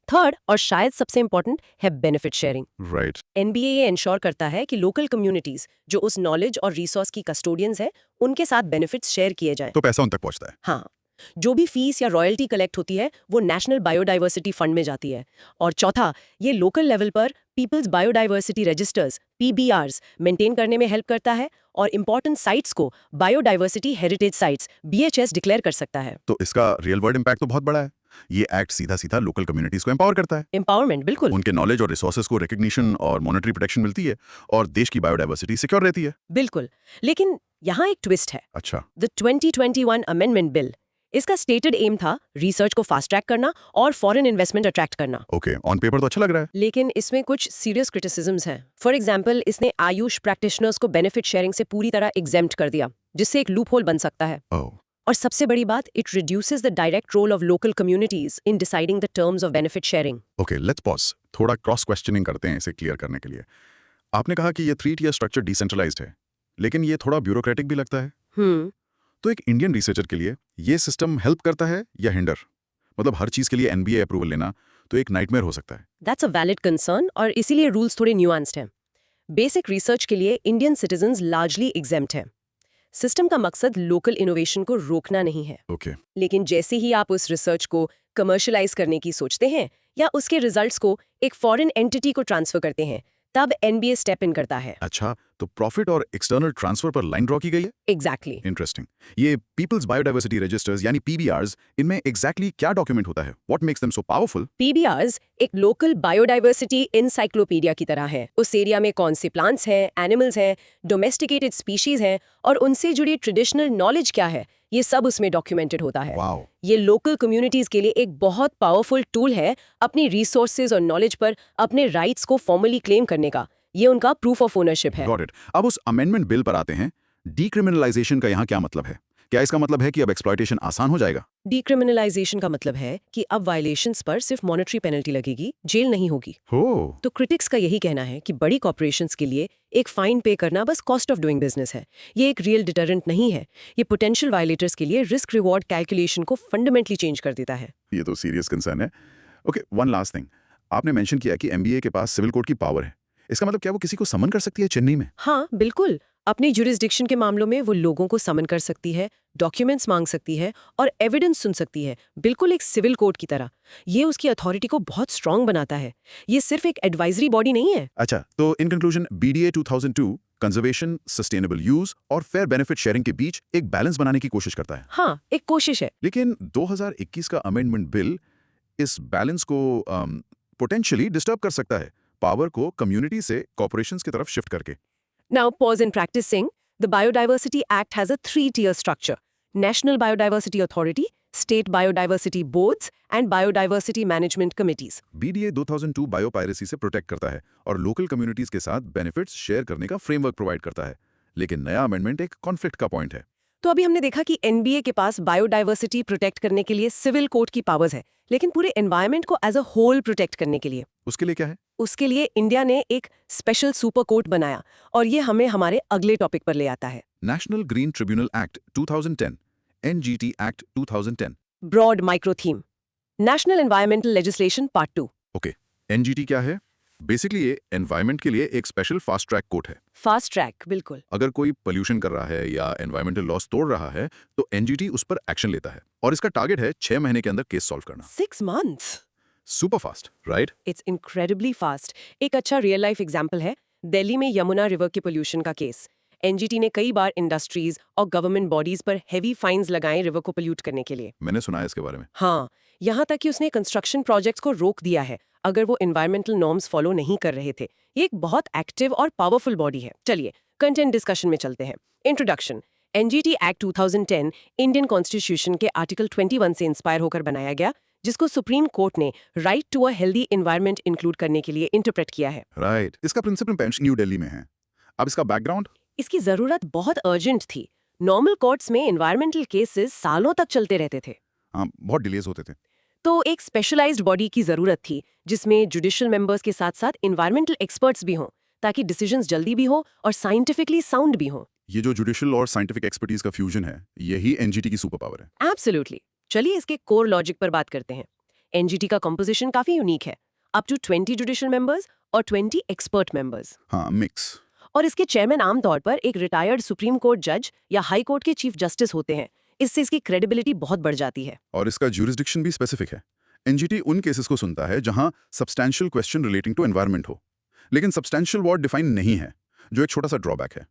S2: थर्ड और शायद सबसे इंपॉर्टेंट है बेनिफिट शेयरिंग।
S1: राइट।
S2: NBA ये इंश्योर करता है कि लोकल कम्युनिटीज जो उस नॉलेज और रिसोर्स की कस्टोडियंस हैं, उनके साथ बेनिफिट्स शेयर किए जाएं।
S1: तो पैसा उन तक पहुंचता है।
S2: हाँ, जो भी फीस या रॉयल्टी कलेक्ट होती है वो नेशनल बायोडाइवर्सिटी फंड में जाती है। और चौथा, ये लोकल लेवल पर people's biodiversity registers PBRs maintain करने में हेल्प करता है और इंपॉर्टेंट साइट्स को biodiversity heritage sites BHS declare कर सकता है।
S1: तो इसका रियल वर्ल्ड इम्पैक्ट तो बहुत बड़ा है। ये एक्ट सीधा सीधा लोकल कम्युनिटीज को एम्पावर करता है।
S2: एम्पावरमेंट, बिल्कुल।
S1: उनके नॉलेज और रिसोर्सेज को रिकग्निशन और मॉनेटरी प्रोटेक्शन मिलती है और देश की बायोडाइवर्सिटी सिक्योर रहती है।
S2: बिल्कुल। लेकिन यहाँ एक ट्विस्ट है।
S1: अच्छा।
S2: द 2021 अमेंडमेंट बिल, इसका स्टेटेड एम था रिसर्च को फास्ट ट्रैक करना और फॉरेन इन्वेस्टमेंट अट्रैक्ट करना।
S1: ओके, ऑन पेपर तो अच्छा लग रहा है।
S2: लेकिन इसमें कुछ सीरियस क्रिटिसिज्म्स हैं। फॉर एग्जांपल, इसने आयुष प्रैक्टिशनर्स को बेनिफिट शेयरिंग से पूरी तरह एग्जेम्प्ट कर दिया, जिससे एक लूपहोल बन सकता है।
S1: ओह।
S2: और सबसे बड़ी बात, it reduces the direct role of local communities in deciding the terms of benefit sharing.
S1: Okay, let's pause. थोड़ा क्रॉस क्वेश्चनिंग करते हैं इसे क्लियर करने के लिए। आपने कहा कि ये 3 tier स्ट्रक्चर डिसेंट्रलाइज्ड है, लेकिन ये थोड़ा ब्यूरोक्रेटिक भी लगता है। तो एक इंडियन रिसर्चर के लिए ये सिस्टम हेल्प करता है या हिंडर? मतलब हर चीज के लिए NBA अप्रूवल लेना तो एक नाइटमेयर हो सकता है।
S2: दैट्स अ वैलिड कंसर्न और इसीलिए रूल्स थोड़े न्यूआंस्ड हैं। बेसिक रिसर्च के लिए इंडियन सिटीजन्स लार्जली एग्जेम्प्ट हैं। सिस्टम का मकसद लोकल इनोवेशन को रोकना नहीं है,
S1: ओके
S2: लेकिन जैसे ही आप उस रिसर्च को कमर्शलाइज करने की सोचते हैं या उसके रिजल्ट्स को एक फॉरेन एंटिटी को ट्रांसफर करते हैं, तब एनबीए स्टेप इन करता है।
S1: अच्छा, तो प्रॉफिट और एक्सटर्नल ट्रांसफर पर लाइन ड्रॉ की गई है।
S2: Exactly
S1: interesting. ये पीपल्स बायोडाइवर्सिटी रजिस्टर्स यानी पीबीआरस, इनमें एग्जैक्टली क्या डॉक्यूमेंट होता है? What makes them so powerful?
S2: PBRs एक लोकल बायोडाइवर्सिटी इंसाइक्लोपीडिया की तरह है। उस एरिया में कौन से प्लांट्स हैं, एनिमल्स हैं, डोमेस्टिकेटेड स्पीशीज हैं और उनसे जुड़ी ट्रेडिशनल नॉलेज क्या है, ये सब उसमें डॉक्यूमेंटेड होता है।
S1: वाओ,
S2: ये लोकल कम्युनिटीज के लिए एक बहुत पावरफुल टूल है अपनी रिसोर्सेज और नॉलेज पर अपने राइट्स को फॉर्मली क्लेम करने का। ये उनका प्रूफ ऑफ ओनरशिप है।
S1: Got it. अब उस अमेंडमेंट बिल पर आते हैं। डीक्रिमिनलाइजेशन का यहाँ क्या मतलब है? क्या इसका मतलब है कि अब एक्सप्लॉयटेशन आसान हो जाएगा?
S2: डीक्रिमिनलाइजेशन का मतलब है कि अब वायलेशंस पर सिर्फ मॉनेटरी पेनल्टी लगेगी, जेल नहीं होगी।
S1: हो,
S2: तो क्रिटिक्स का यही कहना है कि बड़ी कॉर्पोरेशंस के लिए एक फाइन पे करना बस कॉस्ट ऑफ डूइंग बिजनेस है। ये एक रियल डिटरेंट नहीं है। ये पोटेंशियल वायलेटर्स के लिए रिस्क रिवॉर्ड कैलकुलेशन को फंडामेंटली चेंज कर देता है।
S1: ये तो सीरियस कंसर्न है। Okay, one last thing. आपने मेंशन किया कि एमबीए के पास सिविल कोर्ट की पावर है। इसका मतलब क्या वो किसी को समन कर सकती है चेन्नई में?
S2: हाँ, बिल्कुल। अपनी जुरिस्डिक्शन के मामलों में वो लोगों को समन कर सकती है, डॉक्यूमेंट्स मांग सकती है और एविडेंस सुन सकती है, बिल्कुल एक सिविल कोर्ट की तरह। ये उसकी अथॉरिटी को बहुत स्ट्रांग बनाता है। ये सिर्फ एक एडवाइजरी बॉडी नहीं है।
S1: अच्छा, तो in conclusion BDA 2002 conservation, sustainable use और फेयर बेनिफिट शेयरिंग के बीच एक बैलेंस बनाने की कोशिश करता है।
S2: हाँ, एक कोशिश है।
S1: लेकिन 2021 का अमेंडमेंट बिल इस बैलेंस को पोटेंशियली डिस्टर्ब कर सकता है, पावर को कम्युनिटी से कॉर्पोरेशंस की तरफ शिफ्ट करके।
S2: Now, pause in practicing. The Biodiversity Act has a three-tier structure: National Biodiversity Authority, State Biodiversity Boards, and Biodiversity Management Committees.
S1: BDA 2002 biopiracy से प्रोटेक्ट करता है और लोकल कम्युनिटीज के साथ बेनिफिट्स शेयर करने का फ्रेमवर्क प्रोवाइड करता है। लेकिन नया अमेंडमेंट एक कॉन्फ्लिक्ट का पॉइंट है।
S2: तो अभी हमने देखा कि एनबीए के पास बायोडाइवर्सिटी प्रोटेक्ट करने के लिए सिविल कोर्ट की पावर्स है, लेकिन पूरे एनवायरनमेंट को एज अ होल प्रोटेक्ट करने के लिए
S1: उसके लिए क्या है?
S2: उसके लिए इंडिया ने एक स्पेशल सुपर कोर्ट बनाया, और ये हमें हमारे अगले टॉपिक पर ले आता है।
S1: National green tribunal act 2010, NGT act 2010।
S2: Broad micro theme, national environmental legislation part 2।
S1: Okay, NGT क्या है? बेसिकली ये एनवायरनमेंट के लिए एक स्पेशल फास्ट ट्रैक कोर्ट है।
S2: फास्ट ट्रैक, बिल्कुल।
S1: अगर कोई पोल्यूशन कर रहा है या एनवायरमेंटल लॉस तोड़ रहा है तो एनजीटी उस पर एक्शन लेता है और इसका टारगेट है 6 महीने के अंदर केस सॉल्व करना।
S2: 6 months।
S1: Super fast, right?
S2: It's incredibly fast. एक अच्छा रियल लाइफ एग्जाम्पल है दिल्ली में यमुना रिवर के पोल्यूशन का केस। एनजीटी ने कई बार इंडस्ट्रीज और गवर्नमेंट बॉडीज पर हेवी फाइन्स लगाए रिवर को पोल्यूट करने के लिए।
S1: मैंने सुना है इसके बारे में।
S2: हाँ, यहाँ तक कि उसने कंस्ट्रक्शन प्रोजेक्ट्स को रोक दिया है अगर वो एनवायरमेंटल नॉर्म्स फॉलो नहीं कर रहे थे। ये एक बहुत एक्टिव और पावरफुल बॉडी है। चलिए कंटेंट डिस्कशन में चलते हैं। Introduction. NGT act 2010 Indian constitution के आर्टिकल 21 से इंस्पायर होकर बनाया गया, जिसको सुप्रीम कोर्ट ने right to a healthy environment include करने के लिए इंटरप्रेट किया है।
S1: राइट, इसका प्रिंसिपल बेंच न्यू दिल्ली में है। अब इसका बैकग्राउंड?
S2: इसकी जरूरत बहुत अर्जेंट थी। नॉर्मल कोर्ट्स में एनवायरमेंटल केसेस सालों तक चलते रहते थे।
S1: हाँ, बहुत डिलेज होते थे।
S2: तो एक स्पेशलाइज्ड बॉडी की जरूरत थी जिसमें जुडिशियल मेंबर्स के साथ साथ एनवायरमेंटल एक्सपर्ट्स भी हों, ताकि डिसीजंस जल्दी भी हो और साइंटिफिकली साउंड भी हो।
S1: ये जो जुडिशियल और साइंटिफिक एक्सपर्टीज का फ्यूजन है, यही एनजीटी की सुपर पावर है।
S2: एब्सोल्युटली। चलिए इसके कोर लॉजिक पर बात करते हैं। एनजीटी का कंपोजिशन काफी यूनिक है, अप टू 20 जुडिशियल मेंबर्स और 20 एक्सपर्ट मेंबर्स।
S1: हाँ, मिक्स।
S2: और इसके चेयरमैन आमतौर पर एक रिटायर्ड सुप्रीम कोर्ट जज या हाई कोर्ट के चीफ जस्टिस होते हैं। इससे इसकी क्रेडिबिलिटी बहुत बढ़ जाती है।
S1: और इसका ज्यूरिसडिक्शन भी स्पेसिफिक है। एनजीटी उन केसेस को सुनता है जहां substantial question relating to environment हो, लेकिन सब्सटैंशियल वर्ड डिफाइन नहीं है, जो एक छोटा सा ड्रॉबैक है।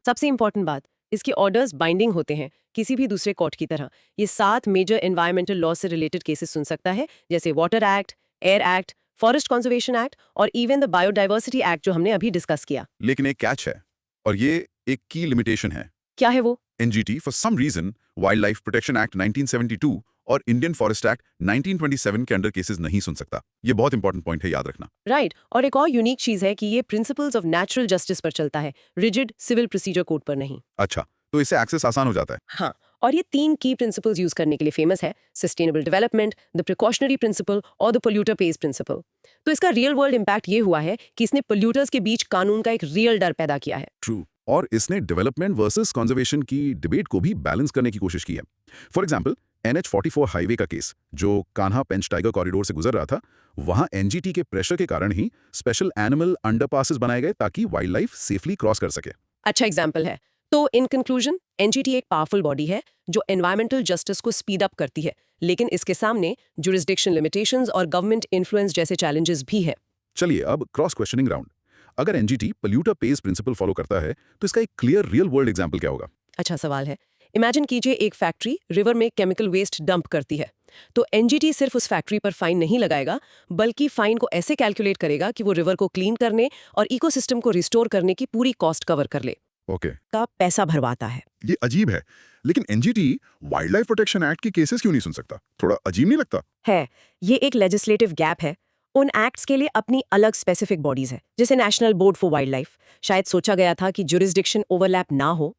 S2: सबसे इंपॉर्टेंट बात, इसके ऑर्डर्स बाइंडिंग होते हैं किसी भी दूसरे कोर्ट की तरह। ये 7 मेजर एनवायरमेंटल लॉ से रिलेटेड केसेस सुन सकता है, जैसे water act, air act, forest conservation act और इवन द बायोडाइवर्सिटी एक्ट जो हमने अभी डिस्कस किया।
S1: लेकिन एक कैच है, और ये एक की लिमिटेशन है।
S2: क्या है वो?
S1: NGT for some reason wildlife protection act 1972 और इंडियन फॉरेस्ट एक्ट 1927 के अंडर केसेस नहीं सुन सकता। ये बहुत इंपॉर्टेंट पॉइंट है, याद रखना।
S2: राइट। और एक और यूनिक चीज है कि ये प्रिंसिपल्स ऑफ नेचुरल जस्टिस पर चलता है, रिजिड सिविल प्रोसीजर कोड पर नहीं।
S1: अच्छा, तो इससे एक्सेस आसान हो जाता है।
S2: हाँ, और ये 3 की प्रिंसिपल्स यूज करने के लिए फेमस है: sustainable development, the precautionary principle और द पोल्यूटर पेज प्रिंसिपल। तो इसका रियल वर्ल्ड इम्पैक्ट ये हुआ है कि इसने पोल्यूटर्स के बीच कानून का एक रियल डर पैदा किया है।
S1: ट्रू। और इसने डेवलपमेंट वर्सेस कंजर्वेशन की डिबेट को भी बैलेंस करने की कोशिश की है। फॉर एग्जांपल, NH44 हाईवे का केस, जो कान्हा पेंच टाइगर कॉरिडोर से गुजर रहा था, वहां एनजीटी के प्रेशर के कारण ही स्पेशल एनिमल अंडरपासेस बनाए गए ताकि वाइल्ड लाइफ सेफली क्रॉस कर सके।
S2: अच्छा एग्जाम्पल है। तो इन कंक्लूजन, एनजीटी एक पावरफुल बॉडी है जो एनवायरमेंटल जस्टिस को स्पीड अप करती है, लेकिन इसके सामने जुरिस्डिक्शन लिमिटेशंस और गवर्नमेंट इन्फ्लुएंस जैसे चैलेंजेस भी हैं।
S1: चलिए अब क्रॉस क्वेश्चनिंग राउंड। अगर NGT polluter pays principle follow करता है तो इसका एक क्लियर रियल वर्ल्ड एग्जांपल क्या होगा?
S2: अच्छा सवाल है। इमेजिन कीजिए एक फैक्ट्री रिवर में केमिकल वेस्ट डंप करती है। तो एनजीटी सिर्फ उस फैक्ट्री पर फाइन नहीं लगाएगा, बल्कि फाइन को ऐसे कैलकुलेट करेगा कि वो रिवर को क्लीन करने और इकोसिस्टम को रिस्टोर करने की पूरी कॉस्ट कवर कर ले।
S1: ओके,
S2: का पैसा भरवाता है।
S3: ये अजीब है, लेकिन NGT wild life protection act के केसेस क्यों नहीं सुन सकता? थोड़ा अजीब नहीं लगता?
S2: है, ये एक लेजिस्लेटिव गैप है। उन एक्ट्स के लिए अपनी अलग स्पेसिफिक बॉडीज है, जैसे national board for wild life. शायद सोचा गया था कि जुरिस्डिक्शन ओवरलैप ना हो,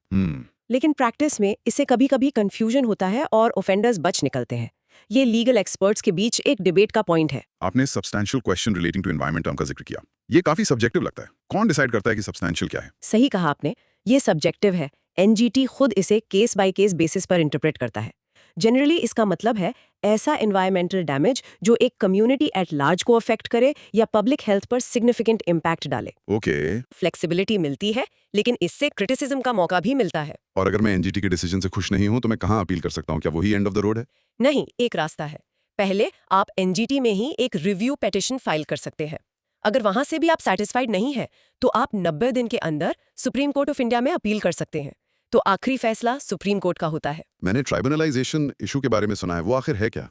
S2: लेकिन प्रैक्टिस में इससे कभी-कभी कंफ्यूजन होता है और ऑफेंडर्स बच निकलते हैं। ये लीगल एक्सपर्ट्स के बीच एक डिबेट का पॉइंट है।
S3: आपने substantial question relating to environment term का जिक्र किया। ये काफी सब्जेक्टिव लगता है। कौन डिसाइड करता है कि सब्सटैंशियल क्या है?
S2: सही कहा आपने, ये सब्जेक्टिव है। एनजीटी खुद इसे केस बाय केस बेसिस पर इंटरप्रेट करता है। जनरली इसका मतलब है ऐसा एनवायरमेंटल डैमेज जो एक कम्युनिटी एट लार्ज को अफेक्ट करे या पब्लिक हेल्थ पर सिग्निफिकेंट इम्पैक्ट डाले।
S3: ओके।
S2: फ्लेक्सिबिलिटी मिलती है, लेकिन इससे क्रिटिसिज्म का मौका भी मिलता है।
S3: और अगर मैं एनजीटी के डिसीजन से खुश नहीं हूं तो मैं कहां अपील कर सकता हूं? क्या वही एंड ऑफ द रोड है?
S2: नहीं, एक रास्ता है। पहले आप एनजीटी में ही एक रिव्यू पेटिशन फाइल कर सकते हैं। अगर वहां से भी आप सैटिस्फाइड नहीं है, तो आप 90 दिन के अंदर सुप्रीम कोर्ट ऑफ इंडिया में अपील कर सकते हैं। तो आखिरी फैसला सुप्रीम कोर्ट का होता है।
S3: मैंने ट्राइबनलाइजेशन इशू के बारे में सुना है, वो आखिर है क्या?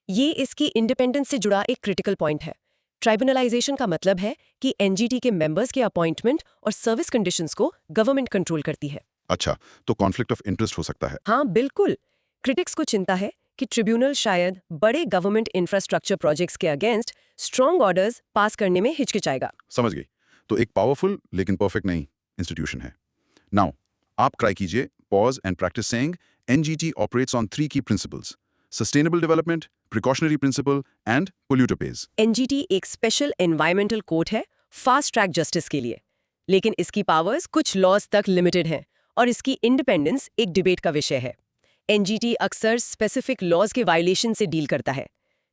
S2: ये इसकी इंडिपेंडेंस से जुड़ा एक क्रिटिकल पॉइंट है। ट्राइबनलाइजेशन का मतलब है कि एनजीटी के मेंबर्स के अपॉइंटमेंट और सर्विस कंडीशंस को गवर्नमेंट कंट्रोल करती है।
S3: अच्छा, तो कॉन्फ्लिक्ट ऑफ इंटरेस्ट हो सकता है।
S2: हाँ बिल्कुल। क्रिटिक्स को चिंता है कि ट्रिब्यूनल शायद बड़े गवर्नमेंट इंफ्रास्ट्रक्चर प्रोजेक्ट्स के अगेंस्ट स्ट्रॉन्ग ऑर्डर्स पास करने में हिचकिचाएगा।
S3: समझ गई। तो एक पावरफुल लेकिन परफेक्ट नहीं इंस्टीट्यूशन है। नाउ आप ट्राई कीजिए pause and practice saying NGT operates on 3 key principles: sustainable development, precautionary principle and polluter pays.
S2: NGT एक स्पेशल एनवायरमेंटल कोर्ट है फास्ट ट्रैक जस्टिस के लिए, लेकिन इसकी पावर्स कुछ लॉज तक लिमिटेड हैं और इसकी इंडिपेंडेंस एक डिबेट का विषय है। एनजीटी अक्सर स्पेसिफिक लॉज के वायलेशन से डील करता है।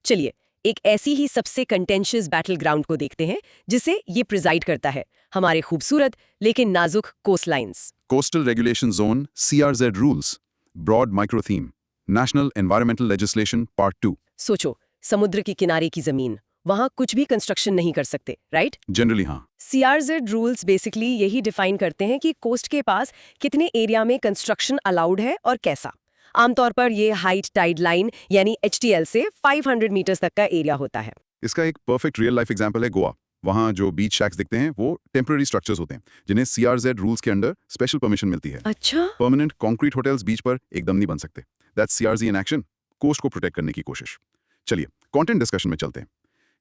S2: चलिए एक ऐसी ही सबसे कंटेंशियस बैटल ग्राउंड को देखते हैं जिसे ये प्रिजाइड करता है, हमारे खूबसूरत लेकिन नाजुक coastlines.
S3: Coastal regulation zone CRZ rules, broad micro theme, national environmental legislation part 2।
S2: सोचो, समुद्र के किनारे की जमीन, वहां कुछ भी कंस्ट्रक्शन नहीं कर सकते, राइट?
S3: जनरली हाँ।
S2: CRZ रूल्स बेसिकली यही डिफाइन करते हैं कि कोस्ट के पास कितने एरिया में कंस्ट्रक्शन अलाउड है और कैसा। आमतौर पर ये हाइट टाइड लाइन यानी HTL से 500 मीटर्स तक का एरिया होता है।
S3: इसका एक परफेक्ट रियल लाइफ एग्जांपल है गोवा। वहाँ जो बीच शैक्स दिखते हैं वो टेम्पररी स्ट्रक्चर्स होते हैं जिन्हें CRZ रूल्स के अंडर स्पेशल परमिशन मिलती है।
S2: अच्छा,
S3: परमानेंट कॉन्क्रीट होटल्स बीच पर एकदम नहीं बन सकते। That's CRZ in action, coast को प्रोटेक्ट करने की कोशिश। चलिए कंटेंट डिस्कशन में चलते हैं।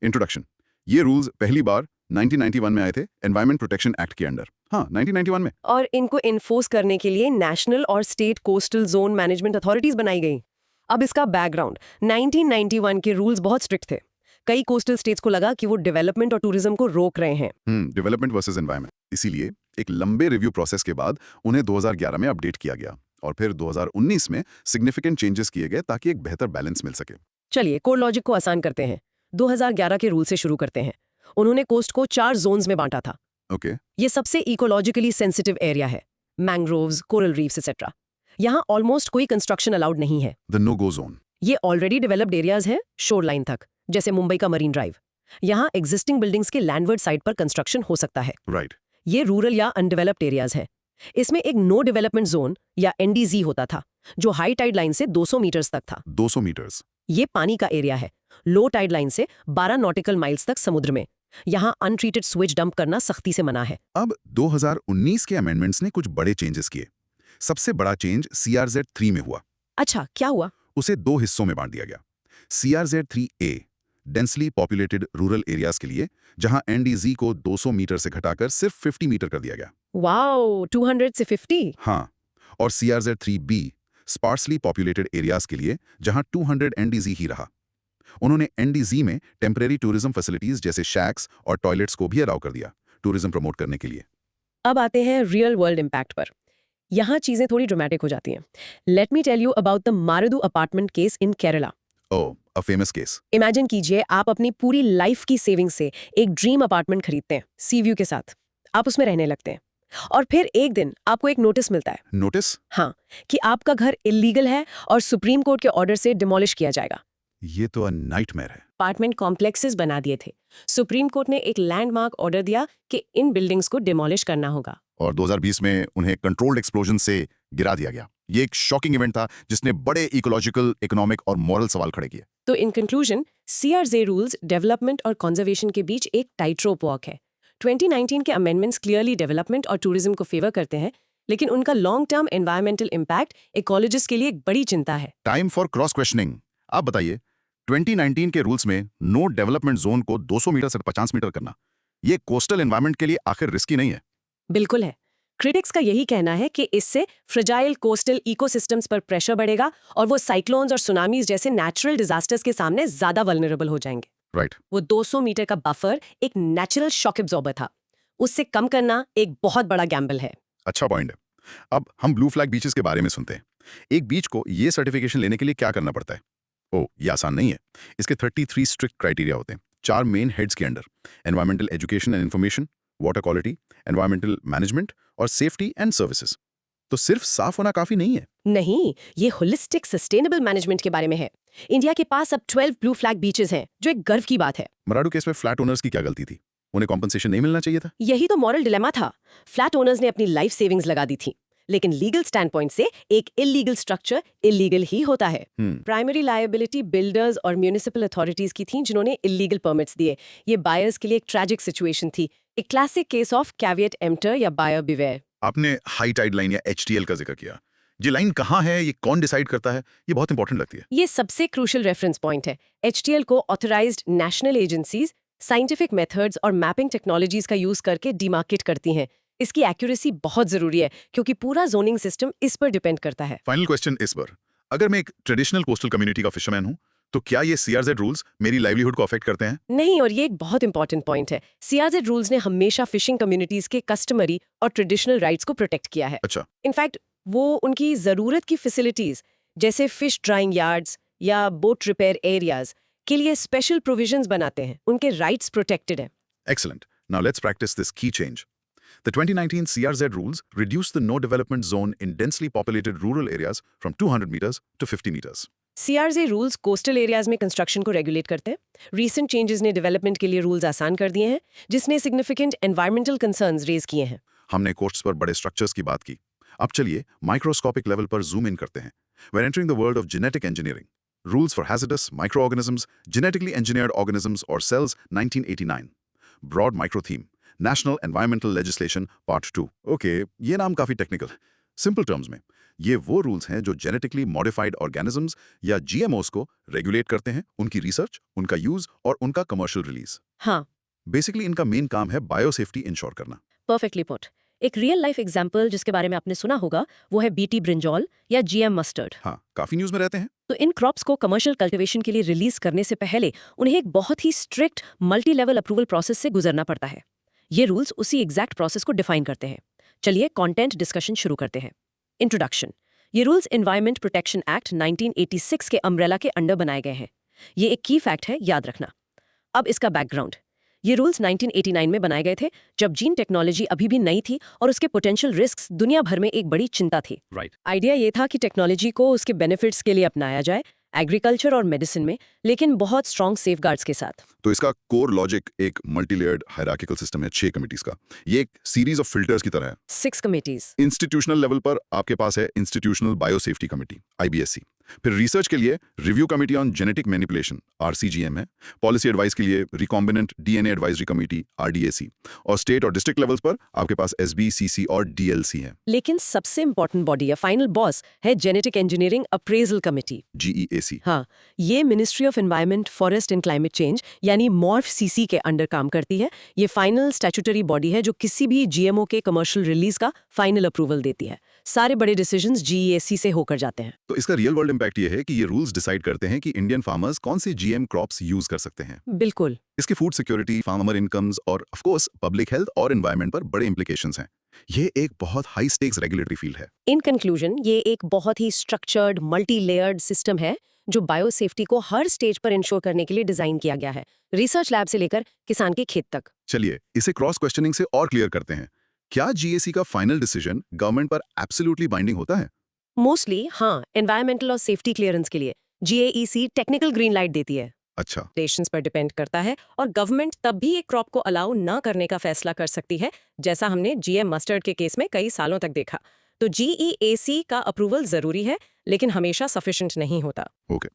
S3: इंट्रोडक्शन। ये रूल्स पहली बार 1991 में आए थे एनवायरमेंट प्रोटेक्शन एक्ट के अंडर। हाँ, 1991 में।
S2: और इनको इन्फोर्स करने के लिए नेशनल और state coastal zone management authorities बनाई गई। अब इसका बैकग्राउंड, 1991 के रूल्स बहुत स्ट्रिक्ट थे। कई कोस्टल स्टेट्स को लगा कि वो डेवलपमेंट और टूरिज्म को रोक रहे हैं।
S3: Development versus environment. इसीलिए एक लंबे रिव्यू प्रोसेस के बाद उन्हें 2011 में अपडेट किया गया और फिर 2019 में सिग्निफिकेंट चेंजेस किए गए ताकि एक बेहतर बैलेंस मिल सके।
S2: चलिए कोर लॉजिक को आसान करते हैं। 2011 के रूल से शुरू करते हैं। उन्होंने कोस्ट को 4 जोन्स में बांटा था।
S3: ओके।
S2: ये सबसे इकोलॉजिकली सेंसिटिव एरिया है, मैंग्रोव्स, कोरल रीफ्स एक्सेट्रा। यहाँ ऑलमोस्ट कोई कंस्ट्रक्शन अलाउड नहीं है।
S3: The no go zone.
S2: ये ऑलरेडी डेवलप्ड एरियाज हैं शोर लाइन तक, जैसे मुंबई का मरीन ड्राइव। यहाँ एग्जिस्टिंग बिल्डिंग्स के लैंडवर्ड साइड पर कंस्ट्रक्शन हो सकता है।
S3: राइट।
S2: ये रूरल या अनडेवलप्ड एरियाज हैं। इसमें एक नो डेवलपमेंट जोन या NDZ होता था, जो हाई टाइड लाइन से 200 मीटर्स तक था।
S3: 200 मीटर्स।
S2: ये पानी का एरिया है, लो टाइड लाइन से 12 नॉटिकल माइल्स तक समुद्र में। यहाँ अनट्रीटेड स्विच डंप करना सख्ती से मना है।
S3: अब 2019 के अमेंडमेंट्स ने कुछ बड़े चेंजेस किए। सबसे बड़ा चेंज CRZ 3 में हुआ।
S2: अच्छा, क्या हुआ?
S3: उसे 2 हिस्सों में बांट दिया गया। CRZ 3A densely populated rural areas के लिए, जहां NDZ को 200 मीटर से घटाकर सिर्फ 50 मीटर कर दिया गया।
S2: वाओ, 200 से 50।
S3: हाँ, और CRZ 3B sparsely populated areas के लिए, जहां 200 NDZ ही रहा। उन्होंने NDZ में टेम्परेरी टूरिज्म फैसिलिटीज जैसे शैक्स और टॉयलेट्स को भी अलाउ कर दिया, टूरिज्म प्रमोट करने के लिए।
S2: अब आते हैं रियल वर्ल्ड इम्पैक्ट पर। यहाँ चीजें थोड़ी ड्रामेटिक हो जाती हैं। Let me tell you about the Marudu apartment case in Kerala.
S3: Oh, a famous case.
S2: Imagine कीजिए आप अपनी पूरी लाइफ की सेविंग से एक ड्रीम अपार्टमेंट खरीदते हैं, सी व्यू के साथ। आप उसमें रहने लगते हैं और फिर एक दिन आपको एक नोटिस मिलता है,
S3: नोटिस?
S2: हाँ, कि आपका घर इलीगल है और सुप्रीम कोर्ट के ऑर्डर से डिमोलिश किया जाएगा।
S3: ये तो नाइटमेयर है।
S2: अपार्टमेंट कॉम्प्लेक्सेस बना दिए थे। सुप्रीम कोर्ट ने एक लैंडमार्क ऑर्डर दिया कि इन बिल्डिंग्स को डिमोलिश करना होगा।
S3: और 2020 में उन्हें कंट्रोल्ड एक्सप्लोजन से गिरा दिया गया। ये एक शॉकिंग इवेंट था जिसने बड़े इकोलॉजिकल, इकोनॉमिक और मॉरल सवाल खड़े किए।
S2: तो इन कंक्लूजन, सीआरजे रूल्स डेवलपमेंट और कंजर्वेशन के बीच एक टाइट रोप वॉक है। 2019 के अमेंडमेंट्स क्लियरली डेवलपमेंट और टूरिज्म को फेवर करते हैं, लेकिन उनका long term environmental impact ecologist के लिए एक बड़ी चिंता है।
S3: Time for cross questioning. आप बताइए, 2019 के रूल्स में नो डेवलपमेंट जोन को 200 मीटर से 50 मीटर करना, ये कोस्टल एनवायरनमेंट के लिए आखिर रिस्की नहीं है?
S2: बिल्कुल है। क्रिटिक्स का यही कहना है कि इससे फ्रेजाइल कोस्टल इकोसिस्टम्स पर प्रेशर बढ़ेगा और वो साइक्लोन्स और सुनामीज जैसे नेचुरल डिजास्टर्स के सामने ज्यादा वल्नरेबल हो जाएंगे।
S3: राइट।
S2: वो 200 मीटर का बफर एक नेचुरल शॉक एब्जॉर्बर था, उससे कम करना एक बहुत बड़ा गैम्बल है।
S3: अच्छा पॉइंट है। अब हम ब्लू फ्लैग बीचेस के बारे में सुनते हैं। एक बीच को ये सर्टिफिकेशन लेने के लिए क्या करना पड़ता है? ओह, ये आसान नहीं है। इसके 33 स्ट्रिक्ट क्राइटेरिया होते हैं, 4 मेन हेड्स के under: environmental education and information, water quality, environmental management और सेफ्टी एंड सर्विसेज। तो सिर्फ साफ होना काफी नहीं है।
S2: नहीं, ये होलिस्टिक सस्टेनेबल मैनेजमेंट के बारे में है। इंडिया के पास अब 12 ब्लू फ्लैग बीचेस हैं, जो एक गर्व की बात है।
S3: मराडू केस में फ्लैट ओनर्स की क्या गलती थी? उन्हें कॉम्पनसेशन नहीं मिलना चाहिए था?
S2: यही तो मॉरल डिलेमा था। फ्लैट ओनर्स ने अपनी लाइफ सेविंग्स लगा दी थी, लेकिन लीगल स्टैंड पॉइंट से एक इलीगल स्ट्रक्चर इलीगल ही होता है। प्राइमरी लायबिलिटी बिल्डर्स और म्यूनिसिपल अथॉरिटीज की थी, जिन्होंने इलीगल परमिट्स दिए। ये बायर्स के लिए एक ट्रैजिक सिचुएशन थी, एक classic case of caveat emptor या बायर बिवेयर।
S1: आपने हाई टाइड लाइन या HTL का जिक्र किया। ये लाइन कहाँ है, ये कौन डिसाइड करता है, ये बहुत इंपॉर्टेंट लगती है।
S2: ये सबसे क्रूशियल रेफरेंस पॉइंट है। HTL को authorised national agencies scientific methods और मैपिंग टेक्नोलॉजीज का यूज करके डिमार्केट करती हैं। इसकी एक्यूरेसी बहुत जरूरी है, क्योंकि पूरा जोनिंग सिस्टम इस पर डिपेंड करता है।
S1: फाइनल क्वेश्चन इस पर, अगर मैं एक ट्रेडिशनल कोस्टल कम्युनिटी का फिशरमैन हूँ, तो क्या ये CRZ रूल्स मेरी लाइवलीहुड को अफेक्ट करते हैं?
S2: नहीं, और ये एक बहुत इंपॉर्टेंट पॉइंट है। CRZ रूल्स ने हमेशा फिशिंग कम्युनिटीज के कस्टमरी और ट्रेडिशनल राइट्स को प्रोटेक्ट किया है।
S1: अच्छा।
S2: इनफैक्ट वो उनकी जरूरत की फैसिलिटीज जैसे फिश ड्राइंग यार्ड्स या बोट रिपेयर एरियाज के लिए स्पेशल प्रोविजंस बनाते हैं। उनके राइट्स प्रोटेक्टेड हैं।
S1: Excellent. Now let's practice this key change. The 2019 CRZ rules reduced the no development zone in densely populated rural areas from 200 meters to 50 meters.
S2: CRZ rules coastal areas में construction को regulate करते हैं। Recent changes ने development के लिए rules आसान कर दिए हैं, जिसने सिग्निफिकेंट एनवायरमेंटल कंसर्न्स रेज किए हैं।
S1: हमने कोस्ट्स पर बड़े स्ट्रक्चर्स की बात की। अब चलिए माइक्रोस्कोपिक लेवल पर जूम इन करते हैं। We're entering the world of genetic engineering. Rules for hazardous microorganisms, genetically engineered organisms or cells, 1989. Broad micro theme. National Environmental Legislation Part 2. Okay, ये नाम काफी टेक्निकल। सिंपल टर्म्स में ये वो rules हैं जो जेनेटिकली मॉडिफाइड ऑर्गेनिजम्स या GMOs को रेगुलेट करते हैं, उनकी रिसर्च, उनका यूज और उनका कमर्शियल रिलीज।
S2: हाँ,
S1: बेसिकली इनका मेन काम है बायोसेफ्टी इंश्योर करना।
S2: Perfectly put. एक रियल लाइफ एग्जांपल जिसके बारे में आपने सुना होगा वो है BT ब्रिंजॉल या GM मस्टर्ड।
S1: हाँ, काफी न्यूज में रहते हैं।
S2: तो इन क्रॉप्स को कमर्शियल कल्टीवेशन के लिए रिलीज करने से पहले उन्हें एक बहुत ही strict multi level approval process से गुजरना पड़ता है। ये रूल्स उसी एग्जैक्ट प्रोसेस को डिफाइन करते हैं। चलिए कंटेंट डिस्कशन शुरू करते हैं। इंट्रोडक्शन। ये रूल्स एनवायरमेंट प्रोटेक्शन एक्ट 1986 के अम्ब्रेला के अंडर बनाए गए हैं। ये एक की फैक्ट है, याद रखना। अब इसका बैकग्राउंड। ये रूल्स 1989 में बनाए गए थे, जब जीन टेक्नोलॉजी अभी भी नई थी और उसके पोटेंशियल रिस्क्स दुनिया भर में एक बड़ी चिंता थी। आइडिया ये था कि टेक्नोलॉजी को उसके बेनिफिट्स के लिए अपनाया जाए, एग्रीकल्चर और मेडिसिन में, लेकिन बहुत स्ट्रॉन्ग सेफगार्ड्स के साथ।
S3: तो इसका कोर लॉजिक एक मल्टीलेयर्ड हायरार्किकल सिस्टम है 6 कमिटीज का। ये एक सीरीज ऑफ फिल्टर्स की तरह है।
S2: 6 कमिटीज।
S3: इंस्टीट्यूशनल लेवल पर आपके पास है इंस्टीट्यूशनल बायोसेफ्टी कमिटी IBSC। फिर रिसर्च के लिए review committee on genetic manipulation RCGM है। पॉलिसी एडवाइस के लिए recombinant DNA advisory committee RDAC। और स्टेट और डिस्ट्रिक्ट लेवल्स पर आपके पास SB, CC और DLC है।
S2: लेकिन सबसे इंपॉर्टेंट बॉडी या फाइनल बॉस है genetic engineering appraisal committee
S3: GEAC।
S2: हाँ, ये ministry of environment, forest and climate change यानी MORF-CC के अंडर काम करती है। ये फाइनल स्टैट्यूटरी बॉडी है जो किसी भी GMO के कमर्शियल रिलीज का फाइनल अप्रूवल देती है। सारे बड़े डिसीजंस जीईएसी से होकर जाते हैं।
S3: तो इसका रियल वर्ल्ड इम्पैक्ट ये है कि ये रूल्स डिसाइड करते हैं कि इंडियन फार्मर्स कौन से जीएम क्रॉप्स यूज कर सकते हैं।
S2: बिल्कुल।
S3: इसके फूड सिक्योरिटी, फार्मर इनकम्स और ऑफ कोर्स पब्लिक हेल्थ और एनवायरनमेंट पर बड़े इंप्लीकेशंस हैं। ये एक बहुत हाई स्टेक्स रेगुलेटरी फील्ड है।
S2: इन कंक्लूजन, ये एक बहुत ही स्ट्रक्चर्ड, मल्टी लेयर्ड सिस्टम है जो बायोसेफ्टी को हर स्टेज पर इंश्योर करने के लिए डिजाइन किया गया है, रिसर्च लैब से लेकर किसान के खेत तक।
S3: चलिए इसे क्रॉस क्वेश्चनिंग से और क्लियर करते हैं। क्या जीएसी का फाइनल डिसीजन गवर्नमेंट पर एब्सोल्युटली बाइंडिंग होता है?
S2: मोस्टली हाँ, एनवायरमेंटल और सेफ्टी क्लियरेंस के लिए जीएईसी टेक्निकल ग्रीन लाइट देती है।
S3: अच्छा,
S2: रेशंस पर डिपेंड करता है और गवर्नमेंट तब भी एक क्रॉप को अलाउ न करने का फैसला कर सकती है, जैसा हमने जीएम मस्टर्ड के केस में कई सालों तक देखा। तो जीईएसी का अप्रूवल जरूरी है, लेकिन हमेशा सफिशिएंट नहीं होता।
S3: ओके।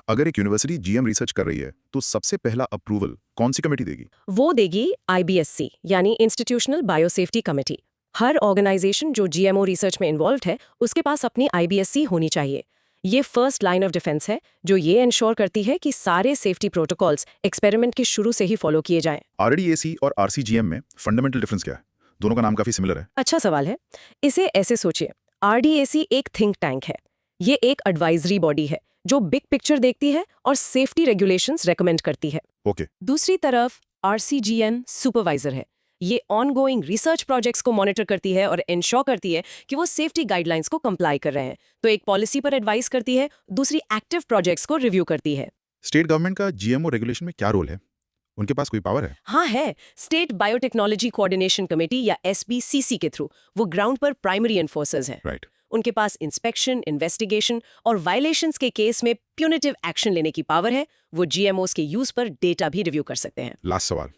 S3: अगर एक यूनिवर्सिटी जीएम रिसर्च कर रही है तो सबसे पहला अप्रूवल कौन सी कमेटी देगी?
S2: वो देगी आईबीएससी, यानी इंस्टीट्यूशनल बायोसेफ्टी कमेटी। हर ऑर्गेनाइजेशन जो जीएमओ रिसर्च में इन्वॉल्व है, उसके पास अपनी आईबीएससी होनी चाहिए। ये फर्स्ट लाइन ऑफ डिफेंस है जो ये इंश्योर करती है कि सारे सेफ्टी प्रोटोकॉल्स एक्सपेरिमेंट के शुरू से ही फॉलो किए जाएं।
S3: आरडीएसी और आरसीजीएम में फंडामेंटल डिफरेंस क्या है? दोनों का नाम काफी सिमिलर है।
S2: अच्छा सवाल है। इसे ऐसे सोचिए, आरडीएसी एक थिंक टैंक है। ये एक एडवाइजरी बॉडी है जो बिग पिक्चर देखती है और सेफ्टी रेगुलेशंस रेकमेंड करती है।
S3: ओके।
S2: दूसरी तरफ आरसीजीएम सुपरवाइजर है। ये ऑनगोइंग रिसर्च प्रोजेक्ट्स को मॉनिटर करती है और इंश्योर करती है कि वो सेफ्टी गाइडलाइंस को कंप्लाई कर रहे हैं। तो एक पॉलिसी पर एडवाइस करती है, दूसरी एक्टिव प्रोजेक्ट्स को रिव्यू करती है।
S3: स्टेट गवर्नमेंट का जीएमओ रेगुलेशन में क्या रोल है? उनके पास कोई पावर है?
S2: हाँ है, स्टेट बायोटेक्नोलॉजी कोऑर्डिनेशन कमेटी या एसबीसीसी के थ्रू वो ग्राउंड पर प्राइमरी एनफोर्सर्स हैं।
S3: राइट।
S2: उनके पास इंस्पेक्शन, इन्वेस्टिगेशन और वायलेशंस के केस में प्यूनिटिव एक्शन लेने की पावर है। वो जीएमओस के यूज पर डेटा भी रिव्यू कर सकते हैं।
S3: लास्ट सवाल,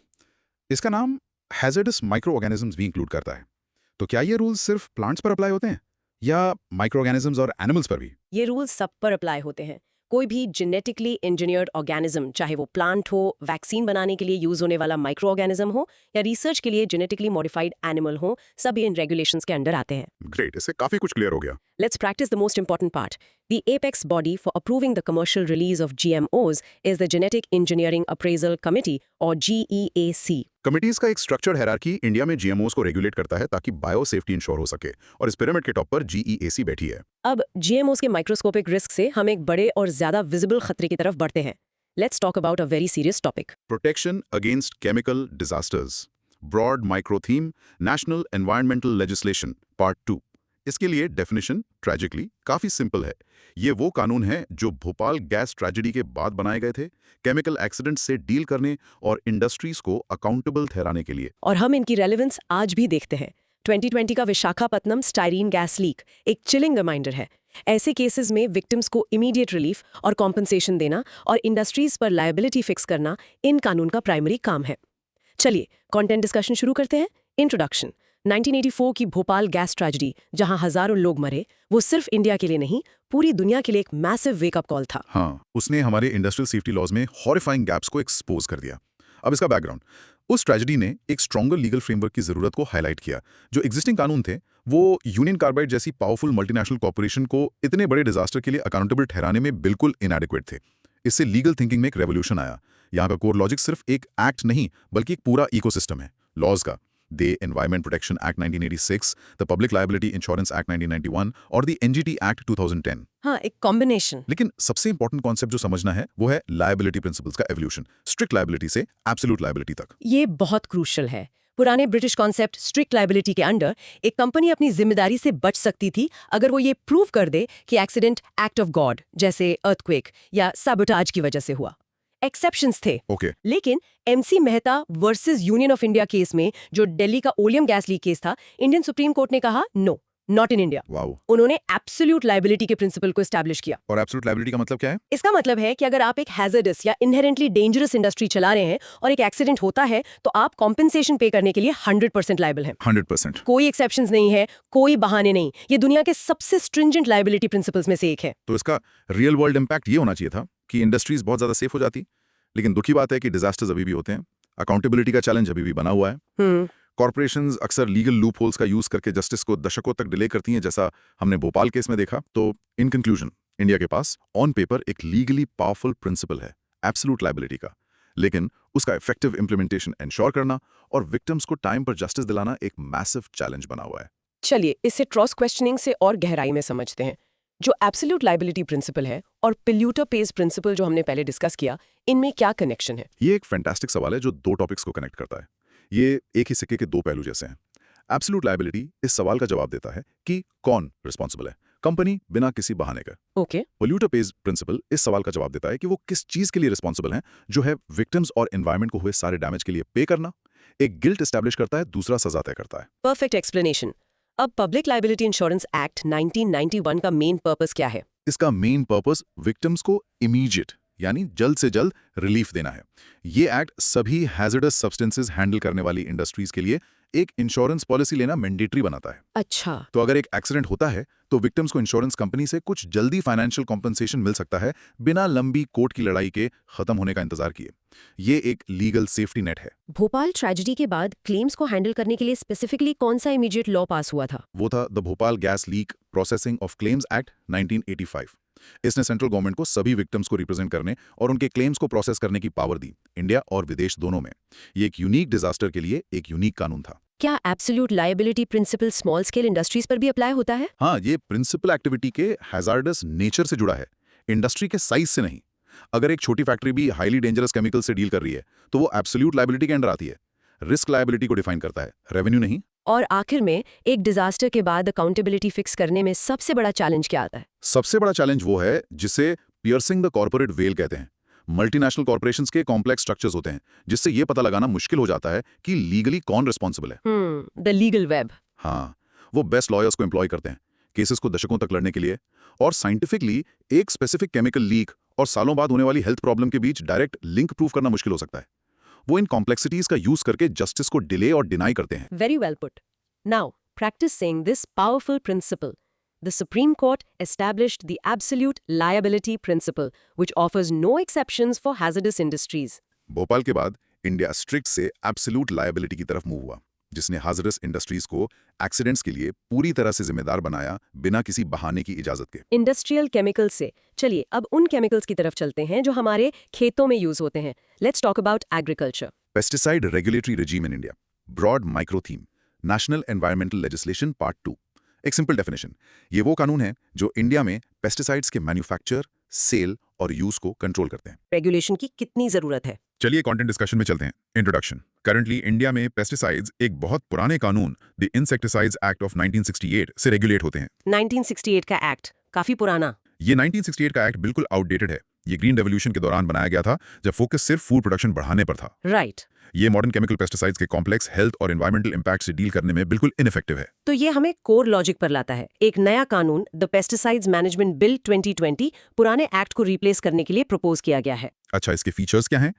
S3: इसका नाम हैजर्डस माइक्रो ऑर्गेनिजम्स भी इंक्लूड करता है, तो क्या ये रूल्स सिर्फ प्लांट्स पर अप्लाई होते हैं या माइक्रो ऑर्गेनिजम्स और एनिमल्स पर भी?
S2: ये रूल्स सब पर अप्लाई होते हैं। कोई भी जेनेटिकली इंजीनियर्ड ऑर्गेनिज्म, चाहे वो प्लांट हो, वैक्सीन बनाने के लिए यूज होने वाला माइक्रो ऑर्गेनिज्म हो या रिसर्च के लिए जेनेटिकली मॉडिफाइड एनिमल हो, सभी इन रेगुलेशंस के अंडर आते हैं।
S3: ग्रेट, इससे काफी कुछ क्लियर हो गया।
S2: Let's practice the most important part. The apex body for approving the commercial release of GMOs is the Genetic Engineering Appraisal Committee or GEAC.
S3: Committees का एक स्ट्रक्चर्ड हायरार्की इंडिया में जीएमओस को रेगुलेट करता है ताकि बायो सेफ्टी इंश्योर हो सके, और इस पिरामिड के टॉप पर जीईएसी बैठी है।
S2: अब GMOs के माइक्रोस्कोपिक रिस्क से हम एक बड़े और ज्यादा विजिबल खतरे की तरफ बढ़ते हैं। Let's talk about a very serious topic.
S3: Protection against chemical disasters, broad micro theme, national environmental legislation, part 2। इसके लिए डेफिनेशन ट्रेजिकली काफी सिंपल है। ये वो कानून है जो भोपाल गैस ट्रेजेडी के बाद बनाए गए थे, केमिकल एक्सीडेंट से डील करने और इंडस्ट्रीज को अकाउंटेबल ठहराने के लिए।
S2: और हम इनकी रेलेवेंस आज भी देखते हैं। 2020 का विशाखापत्तनम स्टाइरीन गैस लीक एक चिलिंग रिमाइंडर है। ऐसे केसेस में विक्टिम्स को इमीडिएट रिलीफ और कॉम्पनसेशन देना और इंडस्ट्रीज पर लायबिलिटी फिक्स करना इन कानून का प्राइमरी काम है। चलिए कंटेंट डिस्कशन शुरू करते हैं। इंट्रोडक्शन। 1984 की भोपाल गैस ट्रेजेडी, जहां हजारों लोग मरे, वो सिर्फ इंडिया के लिए नहीं, पूरी दुनिया के लिए एक मैसिव वेकअप कॉल था।
S3: हाँ, उसने हमारे इंडस्ट्रियल सेफ्टी लॉज में हॉरिफाइंग गैप्स को एक्सपोज कर दिया। अब इसका बैकग्राउंड, उस ट्रेजेडी ने एक स्ट्रॉन्गर लीगल फ्रेमवर्क की जरूरत को हाईलाइट किया। जो एग्जिस्टिंग कानून थे वो यूनियन कार्बाइड जैसी पावरफुल मल्टीनेशनल कॉर्पोरेशन को इतने बड़े डिजास्टर के लिए अकाउंटेबल ठहराने में बिल्कुल इनएडिक्वेट थे। इससे लीगल थिंकिंग में एक रेवोल्यूशन आया। यहाँ का कोर लॉजिक सिर्फ एक एक्ट नहीं बल्कि एक पूरा इकोसिस्टम है लॉज का। The Environment Protection Act 1986, the Public Liability Insurance Act 1991 और the NGT Act 2010।
S2: हाँ, एक कॉम्बिनेशन।
S3: लेकिन सबसे इंपॉर्टेंट कॉन्सेप्ट जो समझना है वो है लायबिलिटी प्रिंसिपल्स का एवोल्यूशन, स्ट्रिक्ट लायबिलिटी से एब्सोल्यूट लायबिलिटी तक।
S2: ये बहुत क्रूशल है। पुराने ब्रिटिश कॉन्सेप्ट स्ट्रिक्ट लायबिलिटी के अंडर एक कंपनी अपनी जिम्मेदारी से बच सकती थी अगर वो ये प्रूव कर दे कि एक्सीडेंट एक्ट ऑफ गॉड, जैसे अर्थक्वेक या सैबोटाज की वजह से हुआ। एक्सेप्शंस थे।
S3: ओके।
S2: लेकिन MC Mehta versus Union of India case में, जो दिल्ली का ओलियम गैस लीक केस था, इंडियन सुप्रीम कोर्ट ने कहा no, not in India.
S3: Wow.
S2: उन्होंने एब्सोल्यूट लायबिलिटी के प्रिंसिपल को एस्टैब्लिश किया।
S3: और एब्सोल्यूट लायबिलिटी का मतलब क्या है?
S2: इसका मतलब है कि अगर आप एक हैजर्डस या इनहेरेंटली डेंजरस इंडस्ट्री चला रहे हैं और एक एक्सीडेंट होता है तो आप कॉम्पेंसेशन पे करने के लिए 100% लायबल हैं।
S3: 100%।
S2: कोई एक्सेप्शंस नहीं है, कोई बहाने नहीं। ये दुनिया के सबसे स्ट्रिंजेंट लायबिलिटी प्रिंसिपल्स में से एक है।
S3: तो इसका रियल वर्ल्ड इम्पैक्ट ये होना चाहिए था कि इंडस्ट्रीज बहुत ज्यादा सेफ हो जाती, लेकिन दुखी बात है कि डिजास्टर्स अभी भी होते हैं। अकाउंटेबिलिटी का चैलेंज अभी भी बना हुआ है। कॉर्पोरेशंस अक्सर लीगल लूपहोल्स का यूज करके जस्टिस को दशकों तक डिले करती हैं, जैसा हमने भोपाल केस में देखा। तो इन कंक्लूजन, इंडिया के पास ऑन पेपर एक लीगली पावरफुल प्रिंसिपल है एब्सोल्यूट लायबिलिटी का, लेकिन उसका इफेक्टिव इंप्लीमेंटेशन इंश्योर करना और विक्टिम्स को टाइम पर जस्टिस दिलाना एक मैसिव चैलेंज बना हुआ है।
S2: चलिए इसे क्रॉस क्वेश्चनिंग से और गहराई में समझते हैं। जो एब्सोल्यूट लायबिलिटी प्रिंसिपल है और पोल्यूटर पेज प्रिंसिपल जो हमने पहले डिस्कस किया, इनमें क्या कनेक्शन है?
S3: ये एक फैंटास्टिक सवाल है जो दो टॉपिक्स को कनेक्ट करता है। ये एक ही सिक्के के दो पहलू जैसे हैं। एब्सोल्यूट लायबिलिटी इस सवाल का जवाब देता है कि कौन रिस्पॉन्सिबल है, कंपनी बिना किसी बहाने का।
S2: ओके।
S3: पोल्यूटर पेज प्रिंसिपल इस सवाल का जवाब देता है कि वो किस चीज के लिए रिस्पॉन्सिबल हैं, जो है विक्टिम्स और एनवायरनमेंट को हुए सारे डैमेज के लिए पे करना। एक गिल्ट एस्टैब्लिश करता है, दूसरा सजा तय करता है।
S2: Perfect explanation. अब पब्लिक लायबिलिटी इंश्योरेंस एक्ट 1991 का मेन पर्पस क्या है?
S3: इसका मेन पर्पस विक्टिम्स को इमीडिएट यानी जल्द से जल्द रिलीफ देना है। ये एक्ट सभी हैजर्डस सब्सटेंसेस हैंडल करने वाली इंडस्ट्रीज के लिए एक इंश्योरेंस पॉलिसी लेना मैंडेटरी बनाता है।
S2: अच्छा।
S3: तो अगर एक एक्सीडेंट होता है तो विक्टिम्स को इंश्योरेंस कंपनी से कुछ जल्दी फाइनेंशियल कॉम्पनसेशन मिल सकता है, बिना लंबी कोर्ट की लड़ाई के खत्म होने का इंतजार किए। ये एक लीगल सेफ्टी नेट है।
S2: भोपाल ट्रेजेडी के बाद क्लेम्स को हैंडल करने के लिए स्पेसिफिकली कौन सा इमीडिएट लॉ पास हुआ था?
S3: वो था the Bhopal gas leak processing of claims act 1985। इसने सेंट्रल गवर्नमेंट को सभी विक्टिम्स को रिप्रेजेंट करने और उनके क्लेम्स को प्रोसेस करने की पावर दी, इंडिया और विदेश दोनों में। ये एक यूनिक डिजास्टर के लिए एक यूनिक कानून था।
S2: क्या absolute liability principle small scale industries पर भी अप्लाई होता है?
S3: हाँ, ये प्रिंसिपल एक्टिविटी के हैजार्डस नेचर से जुड़ा है, इंडस्ट्री के साइज से नहीं। अगर एक छोटी फैक्ट्री भी हाईली डेंजरस केमिकल से डील कर रही है तो वो एब्सोल्यूट लायबिलिटी के अंडर आती है। रिस्क लायबिलिटी को डिफाइन करता है, रेवेन्यू नहीं।
S2: और आखिर में एक डिजास्टर के बाद अकाउंटेबिलिटी फिक्स करने में सबसे बड़ा चैलेंज क्या आता है?
S3: सबसे बड़ा चैलेंज वो है जिसे पियर्सिंग द कॉर्पोरेट वेल कहते हैं। मल्टीनेशनल कॉर्पोरेशंस के कॉम्प्लेक्स स्ट्रक्चर्स होते हैं, जिससे ये पता लगाना मुश्किल हो जाता है कि लीगली कौन रिस्पॉन्सिबल है।
S2: The legal web.
S3: हाँ, वो बेस्ट लॉयर्स को एम्प्लॉय करते हैं केसेस को दशकों तक लड़ने के लिए, और साइंटिफिकली एक स्पेसिफिक केमिकल लीक और सालों बाद होने वाली हेल्थ प्रॉब्लम के बीच डायरेक्ट लिंक प्रूव करना मुश्किल हो सकता है। वो इन कॉम्प्लेक्सिटीज का यूज करके जस्टिस को डिले और डिनाई करते हैं।
S2: Very well put. Now, practicing this powerful principle, the Supreme Court established the absolute liability principle, which offers no exceptions for hazardous industries.
S3: Bhopal के बाद इंडिया स्ट्रिक्ट से एब्सोल्यूट लायबिलिटी की तरफ मूव हुआ, जिसने हाजरस इंडस्ट्रीज को एक्सीडेंट्स के लिए पूरी तरह से जिम्मेदार बनाया, बिना किसी बहाने की इजाजत के।
S2: इंडस्ट्रियल केमिकल्स से चलिए अब उन केमिकल्स की तरफ चलते हैं जो हमारे खेतों में यूज होते हैं। Let's talk about agriculture.
S3: Pesticide regulatory regime in India, broad micro theme, national environmental legislation part 2। एक सिंपल डेफिनेशन, ये वो कानून है जो इंडिया में पेस्टिसाइड्स के मैन्युफैक्चर, सेल और यूज को कंट्रोल करते हैं।
S2: रेगुलेशन की कितनी जरूरत है?
S3: चलिए कंटेंट डिस्कशन में चलते हैं। इंट्रोडक्शन। करंटली इंडिया में पेस्टिसाइड्स एक बहुत पुराने कानून द इंसेक्टिसाइड्स एक्ट ऑफ 1968 से रेगुलेट होते हैं।
S2: 1968 का एक्ट काफी पुराना।
S3: ये 1968 का एक्ट बिल्कुल आउटडेटेड है। ये ग्रीन रेवोल्यूशन के दौरान बनाया गया था, जब फोकस सिर्फ फूड प्रोडक्शन बढ़ाने पर था।
S2: राइट।
S3: ये मॉडर्न केमिकल पेस्टिसाइड्स के कॉम्प्लेक्स हेल्थ और एनवायरमेंटल इंपैक्ट से डील करने में बिल्कुल इनफेक्टिव है।
S2: तो ये हमें कोर लॉजिक पर लाता है। एक नया कानून द पेस्टिसाइड्स मैनेजमेंट बिल 2020 पुराने एक्ट को रिप्लेस करने के लिए प्रपोज किया गया है।
S3: अच्छा, इसके फीचर्स क्या हैं?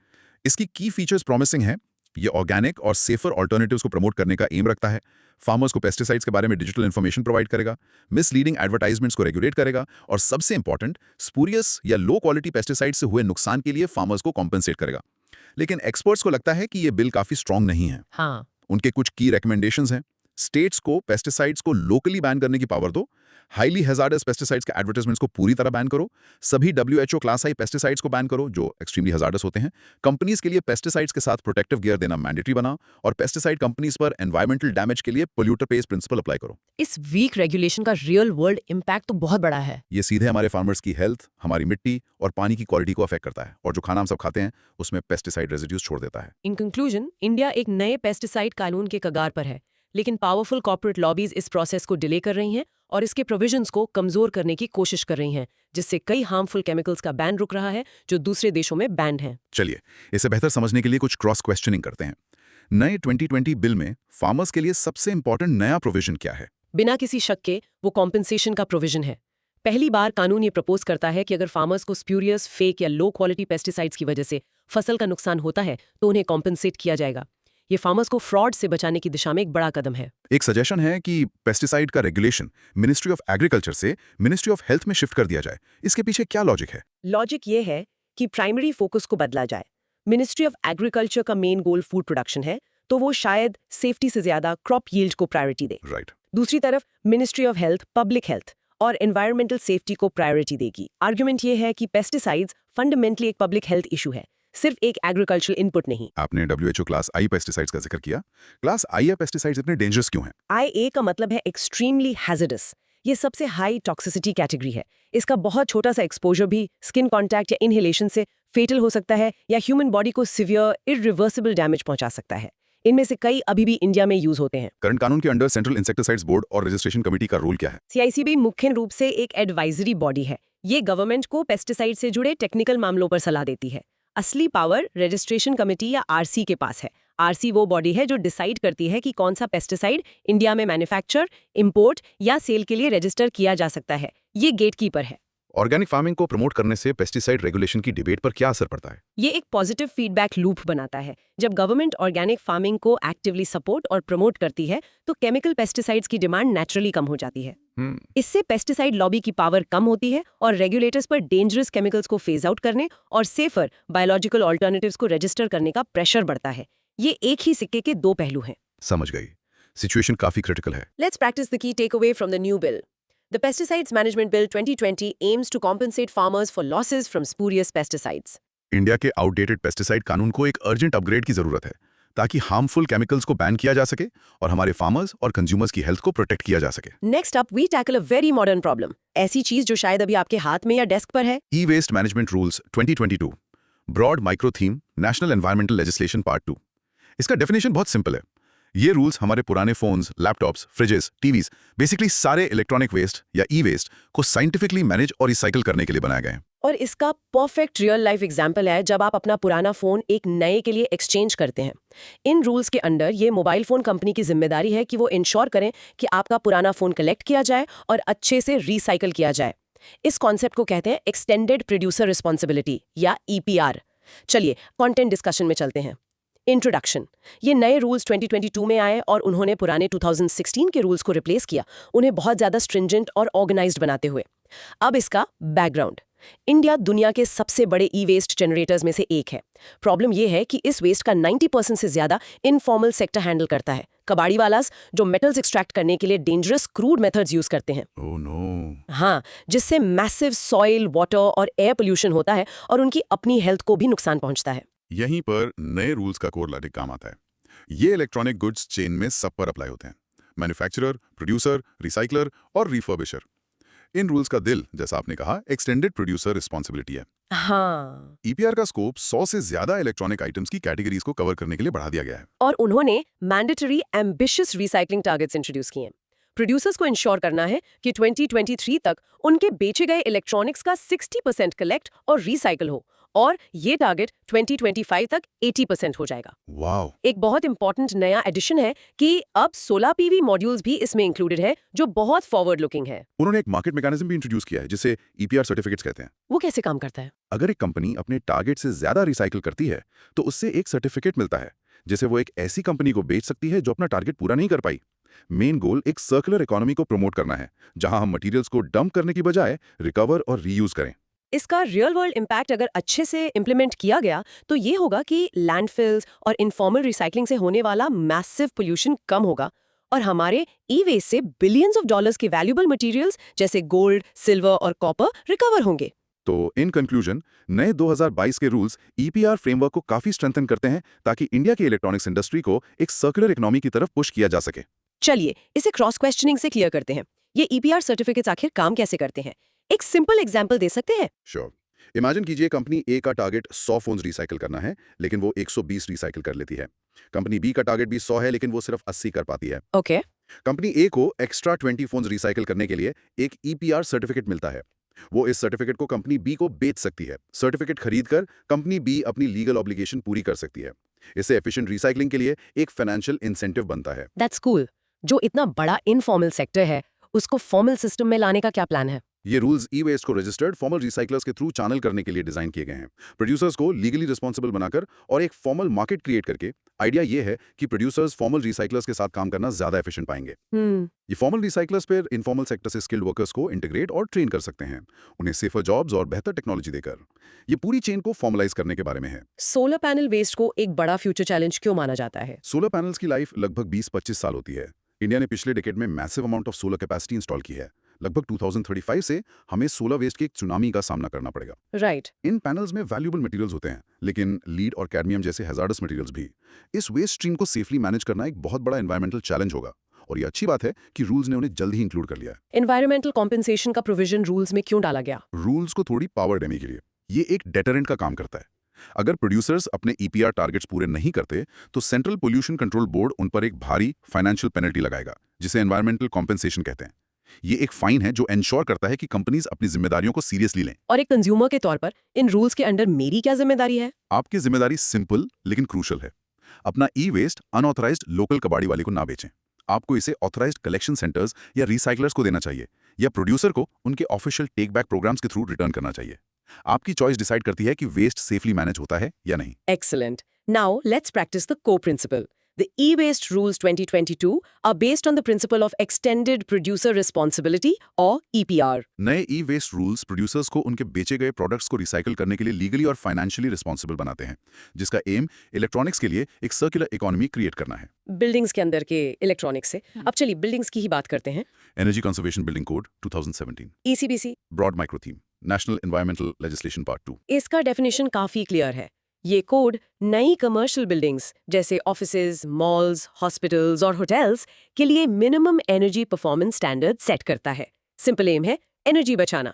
S3: इसकी की फीचर्स प्रॉमिसिंग है। ये ऑर्गेनिक और सेफर ऑल्टरनेटिव्स को प्रमोट करने का एम रखता है, फार्मर्स को पेस्टिसाइड्स के बारे में डिजिटल इन्फॉर्मेशन प्रोवाइड करेगा, मिसलीडिंग एडवर्टाइजमेंट्स को रेगुलेट करेगा, और सबसे इंपॉर्टेंट, स्पूरियस या लो क्वालिटी पेस्टिसाइड से हुए नुकसान के लिए फार्मर्स को कॉम्पेंसेट करेगा। लेकिन एक्सपर्ट्स को लगता है कि ये बिल काफी स्ट्रांग नहीं है।
S2: हाँ।
S3: उनके कुछ की रिकमेंडेशंस हैं। स्टेट्स को पेस्टिसाइड्स को लोकली बैन करने की पावर दो, हाईली हैजार्डस पेस्टिसाइड्स के एडवर्टाइजमेंट्स को पूरी तरह बैन करो, सभी WHO क्लास आई पेस्टिसाइड्स को बैन करो जो एक्सट्रीमली हैजार्डस होते हैं, कंपनीज के लिए पेस्टिसाइड्स के साथ प्रोटेक्टिव गियर देना मैंडेटरी बना, और पेस्टिसाइड कंपनीज पर एनवायरमेंटल डैमेज के लिए पोल्यूटर पेज प्रिंसिपल अप्लाई करो।
S2: इस वीक रेगुलेशन का रियल वर्ल्ड इम्पैक्ट तो बहुत बड़ा है।
S3: ये सीधे हमारे फार्मर्स की हेल्थ, हमारी मिट्टी और पानी की क्वालिटी को अफेक्ट करता है, और जो खाना हम सब खाते हैं उसमें पेस्टिसाइड रेजिड्यूज छोड़ देता है।
S2: इन कंक्लूजन, इंडिया एक नए पेस्टिसाइड कानून के कगार पर है, लेकिन पावरफुल कॉर्पोरेट लॉबीज इस प्रोसेस को डिले कर रही हैं और इसके प्रोविजंस को कमजोर करने की कोशिश कर रही हैं, जिससे कई हार्मफुल केमिकल्स का बैन रुक रहा है जो दूसरे देशों में बैंड हैं।
S3: चलिए इसे बेहतर समझने के लिए कुछ क्रॉस क्वेश्चनिंग करते हैं। नए 2020 बिल में फार्मर्स के लिए सबसे इंपॉर्टेंट नया प्रोविजन क्या है?
S2: बिना किसी शक के वो कॉम्पेंसेशन का प्रोविजन है। पहली बार कानून ये प्रपोज करता है कि अगर फार्मर्स को स्प्यूरियस, फेक या लो क्वालिटी पेस्टिसाइड्स की वजह से फसल का नुकसान होता है तो उन्हें कॉम्पेंसेट किया जाएगा। ये फार्मर्स को फ्रॉड से बचाने की दिशा में एक बड़ा कदम है।
S3: एक सजेशन है कि पेस्टिसाइड का रेगुलेशन मिनिस्ट्री ऑफ एग्रीकल्चर से मिनिस्ट्री ऑफ हेल्थ में शिफ्ट कर दिया जाए। इसके पीछे क्या लॉजिक है?
S2: लॉजिक ये है कि प्राइमरी फोकस को बदला जाए। मिनिस्ट्री ऑफ एग्रीकल्चर का मेन गोल फूड प्रोडक्शन है, तो वो शायद सेफ्टी से ज्यादा क्रॉप यील्ड को प्रायोरिटी दे।
S3: राइट।
S2: दूसरी तरफ ministry of health public health और एनवायरमेंटल सेफ्टी को प्रायोरिटी देगी। आर्गुमेंट ये है कि पेस्टिसाइड्स फंडामेंटली एक पब्लिक हेल्थ इशू है, सिर्फ एक एग्रीकल्चरल इनपुट नहीं।
S3: आपने WHO क्लास आई पेस्टिसाइड्स का जिक्र किया। क्लास आई या पेस्टिसाइड्स इतने डेंजरस क्यों हैं?
S2: IA का मतलब है एक्सट्रीमली हैजर्डस। ये सबसे हाई टॉक्सिसिटी कैटेगरी है। इसका बहुत छोटा सा एक्सपोजर भी स्किन कांटेक्ट या इनहेलेशन से फेटल हो सकता है या ह्यूमन बॉडी को सिवियर इरिवर्सिबल डैमेज पहुंचा सकता है। इनमें से कई अभी भी इंडिया में यूज होते हैं।
S3: करंट कानून के अंडर सेंट्रल इंसेक्टिसाइड्स बोर्ड और रजिस्ट्रेशन कमेटी का रोल क्या है?
S2: CICB मुख्य रूप से एक एडवाइजरी बॉडी है। ये गवर्नमेंट को पेस्टिसाइड से जुड़े टेक्निकल मामलों पर सलाह देती है। असली पावर रजिस्ट्रेशन कमेटी या RC के पास है। RC वो बॉडी है जो डिसाइड करती है कि कौन सा पेस्टिसाइड इंडिया में मैन्युफैक्चर, इंपोर्ट या सेल के लिए रजिस्टर किया जा सकता है। ये गेटकीपर है।
S3: ऑर्गेनिक फार्मिंग को प्रमोट करने से पेस्टिसाइड रेगुलेशन की डिबेट पर क्या असर पड़ता है?
S2: ये एक पॉजिटिव फीडबैक लूप बनाता है। जब गवर्नमेंट ऑर्गेनिक फार्मिंग को एक्टिवली सपोर्ट और प्रमोट करती है तो केमिकल पेस्टिसाइड्स की डिमांड नेचुरली कम हो जाती है। इससे पेस्टिसाइड लॉबी की पावर कम होती है और रेगुलेटर्स पर डेंजरस केमिकल्स को फेज आउट करने और सेफर बायोलॉजिकल ऑल्टरनेटिव्स को रजिस्टर करने का प्रेशर बढ़ता है। ये एक ही सिक्के के दो पहलू हैं।
S3: समझ गई। सिचुएशन काफी क्रिटिकल है।
S2: Let's practice the key takeaway from the new bill. The Pesticides Management Bill 2020 aims to compensate farmers for losses from spurious pesticides.
S3: India के आउटडेटेड पेस्टिसाइड कानून को एक अर्जेंट अपग्रेड की जरूरत है ताकि हार्मफुल केमिकल्स को बैन किया जा सके और हमारे फार्मर्स और कंज्यूमर्स की हेल्थ को प्रोटेक्ट किया जा सके।
S2: Next up, we tackle a very modern problem. ऐसी चीज जो शायद अभी आपके हाथ में या डेस्क पर है।
S3: E waste management rules 2022 broad micro theme national environmental legislation part 2। इसका डेफिनेशन बहुत सिंपल है। ये रूल्स हमारे पुराने phones, laptops, freezes, TVs, basically सारे इलेक्ट्रॉनिक वेस्ट या ई वेस्ट को साइंटिफिकली मैनेज और रिसाइकिल करने के लिए बनाए गए हैं।
S2: और इसका परफेक्ट रियल लाइफ एग्जाम्पल है जब आप अपना पुराना फोन एक नए के लिए एक्सचेंज करते हैं। इन रूल्स के अंडर ये मोबाइल फोन कंपनी की जिम्मेदारी है कि वो इंश्योर करें कि आपका पुराना फोन कलेक्ट किया जाए और अच्छे से रिसाइकिल किया जाए। इस कॉन्सेप्ट को कहते हैं एक्सटेंडेड प्रोड्यूसर रिस्पॉन्सिबिलिटी या EPR। चलिए कंटेंट डिस्कशन में चलते हैं। इंट्रोडक्शन। ये नए रूल्स 2022 में आए और उन्होंने पुराने 2016 के रूल्स को रिप्लेस किया, उन्हें बहुत ज्यादा स्ट्रिंजेंट और ऑर्गेनाइज्ड बनाते हुए। अब इसका बैकग्राउंड। इंडिया दुनिया के सबसे बड़े ई वेस्ट जनरेटर्स में से एक है। प्रॉब्लम यह है कि इस वेस्ट का 90% से ज्यादा इनफॉर्मल सेक्टर हैंडल करता है। कबाड़ी वालास जो मेटल्स एक्सट्रैक्ट करने के लिए डेंजरस क्रूड मेथड्स यूज करते हैं।
S3: Oh no.
S2: हाँ, जिससे मैसिव सॉइल, वाटर और एयर पोल्यूशन होता है और उनकी अपनी हेल्थ को भी नुकसान पहुंचता है।
S3: यहीं पर नए रूल्स का कोर लॉजिक काम आता है। ये इलेक्ट्रॉनिक गुड्स चेन में सब पर अप्लाई होते हैं, मैन्युफैक्चरर, प्रोड्यूसर, रिसाइकलर और रिफर्बिशर। इन रूल्स का दिल, जैसा आपने कहा, एक्सटेंडेड प्रोड्यूसर रिस्पॉन्सिबिलिटी है।
S2: हाँ,
S3: EPR का स्कोप 100 से ज्यादा इलेक्ट्रॉनिक आइटम्स की कैटेगरीज को कवर करने के लिए बढ़ा दिया गया है।
S2: और उन्होंने mandatory ambitious recycling targets introduce किए हैं। प्रोड्यूसर्स को इंश्योर करना है कि 2023 तक उनके बेचे गए इलेक्ट्रॉनिक्स का 60% कलेक्ट और रिसाइकल हो, और ये टारगेट 2025 तक 80% हो जाएगा।
S3: वाओ।
S2: एक बहुत इंपॉर्टेंट नया एडिशन है कि अब 16 PV मॉड्यूल्स भी इसमें इंक्लूडेड है, जो बहुत फॉरवर्ड लुकिंग है।
S3: उन्होंने एक मार्केट मैकेनिज्म भी इंट्रोड्यूस किया है जिसे EPR सर्टिफिकेट्स कहते हैं।
S2: वो कैसे काम करता है?
S3: अगर एक कंपनी अपने टारगेट से ज्यादा रिसाइकिल करती है तो उससे एक सर्टिफिकेट मिलता है जिसे वो एक ऐसी कंपनी को बेच सकती है जो अपना टारगेट पूरा नहीं कर पाई। मेन गोल एक सर्कुलर इकोनॉमी को प्रमोट करना है, जहां हम मटेरियल्स को डंप करने की बजाय रिकवर और रीयूज करें।
S2: इसका रियल वर्ल्ड इम्पैक्ट अगर अच्छे से इम्प्लीमेंट किया गया तो ये होगा कि लैंडफिल्स और इनफॉर्मल रिसाइकलिंग से होने वाला मैसिव पोल्यूशन कम होगा और हमारे ई वेस्ट से बिलियंस ऑफ डॉलर्स के वैल्यूएबल मटेरियल्स जैसे गोल्ड, सिल्वर और कॉपर रिकवर होंगे।
S3: तो इन कंक्लूजन, नए 2022 के रूल्स EPR फ्रेमवर्क को काफी स्ट्रेंथन करते हैं ताकि इंडिया की इलेक्ट्रॉनिक्स इंडस्ट्री को एक सर्कुलर इकोनॉमी की तरफ पुश किया जा सके।
S2: चलिए इसे क्रॉस क्वेश्चनिंग से क्लियर करते हैं। ये EPR सर्टिफिकेट्स आखिर काम कैसे करते हैं? एक सिंपल एग्जांपल दे सकते हैं?
S3: श्योर। इमेजिन कीजिए कंपनी A का टारगेट 100 फोन्स रिसाइकिल करना है, लेकिन वो 120 रिसाइकिल कर लेती है। कंपनी B का टारगेट भी 100 है, लेकिन वो सिर्फ 80 कर पाती है।
S2: ओके।
S3: कंपनी A को एक्स्ट्रा 20 फोन्स रिसाइकिल करने के लिए एक EPR सर्टिफिकेट मिलता है। वो इस सर्टिफिकेट को कंपनी B को बेच सकती है। सर्टिफिकेट खरीदकर कंपनी B अपनी लीगल ऑब्लिगेशन पूरी कर सकती है। इससे एफिशिएंट रिसाइकलिंग के लिए एक फाइनेंशियल इंसेंटिव बनता है।
S2: That's cool. जो इतना बड़ा इनफॉर्मल सेक्टर है, उसको फॉर्मल सिस्टम में लाने का क्या प्लान है?
S3: ये रूल्स ई वेस्ट को रजिस्टर्ड फॉर्मल रिसाइकलर्स के थ्रू चैनल करने के लिए डिजाइन किए गए हैं। प्रोड्यूसर्स को लीगली रिस्पॉन्सिबल बनाकर और एक फॉर्मल मार्केट क्रिएट करके। आइडिया ये है कि प्रोड्यूसर्स फॉर्मल रिसाइकलर्स के साथ काम करना ज्यादा एफिशिएंट पाएंगे। ये फॉर्मल रिसाइकलर्स पर इनफॉर्मल सेक्टर से स्किल्ड वर्कर्स को इंटीग्रेट और ट्रेन कर सकते हैं, उन्हें सेफर जॉब्स और बेहतर टेक्नोलॉजी देकर। ये पूरी चेन को फॉर्मलाइज करने के बारे में है।
S2: सोलर पैनल वेस्ट को एक बड़ा फ्यूचर चैलेंज क्यों माना जाता है?
S3: सोलर पैनल्स की लाइफ लगभग 20-25 साल होती है। इंडिया ने पिछले डिकेड में massive amount of solar capacity install की है, लगभग 2035 से हमें सोलर वेस्ट के एक सुनामी का सामना करना पड़ेगा।
S2: राइट।
S3: इन पैनल्स में वैल्यूएबल मटेरियल्स होते हैं, लेकिन लीड और कैडमियम जैसे हैजार्डस मटेरियल्स भी। इस वेस्ट स्ट्रीम को सेफली मैनेज करना एक बहुत बड़ा एनवायरमेंटल चैलेंज होगा, और ये अच्छी बात है कि रूल्स ने उन्हें जल्द ही इंक्लूड कर लिया है।
S2: एनवायरमेंटल कॉम्पेंसेशन का प्रोविजन रूल्स में क्यों डाला गया?
S3: रूल्स को थोड़ी पावर देने के लिए। ये एक डेटरेंट का काम करता है। अगर प्रोड्यूसर्स अपने ईपीआर टारगेट्स पूरे नहीं करते, तो सेंट्रल पोल्यूशन कंट्रोल बोर्ड उन पर एक भारी फाइनेंशियल पेनल्टी लगाएगा, जिसे एनवायरमेंटल कॉम्पेंसेशन कहते हैं। ये एक फाइन है जो एंश्योर करता है कि कंपनीज अपनी जिम्मेदारियों को सीरियसली लें।
S2: और एक कंज्यूमर के तौर पर इन रूल्स के अंडर मेरी क्या जिम्मेदारी है?
S3: आपकी जिम्मेदारी सिंपल लेकिन क्रूशल है। अपना ई वेस्ट अनऑथराइज्ड लोकल कबाड़ी वाले को ना बेचें। आपको इसे ऑथराइज्ड कलेक्शन सेंटर्स या रिसाइकलर्स को देना चाहिए, या प्रोड्यूसर को उनके ऑफिशियल टेक बैक प्रोग्राम्स के थ्रू रिटर्न करना चाहिए। आपकी चॉइस डिसाइड करती है कि वेस्ट सेफली मैनेज होता है या नहीं।
S2: Excellent. Now let's practice the core principle. The E-Waste Rules 2022 are based on the principle of Extended Producer Responsibility or EPR.
S3: नए ई वेस्ट रूल्स प्रोड्यूसर्स को उनके बेचे गए प्रोडक्ट्स को रिसाइकल करने के लिए लीगली और फाइनेंशियली रिस्पॉन्सिबल बनाते हैं, जिसका एम इलेक्ट्रॉनिक्स के लिए एक सर्कुलर इकोनॉमी क्रिएट करना है।
S2: बिल्डिंग्स के अंदर के इलेक्ट्रॉनिक्स से अब चलिए बिल्डिंग्स की ही बात करते हैं।
S3: Energy conservation building code 2017,
S2: ECBC,
S3: broad micro theme, national environmental legislation part 2।
S2: इसका डेफिनेशन काफी क्लियर है। ये कोड नई कमर्शियल बिल्डिंग्स जैसे ऑफिसेज, मॉल्स, हॉस्पिटल्स और होटल्स के लिए minimum energy performance standard set करता है। सिंपल एम है एनर्जी बचाना।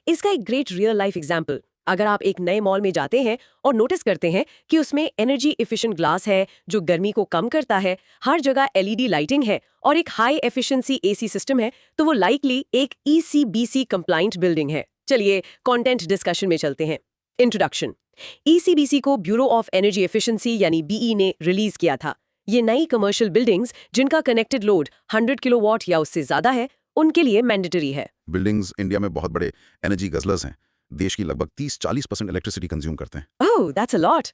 S2: इसका एक ग्रेट रियल लाइफ एग्जांपल, अगर आप एक नए मॉल में जाते हैं और नोटिस करते हैं कि उसमें एनर्जी एफिशिएंट ग्लास है जो गर्मी को कम करता है, हर जगह LED लाइटिंग है और एक हाई एफिशिएंसी AC सिस्टम है, तो वो लाइकली एक ECBC कंप्लाइंट बिल्डिंग है। चलिए कंटेंट डिस्कशन में चलते हैं। इंट्रोडक्शन। ECBC को ब्यूरो ऑफ एनर्जी एफिशिएंसी यानी BE ने रिलीज किया था। ये नई कमर्शियल बिल्डिंग्स जिनका कनेक्टेड लोड 100 किलोवाट या उससे ज्यादा है, उनके लिए मैंडेटरी है।
S3: बिल्डिंग्स इंडिया में बहुत बड़े एनर्जी गजलर्स हैं। देश की लगभग 30-40% इलेक्ट्रिसिटी कंज्यूम करते हैं।
S2: ओह, दैट्स अ लॉट।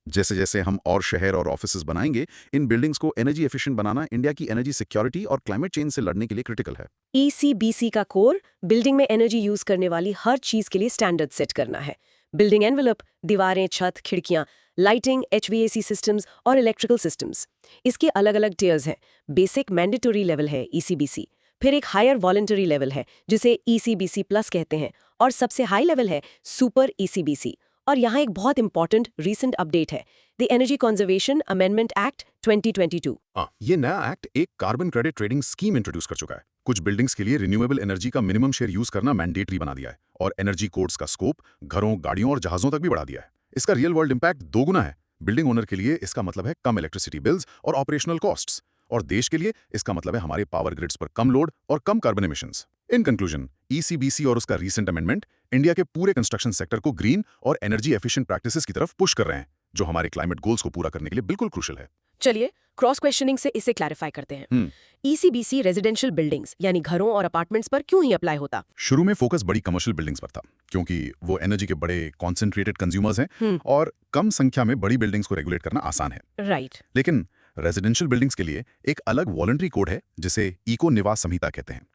S3: जैसे जैसे हम और शहर और ऑफिसेज बनाएंगे, इन बिल्डिंग्स को एनर्जी एफिशिएंट बनाना इंडिया की एनर्जी सिक्योरिटी और क्लाइमेट चेंज से लड़ने के लिए क्रिटिकल है।
S2: ECBC का कोर बिल्डिंग में एनर्जी यूज करने वाली हर चीज के लिए स्टैंडर्ड सेट करना है। बिल्डिंग एनवेलप, दीवारें, छत, खिड़कियां, लाइटिंग, HVAC सिस्टम्स और इलेक्ट्रिकल सिस्टम्स। इसके अलग अलग टियर्स हैं। बेसिक मैंडेटरी लेवल है ECBC, फिर एक हायर वॉलंटरी लेवल है जिसे ECBC प्लस कहते हैं, और सबसे हाई लेवल है सुपर ECBC। और यहाँ एक बहुत इंपॉर्टेंट रीसेंट अपडेट है, the energy conservation amendment act 2022।
S3: ये नया एक्ट एक carbon credit trading scheme introduce कर चुका है। कुछ बिल्डिंग्स के लिए रिन्यूएबल एनर्जी का मिनिमम शेयर यूज करना मैंडेटरी बना दिया है, और एनर्जी कोड्स का स्कोप घरों, गाड़ियों और जहाजों तक भी बढ़ा दिया है। इसका रियल वर्ल्ड इम्पैक्ट दोगुना है। बिल्डिंग ओनर के लिए इसका मतलब है कम इलेक्ट्रिसिटी बिल्स और ऑपरेशनल कॉस्ट्स, और देश के लिए इसका मतलब है हमारे पावर ग्रिड्स पर कम लोड और कम carbon emissions. In conclusion, ECBC और उसका रीसेंट अमेंडमेंट इंडिया के पूरे कंस्ट्रक्शन सेक्टर को ग्रीन और एनर्जी एफिशिएंट प्रैक्टिसेस की तरफ पुश कर रहे हैं, जो हमारे क्लाइमेट गोल्स को पूरा करने के लिए बिल्कुल क्रूशियल है।
S2: चलिए क्रॉस क्वेश्चनिंग से इसे क्लैरिफाई करते हैं। ECBC रेजिडेंशियल बिल्डिंग्स यानी घरों और अपार्टमेंट्स पर क्यों ही अप्लाई होता?
S3: शुरू में फोकस बड़ी कमर्शियल बिल्डिंग्स पर था, क्योंकि वो एनर्जी के बड़े कॉन्सेंट्रेटेड कंज्यूमर्स हैं और कम संख्या में बड़ी बिल्डिंग्स को रेगुलेट करना आसान है।
S2: राइट।
S3: लेकिन रेजिडेंशियल बिल्डिंग्स के लिए एक अलग वॉलंटरी कोड है जिसे इको निवास संहिता कहते हैं।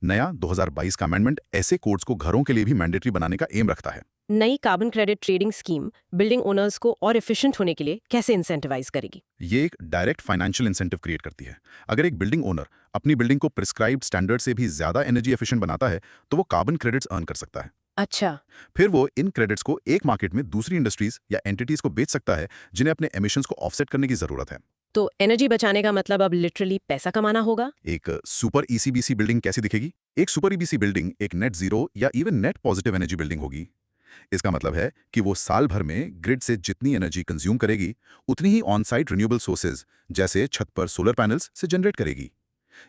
S3: नया 2022 का अमेंडमेंट ऐसे कोड्स को घरों के लिए भी मैंडेटरी बनाने का एम रखता है।
S2: नई carbon credit trading scheme building owners को और एफिशिएंट होने के लिए कैसे इंसेंटिवाइज करेगी?
S3: ये एक डायरेक्ट फाइनेंशियल इंसेंटिव क्रिएट करती है। अगर एक बिल्डिंग ओनर अपनी बिल्डिंग को प्रिस्क्राइब्ड स्टैंडर्ड से भी ज्यादा एनर्जी एफिशिएंट बनाता है, तो वो कार्बन क्रेडिट्स अर्न कर सकता है।
S2: अच्छा।
S3: फिर वो इन क्रेडिट्स को एक मार्केट में दूसरी इंडस्ट्रीज या एंटिटीज को बेच सकता है जिन्हें अपने एमिशंस को ऑफसेट करने की जरूरत है।
S2: तो एनर्जी बचाने का मतलब अब लिटरली पैसा कमाना होगा।
S3: एक सुपर ECBC बिल्डिंग कैसी दिखेगी? एक सुपर EBC बिल्डिंग एक नेट जीरो या even net positive energy building होगी। इसका मतलब है कि वो साल भर में ग्रिड से जितनी एनर्जी कंज्यूम करेगी, उतनी ही ऑन साइट रिन्यूएबल सोर्सेज जैसे छत पर सोलर पैनल्स से जनरेट करेगी।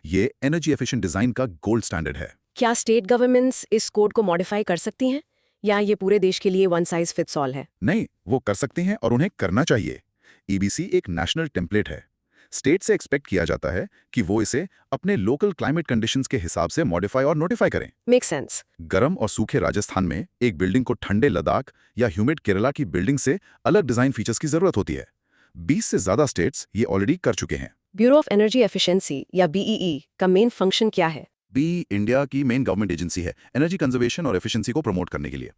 S3: ये एनर्जी एफिशिएंट डिजाइन का गोल्ड स्टैंडर्ड है।
S2: क्या स्टेट गवर्नमेंट्स इस कोड को मॉडिफाई कर सकती हैं, या ये पूरे देश के लिए वन साइज फिट्स ऑल है?
S3: नहीं, वो कर सकती हैं और उन्हें करना चाहिए। EBC एक नेशनल टेम्पलेट है। स्टेट से एक्सपेक्ट किया जाता है कि वो इसे अपने लोकल क्लाइमेट कंडीशंस के हिसाब से मॉडिफाई और नोटिफाई करें।
S2: Make sense.
S3: गर्म और सूखे राजस्थान में एक बिल्डिंग को ठंडे लद्दाख या ह्यूमिड केरला की बिल्डिंग से अलग डिजाइन फीचर्स की जरूरत होती है। 20 से ज्यादा स्टेट्स ये ऑलरेडी कर चुके हैं।
S2: ब्यूरो ऑफ एनर्जी एफिशिएंसी या BEE का मेन फंक्शन क्या है?
S3: BEE इंडिया की मेन गवर्नमेंट एजेंसी है एनर्जी कंजर्वेशन और एफिशिएंसी को प्रमोट करने के लिए।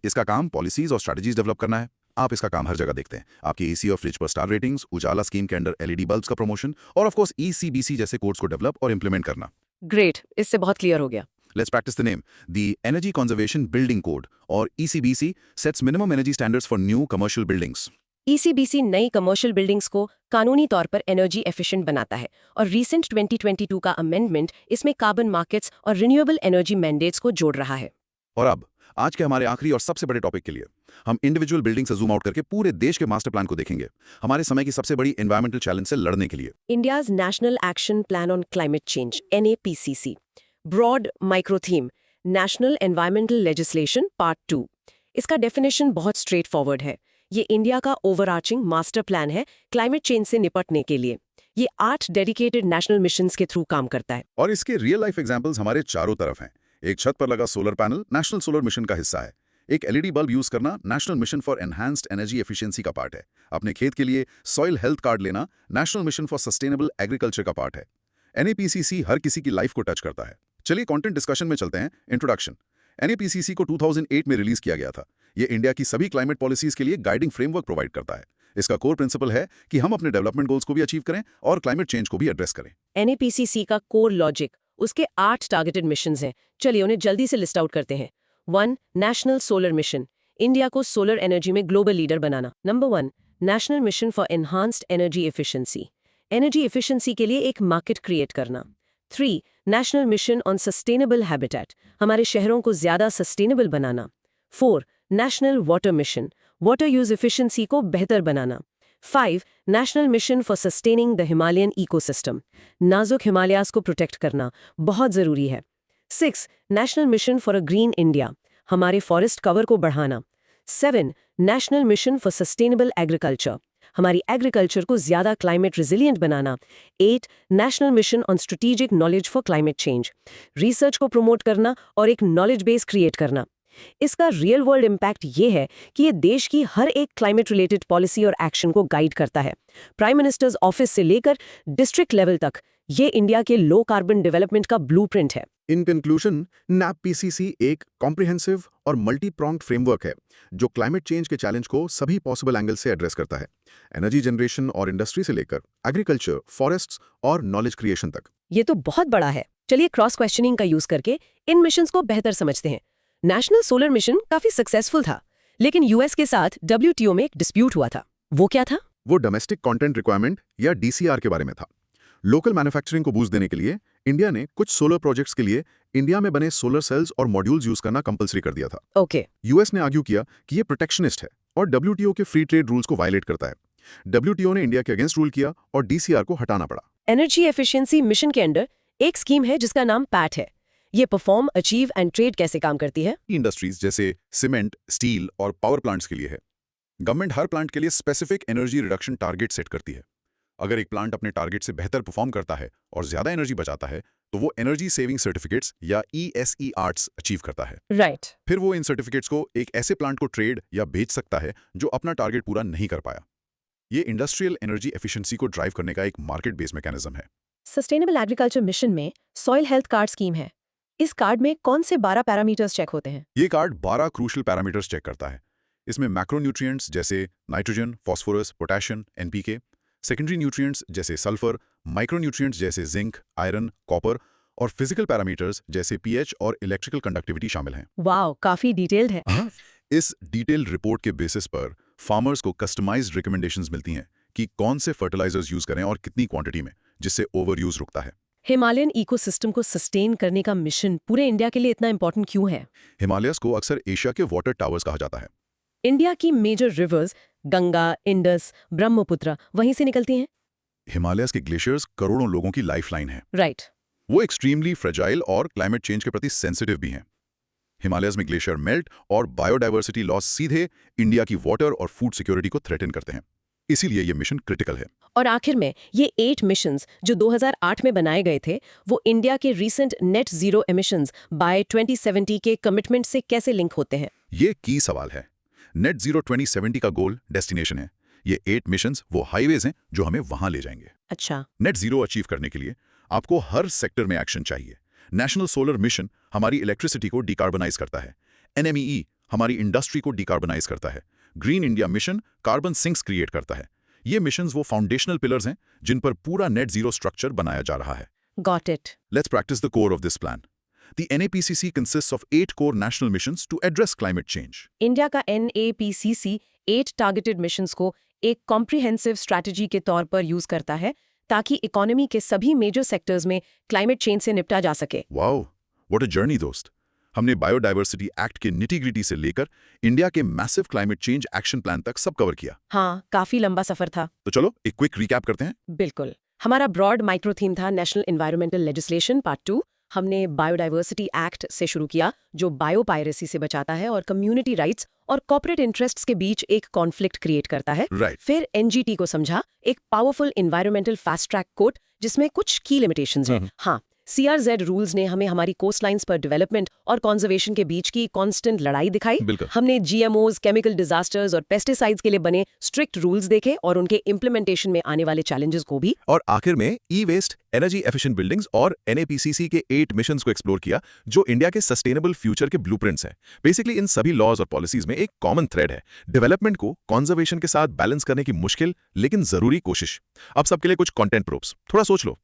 S3: इसका काम पॉलिसीज और स्ट्रैटेजीज डेवलप करना है। आप इसका काम हर जगह देखते हैं। आपकी AC और फ्रिज पर स्टार रेटिंग्स, उजाला स्कीम के अंडर LED बल्ब्स का प्रमोशन और ऑफ कोर्स ECBC जैसे कोड्स को डेवलप और इंप्लीमेंट करना।
S2: ग्रेट, इससे बहुत क्लियर हो गया।
S3: Let's practice the name. The Energy Conservation Building Code, or ECBC, sets minimum energy standards for new commercial buildings.
S2: ECBC नई कमर्शियल बिल्डिंग्स को कानूनी तौर पर एनर्जी एफिशिएंट बनाता है और रीसेंट 2022 का अमेंडमेंट इसमें कार्बन मार्केट्स और रिन्यूएबल एनर्जी मैंडेट्स को जोड़ रहा है।
S3: और अब आज के हमारे आखिरी और सबसे बड़े टॉपिक के लिए हम इंडिविजुअल बिल्डिंग से जूम आउट करके पूरे देश के मास्टर प्लान को देखेंगे, हमारे समय की सबसे बड़ी एनवायरमेंटल चैलेंज से लड़ने के लिए।
S2: India's national action plan on climate change NAPCC, broad micro theme, national environmental legislation part 2। इसका डेफिनेशन बहुत स्ट्रेट फॉरवर्ड है। ये इंडिया का ओवरआर्चिंग मास्टर प्लान है क्लाइमेट चेंज से निपटने के लिए। ये 8 डेडिकेटेड नेशनल मिशंस के थ्रू काम करता है।
S3: और इसके रियल लाइफ एग्जांपल्स हमारे चारों तरफ हैं। एक छत पर लगा solar panel national solar mission का हिस्सा है। एक LED बल्ब यूज करना national mission for enhanced energy efficiency का पार्ट है। अपने खेत के लिए सॉइल हेल्थ कार्ड लेना national mission for sustainable agriculture का पार्ट है। NAPCC हर किसी की लाइफ को टच करता है। चलिए कंटेंट डिस्कशन में चलते हैं। इंट्रोडक्शन। NAPCC को 2008 में रिलीज किया गया था। ये इंडिया की सभी क्लाइमेट पॉलिसीज के लिए गाइडिंग फ्रेमवर्क प्रोवाइड करता है। इसका कोर प्रिंसिपल है कि हम अपने डेवलपमेंट गोल्स को भी अचीव करें और क्लाइमेट चेंज को भी एड्रेस करें।
S2: NAPCC का कोर लॉजिक, उसके 8 टारगेटेड मिशंस हैं। चलिए उन्हें जल्दी से लिस्ट आउट करते हैं। 1. नेशनल सोलर मिशन, इंडिया को सोलर एनर्जी में global leader banana. Number 1. National mission for enhanced energy efficiency, energy efficiency के लिए एक मार्केट क्रिएट करना। 3. National mission on sustainable habitat, हमारे शहरों को ज्यादा सस्टेनेबल बनाना। 4. National water mission, water use efficiency को बेहतर बनाना। 5. National mission for sustaining the Himalayan ecosystem, नाजुक हिमालयास को प्रोटेक्ट करना बहुत जरूरी है। 6. National mission for a green India, हमारे फॉरेस्ट कवर को बढ़ाना। 7. National mission for sustainable agriculture, हमारी एग्रीकल्चर को ज्यादा climate resilient banana. 8. National mission on strategic knowledge for climate change, research को प्रमोट करना और एक नॉलेज बेस क्रिएट करना। इसका रियल वर्ल्ड इम्पैक्ट ये है कि ये देश की हर एक क्लाइमेट रिलेटेड पॉलिसी और एक्शन को गाइड करता है। प्राइम मिनिस्टर्स ऑफिस से लेकर डिस्ट्रिक्ट लेवल तक ये इंडिया के लो कार्बन डेवलपमेंट का ब्लूप्रिंट है।
S3: इन कंक्लूजन, NAPCC एक कॉम्प्रिहेंसिव और मल्टी प्रॉन्ग्ड फ्रेमवर्क है जो क्लाइमेट चेंज के चैलेंज को सभी पॉसिबल एंगल से एड्रेस करता है, एनर्जी जनरेशन और इंडस्ट्री से लेकर एग्रीकल्चर, फॉरेस्ट्स और नॉलेज क्रिएशन तक।
S2: ये तो बहुत बड़ा है। चलिए क्रॉस क्वेश्चनिंग का यूज करके इन मिशंस को बेहतर समझते हैं। नेशनल सोलर मिशन काफी सक्सेसफुल था, लेकिन US के साथ WTO में एक डिस्प्यूट हुआ था। वो क्या था?
S3: वो डोमेस्टिक कंटेंट रिक्वायरमेंट या DCR के बारे में था। लोकल मैन्युफैक्चरिंग को बूस्ट देने के लिए इंडिया ने कुछ सोलर प्रोजेक्ट्स के लिए इंडिया में बने सोलर सेल्स और मॉड्यूल्स यूज करना कंपलसरी कर दिया था।
S2: ओके।
S3: US ने आर्ग्यू किया कि ये प्रोटेक्शनिस्ट है और WTO के फ्री ट्रेड रूल्स को वायलेट करता है। WTO ने इंडिया के अगेंस्ट रूल किया और DCR को हटाना पड़ा।
S2: एनर्जी एफिशिएंसी मिशन के अंडर एक स्कीम है जिसका नाम पैट है। ये परफॉर्म, अचीव एंड ट्रेड कैसे काम करती है?
S3: इंडस्ट्रीज जैसे सीमेंट, स्टील और पावर प्लांट्स के लिए है। गवर्नमेंट हर प्लांट के लिए specific energy reduction target set करती है। अगर एक प्लांट अपने टारगेट से बेहतर परफॉर्म करता है और ज्यादा एनर्जी बचाता है तो वो एनर्जी सेविंग सर्टिफिकेट्स या ESERTs अचीव करता है।
S2: राइट।
S3: फिर वो इन सर्टिफिकेट्स को एक ऐसे प्लांट को ट्रेड या बेच सकता है जो अपना टारगेट पूरा नहीं कर पाया। ये इंडस्ट्रियल एनर्जी एफिशिएंसी को ड्राइव करने का एक मार्केट बेस्ड मैकेनिज्म है।
S2: सस्टेनेबल एग्रीकल्चर मिशन में सॉइल हेल्थ कार्ड स्कीम है। इस कार्ड में कौन से 12 पैरामीटर्स चेक होते हैं?
S3: ये कार्ड 12 क्रूशियल पैरामीटर्स चेक करता है। इसमें मैक्रोन्यूट्रिएंट्स जैसे nitrogen, phosphorus, potassium, NPK, secondary nutrients जैसे सल्फर, माइक्रोन्यूट्रिएंट्स जैसे जिंक, आयरन, कॉपर और फिजिकल पैरामीटर्स जैसे pH और इलेक्ट्रिकल कंडक्टिविटी शामिल हैं।
S2: वाओ, काफी डिटेल्ड है।
S3: इस डिटेल्ड रिपोर्ट के बेसिस पर फार्मर्स को कस्टमाइज्ड रिकमेंडेशंस मिलती हैं कि कौन से फर्टिलाइजर्स यूज करें और कितनी क्वांटिटी में, जिससे ओवर यूज रुकता है।
S2: हिमालयन इकोसिस्टम को सस्टेन करने का मिशन पूरे इंडिया के लिए इतना इंपॉर्टेंट क्यों है?
S3: हिमालयस को अक्सर एशिया के वाटर टावर्स कहा जाता है।
S2: इंडिया की major rivers Ganga, Indus, Brahmaputra वहीं से निकलती हैं।
S3: हिमालयस के ग्लेशियर्स करोड़ों लोगों की लाइफलाइन है।
S2: राइट।
S3: वो एक्सट्रीमली फ्रेजाइल और क्लाइमेट चेंज के प्रति सेंसिटिव भी हैं। हिमालयस में ग्लेशियर मेल्ट और बायोडाइवर्सिटी लॉस सीधे इंडिया की वाटर और फूड सिक्योरिटी को थ्रेटन करते हैं। इसीलिए ये मिशन क्रिटिकल है।
S2: और आखिर में ये 8 मिशंस जो 2008 में बनाए गए थे वो इंडिया के recent net zero emissions by 2070 के कमिटमेंट से कैसे लिंक होते हैं?
S3: ये की सवाल है। नेट जीरो 2070 का गोल डेस्टिनेशन है। ये 8 मिशंस वो हाईवेज हैं जो हमें वहां ले जाएंगे।
S2: अच्छा।
S3: नेट जीरो अचीव करने के लिए आपको हर सेक्टर में एक्शन चाहिए। नेशनल सोलर मिशन हमारी इलेक्ट्रिसिटी को डिकार्बनाइज करता है। NMEE हमारी इंडस्ट्री को डिकार्बनाइज करता है। Green India mission carbon sinks create करता है। ये मिशंस वो फाउंडेशनल पिलर्स हैं जिन पर पूरा नेट जीरो स्ट्रक्चर बनाया जा रहा है।
S2: Got it.
S3: Let's practice the core of this plan.
S1: The NAPCC consists of 8 core national missions to address climate change.
S2: India का NAPCC 8 टारगेटेड मिशंस को एक कॉम्प्रिहेंसिव स्ट्रैटेजी के तौर पर यूज करता है ताकि इकोनॉमी के सभी मेजर सेक्टर्स में क्लाइमेट चेंज से निपटा जा सके।
S1: वाओ, व्हाट अ जर्नी दोस्त। हमने बायोडायवर्सिटी एक्ट के निटी-ग्रिटी से लेकर इंडिया के massive climate change action plan तक सब कवर किया।
S2: हाँ, काफी लंबा सफर था।
S1: तो चलो एक क्विक रिकैप करते हैं।
S2: बिल्कुल। हमारा ब्रॉड माइक्रो थीम था नेशनल एनवायरमेंटल लेजिस्लेशन पार्ट 2। हमने बायोडायवर्सिटी एक्ट से शुरू किया जो बायोपायरेसी से बचाता है और कम्युनिटी राइट्स और कॉर्पोरेट इंटरेस्ट्स के बीच एक कॉन्फ्लिक्ट क्रिएट करता है।
S1: राइट।
S2: फिर एनजीटी को समझा, एक powerful environmental fast track court जिसमें कुछ की लिमिटेशंस हैं। हाँ, CRZ रूल्स ने हमें हमारी कोस्ट लाइंस पर डेवलपमेंट और कंजर्वेशन के बीच की कांस्टेंट लड़ाई दिखाई।
S1: बिल्कुल।
S2: हमने GMOs, केमिकल डिजास्टर्स और पेस्टिसाइड्स के लिए बने स्ट्रिक्ट रूल्स देखे और उनके इम्प्लीमेंटेशन में आने वाले चैलेंजेस को भी।
S4: और आखिर में ई-वेस्ट, एनर्जी एफिशिएंट बिल्डिंग्स और NAPCC के 8 मिशंस को एक्सप्लोर किया जो इंडिया के सस्टेनेबल फ्यूचर के ब्लूप्रिंट्स हैं। बेसिकली इन सभी लॉज और पॉलिसीज में एक कॉमन थ्रेड है, डेवलपमेंट को कंजर्वेशन के साथ बैलेंस करने की मुश्किल लेकिन जरूरी कोशिश। अब सबके लिए कुछ कंटेंट प्रूफ्स, थोड़ा सोच लो।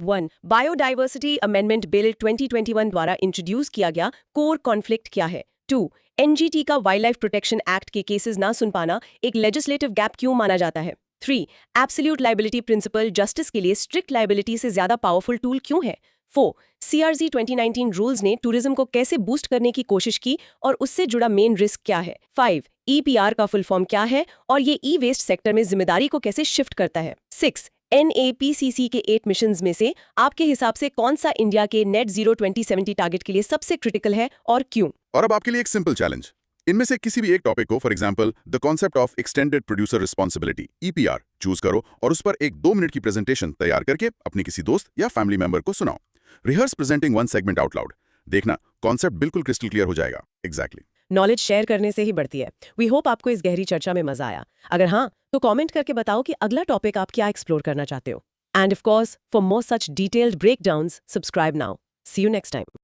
S2: 1. बायोडाइवर्सिटी अमेंडमेंट बिल 2021 द्वारा इंट्रोड्यूस किया गया कोर कॉन्फ्लिक्ट क्या है। 2. NGT का वाइल्ड लाइफ प्रोटेक्शन एक्ट के केसेस ना सुन पाना एक लेजिस्लेटिव गैप क्यों माना जाता है। 3. एब्सोल्यूट लायबिलिटी प्रिंसिपल जस्टिस के लिए स्ट्रिक्ट लायबिलिटी से ज्यादा पावरफुल टूल क्यों है। 4. CRZ 2019 रूल्स ने टूरिज्म को कैसे बूस्ट करने की कोशिश की और उससे जुड़ा मेन रिस्क क्या है। 5. EPR का फुल फॉर्म क्या है और ये ई वेस्ट सेक्टर में जिम्मेदारी को कैसे शिफ्ट करता है। 6. NAPCC के 8 मिशंस में से आपके हिसाब से कौन सा इंडिया के नेट जीरो 2070 टारगेट के लिए सबसे क्रिटिकल है और क्यों।
S1: और अब आपके लिए एक सिंपल चैलेंज। इनमें से किसी भी एक टॉपिक को, for example the concept of extended producer responsibility EPR, choose करो और उस पर एक 2 मिनट की प्रेजेंटेशन तैयार करके अपने किसी दोस्त या फैमिली मेंबर को सुनाओ। Rehearse presenting 1 segment out loud. देखना कॉन्सेप्ट बिल्कुल क्रिस्टल क्लियर हो जाएगा। एग्जैक्टली।
S2: नॉलेज शेयर करने से ही बढ़ती है। वी होप आपको इस गहरी चर्चा में मजा आया। अगर हाँ, तो कमेंट करके बताओ कि अगला टॉपिक आप क्या एक्सप्लोर करना चाहते हो। And of course, for more such detailed breakdowns, subscribe now. See you next time.